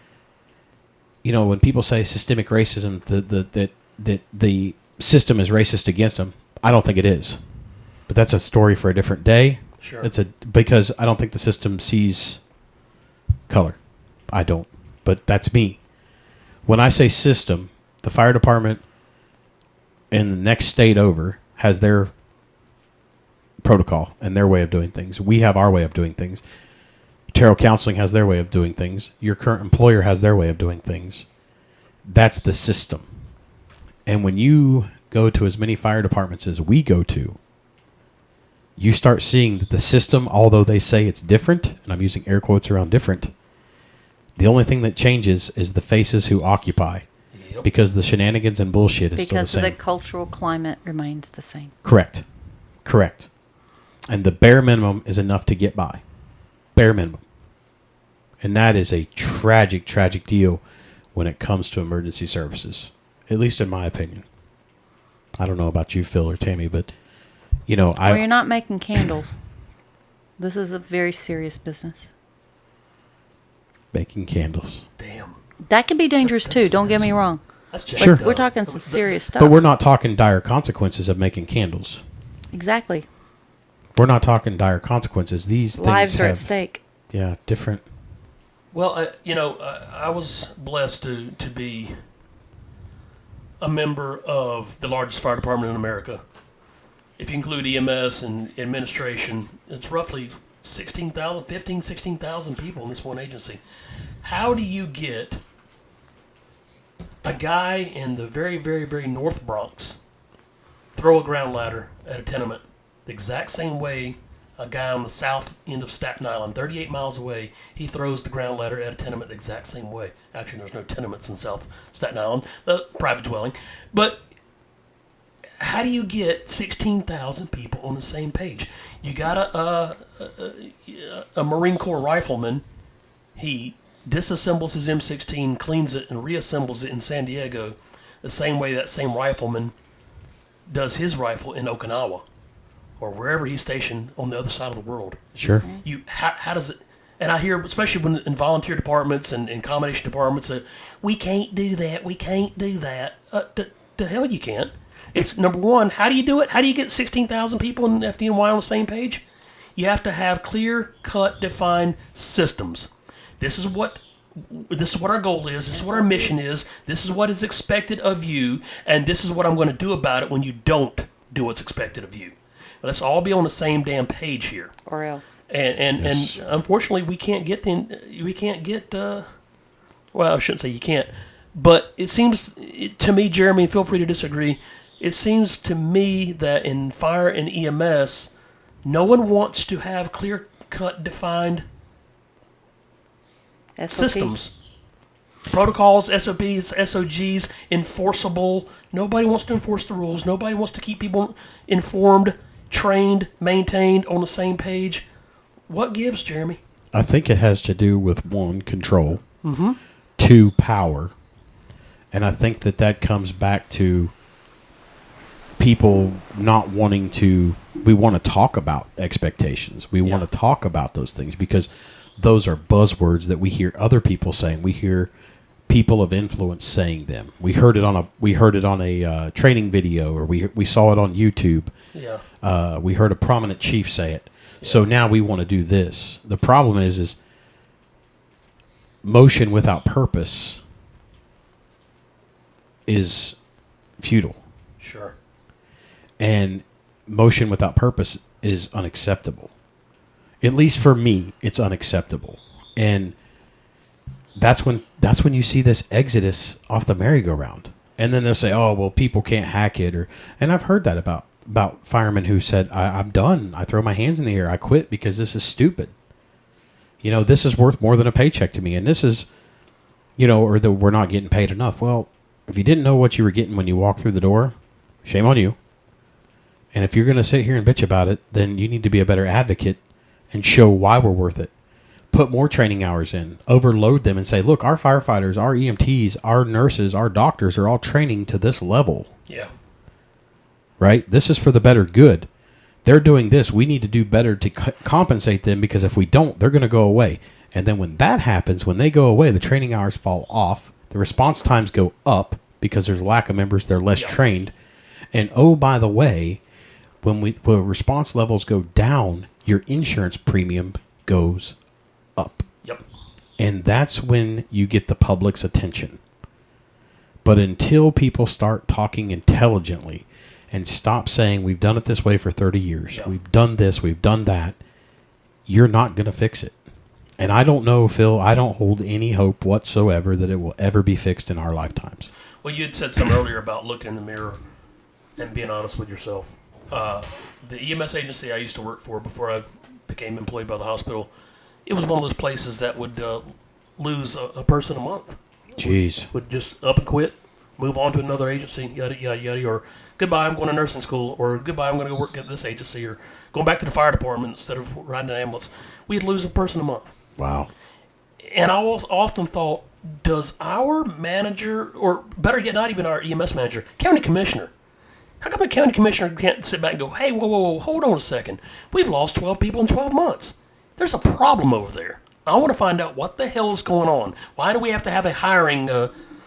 you know, when people say systemic racism, that the system is racist against them, I don't think it is. But that's a story for a different day. Sure. Because I don't think the system sees color. I don't. But that's me. When I say system, the fire department in the next state over has their protocol and their way of doing things. We have our way of doing things. Terrell Counseling has their way of doing things. Your current employer has their way of doing things. That's the system. And when you go to as many fire departments as we go to, you start seeing that the system, although they say it's different, and I'm using air quotes around different, the only thing that changes is the faces who occupy. Yep. Because the shenanigans and bullshit is still the Because same. the cultural climate remains the same. Correct. And the bare minimum is enough to get by. Bare minimum. And that is a tragic, tragic deal when it comes to emergency services. At least in my opinion. I don't know about you, Phil or Tammy, but, you know, Well, you're not making candles. This is a very serious business. Making candles. Damn. That can be dangerous too, don't get me wrong. That's Sure. We're talking some serious stuff. But we're not talking dire consequences of making candles. Exactly. We're not talking dire consequences. These Lives things are have, at stake. Yeah, different. Well, I was blessed to be a member of the largest fire department in America. If you include EMS and administration, it's roughly 16,000 people in this one agency. How do you get a guy in the very, very, very North Bronx throw a ground ladder at a tenement the exact same way a guy on the south end of Staten Island, 38 miles away, he throws the ground ladder at a tenement the exact same way? Actually, there's no tenements in South Staten Island, private dwelling. But how do you get 16,000 people on the same page? You got a Marine Corps rifleman. He disassembles his M16, cleans it, and reassembles it in San Diego the same way that same rifleman does his rifle in Okinawa or wherever he's stationed on the other side of the world. Sure. How does it... And I hear, especially when in volunteer departments and in combination departments, we can't do that, we can't do that. The hell you can't. It's, number one, how do you do it? How do you get 16,000 people in FDNY on the same page? You have to have clear-cut, defined systems. This is what our goal is. This is what our mission is. This is what is expected of you, and this is what I'm going to do about it when you don't do what's expected of you. Let's all be on the same damn page here. Or else. And unfortunately, we can't get well, I shouldn't say you can't, but it seems to me, Jeremy, feel free to disagree. It seems to me that in fire and EMS, no one wants to have clear-cut, defined SOP. systems, protocols, SOPs, SOGs, enforceable. Nobody wants to enforce the rules. Nobody wants to keep people informed, trained, maintained, on the same page. What gives, Jeremy? I think it has to do with, one, control, two, power. And I think that comes back to people not wanting to... We want to talk about expectations. We want to talk about those things because those are buzzwords that we hear other people saying. We hear people of influence saying them. We heard it on a training video, or we saw it on YouTube. Yeah. We heard a prominent chief say it. Yeah. So now we want to do this. The problem is motion without purpose is futile. Sure. And motion without purpose is unacceptable. At least for me, it's unacceptable. And that's when you see this exodus off the merry-go-round. And then they'll say, "Oh, well, people can't hack it," and I've heard that about about firemen who said, I'm done. I throw my hands in the air. I quit because this is stupid. This is worth more than a paycheck to me. And this is, or that we're not getting paid enough. Well, if you didn't know what you were getting when you walked through the door, shame on you. And if you're going to sit here and bitch about it, then you need to be a better advocate and show why we're worth it. Put more training hours in, overload them and say, look, our firefighters, our EMTs, our nurses, our doctors are all training to this level. Yeah. Right? This is for the better good. They're doing this. We need to do better to compensate them, because if we don't, they're going to go away. And then when that happens, when they go away, the training hours fall off. The response times go up because there's a lack of members. They're less trained. And oh, by the way, when response levels go down, your insurance premium goes up. Yep. And that's when you get the public's attention. But until people start talking intelligently and stop saying, we've done it this way for 30 years, we've done this, we've done that, you're not going to fix it. And I don't know, Phil, I don't hold any hope whatsoever that it will ever be fixed in our lifetimes. Well, you had said something earlier about looking in the mirror and being honest with yourself. The EMS agency I used to work for before I became employed by the hospital, it was one of those places that would lose a person a month. Jeez. Would just up and quit, move on to another agency, yada, yada, yada, or goodbye, I'm going to nursing school, or goodbye, I'm going to go work at this agency, or going back to the fire department instead of riding an ambulance. We'd lose a person a month. Wow. And I often thought, does our manager, or better yet, not even our EMS manager, county commissioner, how come the county commissioner can't sit back and go, hey, whoa, hold on a second. We've lost 12 people in 12 months. There's a problem over there. I want to find out what the hell is going on. Why do we have to have a hiring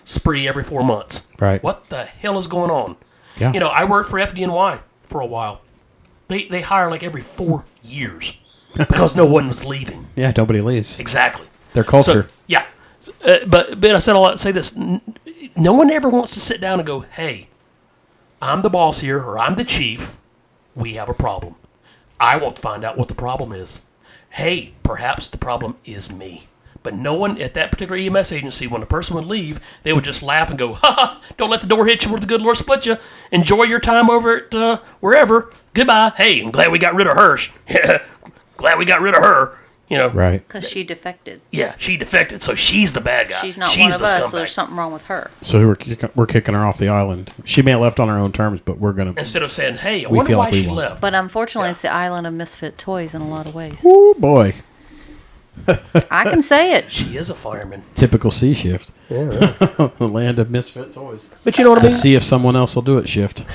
spree every 4 months? Right. What the hell is going on? Yeah. I worked for FDNY for a while. They hire like every 4 years because no one was leaving. Yeah, nobody leaves. Exactly. Their culture. So, yeah. But I said a lot to say this. No one ever wants to sit down and go, hey, I'm the boss here, or I'm the chief. We have a problem. I want to find out what the problem is. Hey, perhaps the problem is me. But no one at that particular EMS agency, when a person would leave, they would just laugh and go, ha, don't let the door hit you where the good Lord split you. Enjoy your time over at wherever. Goodbye. Hey, I'm glad we got rid of her. Glad we got rid of her. Right. Because she defected. Yeah, she defected, so she's the bad guy. She's not one of the us, scumbag. so there's something wrong with her. So we're kicking her off the island. She may have left on her own terms, but we're going to... Instead of saying, hey, I wonder why she left. But unfortunately, it's the island of misfit toys in a lot of ways. Oh, boy. I can say it. She is a fireman. Typical C shift. Yeah, right. The land of misfit toys. But you know what I mean? See if someone else will do it shift.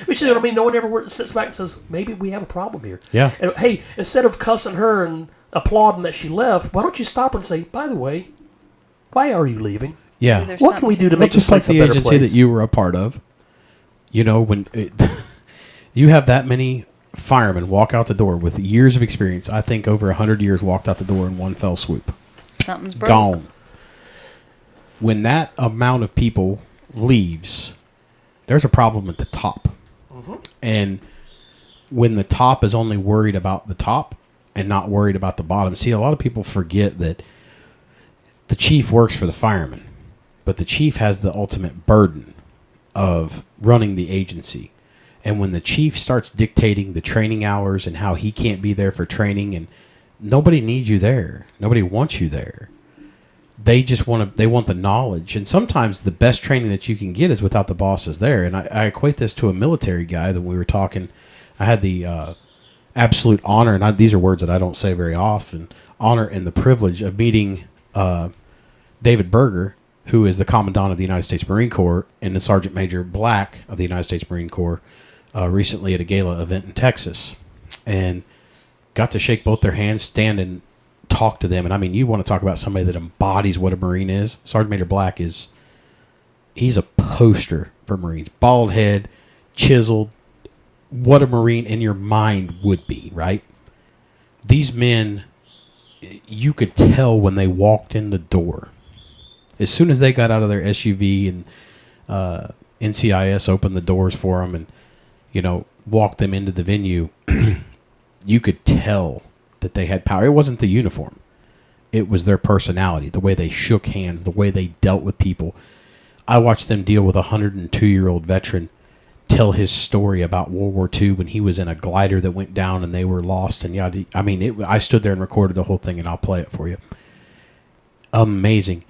But you know what I mean? No one ever sits back and says, maybe we have a problem here. Yeah. And, hey, instead of cussing her and applauding that she left, why don't you stop her and say, by the way, why are you leaving? Yeah. What can we do to make this just like place a the better agency place? that you were a part of, when you have that many firemen walk out the door with years of experience, I think over 100 years walked out the door in one fell swoop. Something's broke. Gone. When that amount of people leaves, there's a problem at the top. Mm-hmm. And when the top is only worried about the top and not worried about the bottom. See, a lot of people forget that the chief works for the firemen, but the chief has the ultimate burden of running the agency. And when the chief starts dictating the training hours and how he can't be there for training, and nobody needs you there, nobody wants you there. They just want the knowledge. And sometimes the best training that you can get is without the bosses there. And I equate this to a military guy that we were talking. I had the absolute honor, and these are words that I don't say very often, honor and the privilege of meeting David Berger, who is the Commandant of the United States Marine Corps, and the Sergeant Major Black of the United States Marine Corps, recently at a gala event in Texas. And got to shake both their hands, stand and talk to them. And I mean, you want to talk about somebody that embodies what a Marine is. Sergeant Major Black he's a poster for Marines. Bald head, chiseled, what a Marine in your mind would be, right? These men, you could tell when they walked in the door. As soon as they got out of their SUV and NCIS opened the doors for them and, walked them into the venue, you could tell that they had power. It wasn't the uniform. It was their personality, the way they shook hands, the way they dealt with people. I watched them deal with a 102-year-old veteran tell his story about World War II when he was in a glider that went down and they were lost. And I mean, I stood there and recorded the whole thing, and I'll play it for you. Amazing.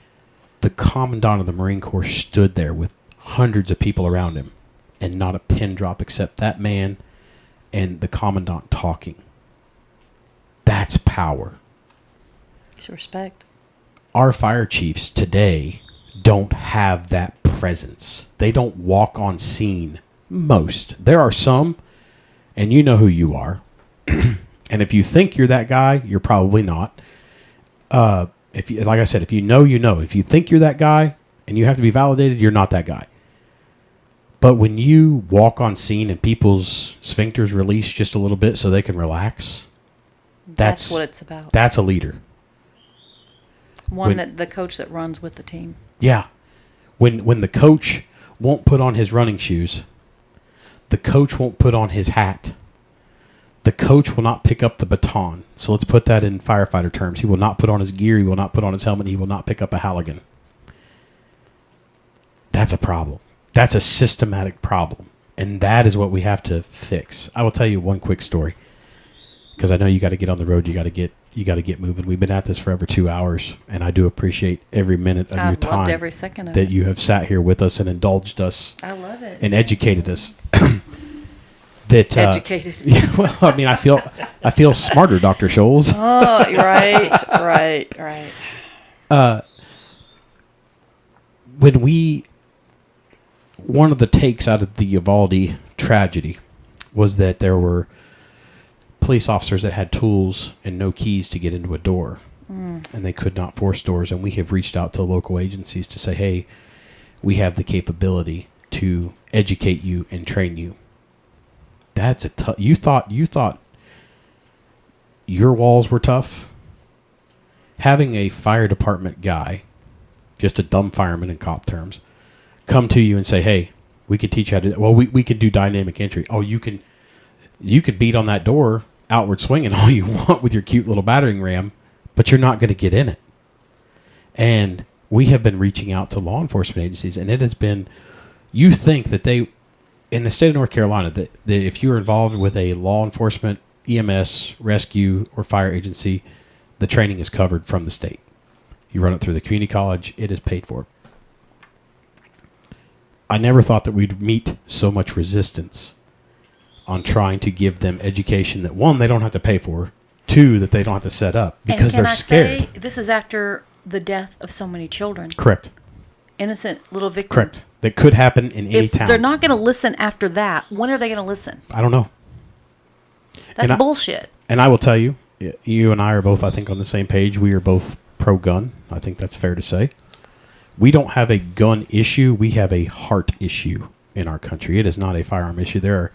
The Commandant of the Marine Corps stood there with hundreds of people around him, and not a pin drop except that man and the Commandant talking. That's power. It's respect. Our fire chiefs today don't have that presence. They don't walk on scene. Most. There are some, and you know who you are. And if you think you're that guy, you're probably not. If you, like I said, if you know, you know. If you think you're that guy and you have to be validated, you're not that guy. But when you walk on scene and people's sphincters release just a little bit so they can relax, That's what it's about. That's a leader. That the coach that runs with the team. Yeah. When the coach won't put on his running shoes, the coach won't put on his hat, the coach will not pick up the baton. So let's put that in firefighter terms. He will not put on his gear. He will not put on his helmet. He will not pick up a Halligan. That's a problem. That's a systematic problem. And that is what we have to fix. I will tell you one quick story, because I know you got to get on the road. You got to get moving. We've been at this for over 2 hours, and I do appreciate every minute of your time. I've loved every second of that it. you have sat here with us and indulged us. I love it. And educated us. That educated. Yeah, well, I mean, I feel smarter, Dr. Scholes. Oh, right. One of the takes out of the Uvalde tragedy was that there were police officers that had tools and no keys to get into a door, and they could not force doors. And we have reached out to local agencies to say, hey, we have the capability to educate you and train you. That's a tough. You thought your walls were tough. Having a fire department guy, just a dumb fireman in cop terms, come to you and say, hey, we can teach you how to, well, we can do dynamic entry. Oh, you could beat on that door outward swinging all you want with your cute little battering ram, but you're not going to get in it. And we have been reaching out to law enforcement agencies, and it has been, you think that they, in the state of North Carolina, that if you're involved with a law enforcement, EMS, rescue, or fire agency, the training is covered from the state. You run it through the community college, it is paid for. I never thought that we'd meet so much resistance on trying to give them education that, one, they don't have to pay for, two, that they don't have to set up because they're scared. Say, this is after the death of so many children. Correct. Innocent little victims. Correct. That could happen in any town. If they're not going to listen after that, when are they going to listen? I don't know. That's bullshit. And I will tell you, you and I are both, I think, on the same page. We are both pro-gun. I think that's fair to say. We don't have a gun issue. We have a heart issue in our country. It is not a firearm issue.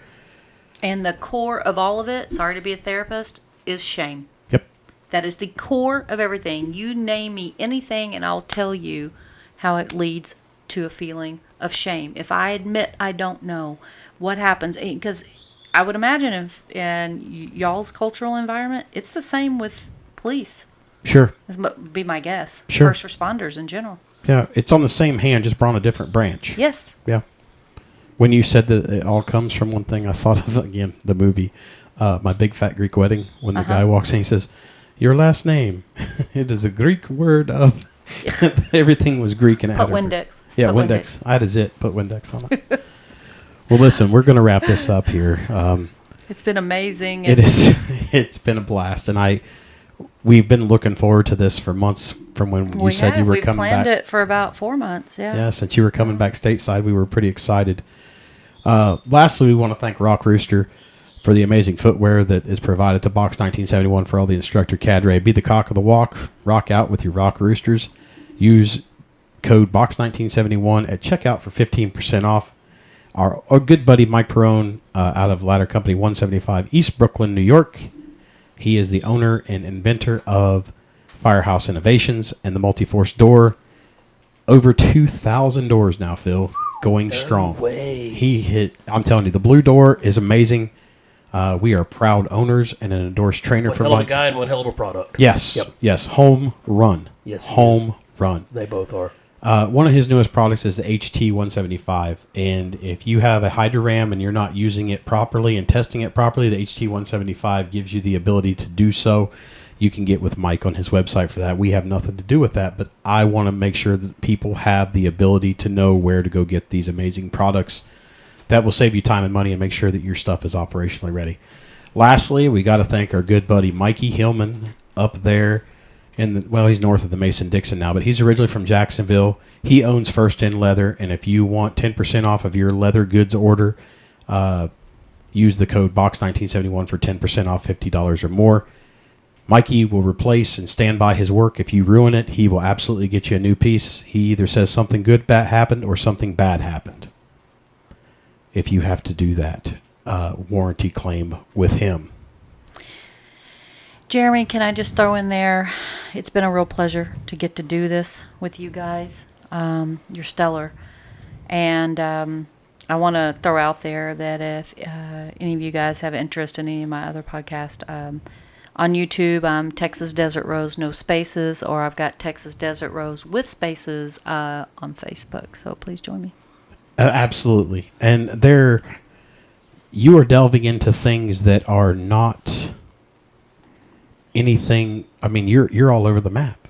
And the core of all of it, sorry to be a therapist, is shame. Yep. That is the core of everything. You name me anything and I'll tell you how it leads to a feeling of shame. If I admit I don't know what happens, because I would imagine if in y'all's cultural environment, it's the same with police. Sure. This would be my guess. Sure. First responders in general. Yeah, it's on the same hand, just on a different branch. Yes. Yeah. When you said that it all comes from one thing, I thought of, again, the movie, My Big Fat Greek Wedding, when the guy walks in, he says, your last name, it is a Greek word of... Everything was Greek and Put Windex. Yeah, Put Windex. I had a zit. Put Windex on it. Well, listen, we're going to wrap this up here. It's been amazing. It's been a blast, and we've been looking forward to this for months. From when you said you were coming back. We've planned it for about 4 months. Yeah. Yeah, since you were coming back stateside, we were pretty excited. Lastly, we want to thank Rock Rooster for the amazing footwear that is provided to Box 1971 for all the instructor cadre. Be the cock of the walk. Rock out with your Rock Roosters. Use code Box1971 at checkout for 15% off. Our good buddy Mike Perrone out of Ladder Company 175 East Brooklyn, New York. He is the owner and inventor of Firehouse Innovations and the Multi-Force Door. Over 2,000 doors now, Phil. Going strong. Way. I'm telling you, the blue door is amazing. We are proud owners and an endorsed trainer for Mike. One hell of Mike. a guy and one hell of a product. Yes. Yep. Yes. Home run. Yes. Home run. They both are. One of his newest products is the HT175, and if you have a HydroRam and you're not using it properly and testing it properly, the HT175 gives you the ability to do so. You can get with Mike on his website for that. We have nothing to do with that, but I want to make sure that people have the ability to know where to go get these amazing products that will save you time and money and make sure that your stuff is operationally ready. Lastly, we got to thank our good buddy Mikey Hillman up there. He's north of the Mason-Dixon now, but he's originally from Jacksonville. He owns First In Leather, and if you want 10% off of your leather goods order, use the code BOX1971 for 10% off $50 or more. Mikey will replace and stand by his work. If you ruin it, he will absolutely get you a new piece. He either says something good happened or something bad happened. If you have to do that warranty claim with him. Jeremy, can I just throw in there, it's been a real pleasure to get to do this with you guys. You're stellar. And I want to throw out there that if any of you guys have interest in any of my other podcasts, on YouTube, I'm Texas Desert Rose, no spaces, or I've got Texas Desert Rose with spaces on Facebook. So please join me. Absolutely. And you are delving into things that are not anything. I mean, you're all over the map.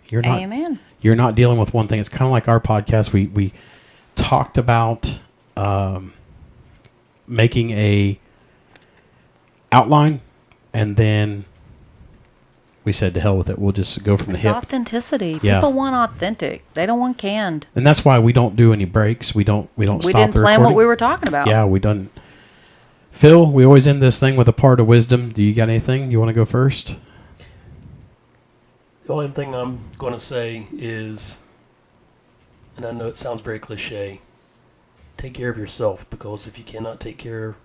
You're not. Amen. You're not dealing with one thing. It's kind of like our podcast. We talked about making a outline, and then we said to hell with it. We'll just go from the hip. Authenticity. Yeah. People want authentic. They don't want canned. And that's why we don't do any breaks. We don't stop the recording. We didn't plan what we were talking about. Yeah, we done. Phil, we always end this thing with a part of wisdom. Do you got anything? You want to go first? The only thing I'm going to say is, and I know it sounds very cliche, take care of yourself, because if you cannot take care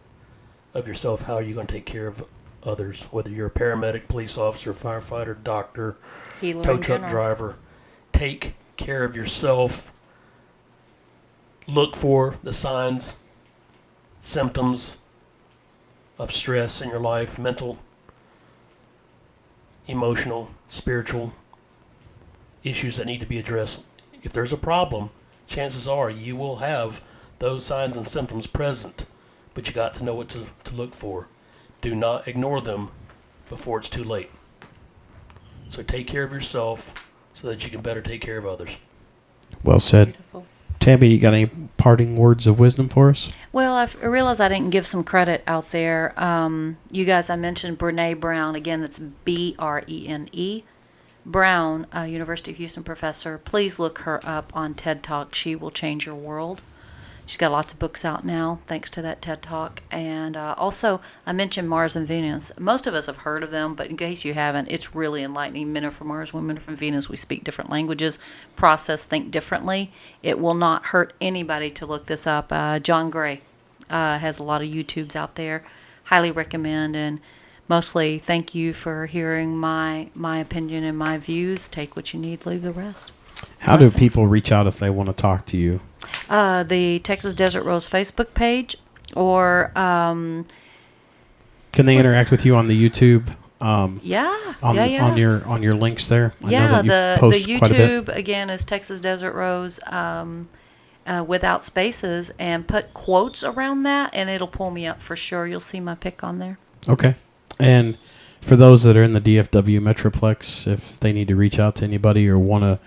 of yourself, how are you going to take care of others? Whether you're a paramedic, police officer, firefighter, doctor, Healer tow in truck general. driver, take care of yourself. Look for the signs, symptoms of stress in your life, mental, emotional, spiritual issues that need to be addressed. If there's a problem, chances are you will have those signs and symptoms present, but you got to know what to look for. Do not ignore them before it's too late. So take care of yourself so that you can better take care of others. Well said. Beautiful. Tammy, you got any parting words of wisdom for us? Well, I realized I didn't give some credit out there. You guys, I mentioned Brene Brown. Again, that's Brene Brown, University of Houston professor. Please look her up on TED Talk. She will change your world. She's got lots of books out now, thanks to that TED Talk. And also, I mentioned Mars and Venus. Most of us have heard of them, but in case you haven't, it's really enlightening. Men are from Mars, women are from Venus. We speak different languages, process, think differently. It will not hurt anybody to look this up. John Gray has a lot of YouTubes out there. Highly recommend. And mostly, thank you for hearing my opinion and my views. Take what you need, leave the rest. How do people reach out if they want to talk to you? The Texas Desert Rose Facebook page, or can they interact with you on the YouTube? On your links there. I know that you post the quite a bit. YouTube again is Texas Desert Rose without spaces, and put quotes around that, and it'll pull me up for sure. You'll see my pic on there. Okay, and for those that are in the DFW Metroplex, if they need to reach out to anybody or want to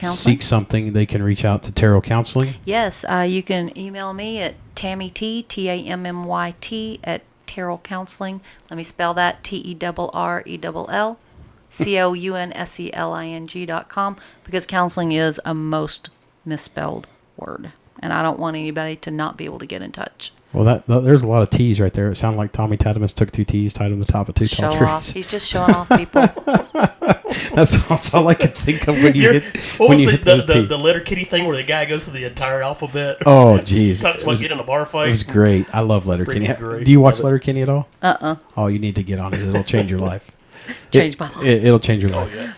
seek something, they can reach out to Terrell Counseling. Yes, you can email me at Tammy Tammyt at Terrell Counseling. Let me spell that: TERRELLCOUNSELING.com, because counseling is a most misspelled word, and I don't want anybody to not be able to get in touch. Well, there's a lot of T's right there. It sounded like Tommy Tadimus took 2 T's, tied them to the top of 2 tall trees. Show off. He's just showing off people. That's all I could think of when you hit What was those T's. the letter kitty thing where the guy goes to the entire alphabet? Oh, jeez. That's why get in a bar fight. It was great. I love Letterkenny. Great. Do you watch Letterkenny at all? Uh-uh. Oh, you need to get on it. It'll change your life. Change my life. It'll change your life. Oh, yeah.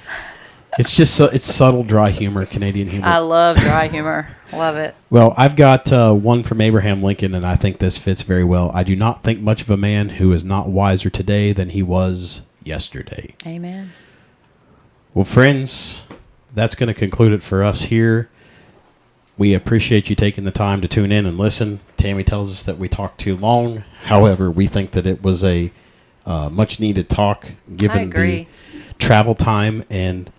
It's just it's subtle, dry humor, Canadian humor. I love dry humor. Love it. Well, I've got one from Abraham Lincoln, and I think this fits very well. I do not think much of a man who is not wiser today than he was yesterday. Amen. Well, friends, that's going to conclude it for us here We appreciate you taking the time to tune in and listen. Tammy tells us that we talked too long. However, we think that it was a much needed talk given the travel time and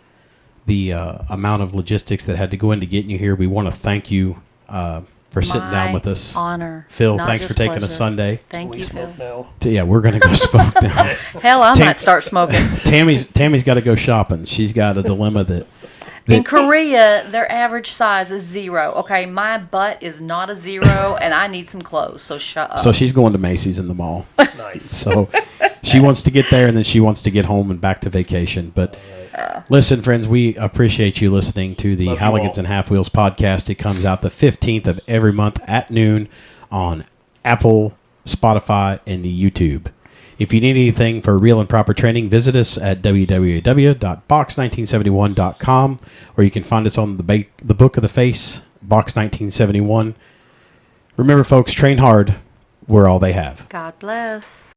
the amount of logistics that had to go into getting you here. We want to thank you for sitting down with us. Honor. Phil, thanks for taking a Sunday. Thank you, Phil. Now. We're going to go smoke now. Hell, I might start smoking. Tammy's got to go shopping. She's got a dilemma that in Korea, their average size is 0. Okay, my butt is not a 0, and I need some clothes. So shut up. So she's going to Macy's in the mall. Nice. So she wants to get there, and then she wants to get home and back to vacation. But listen, friends, we appreciate you listening to the Halligans and Half Wheels podcast. It comes out the 15th of every month at noon on Apple, Spotify, and the YouTube. If you need anything for real and proper training, visit us at www.box1971.com, or you can find us on the Book of the Face, Box 1971. Remember, folks, train hard. We're all they have. God bless.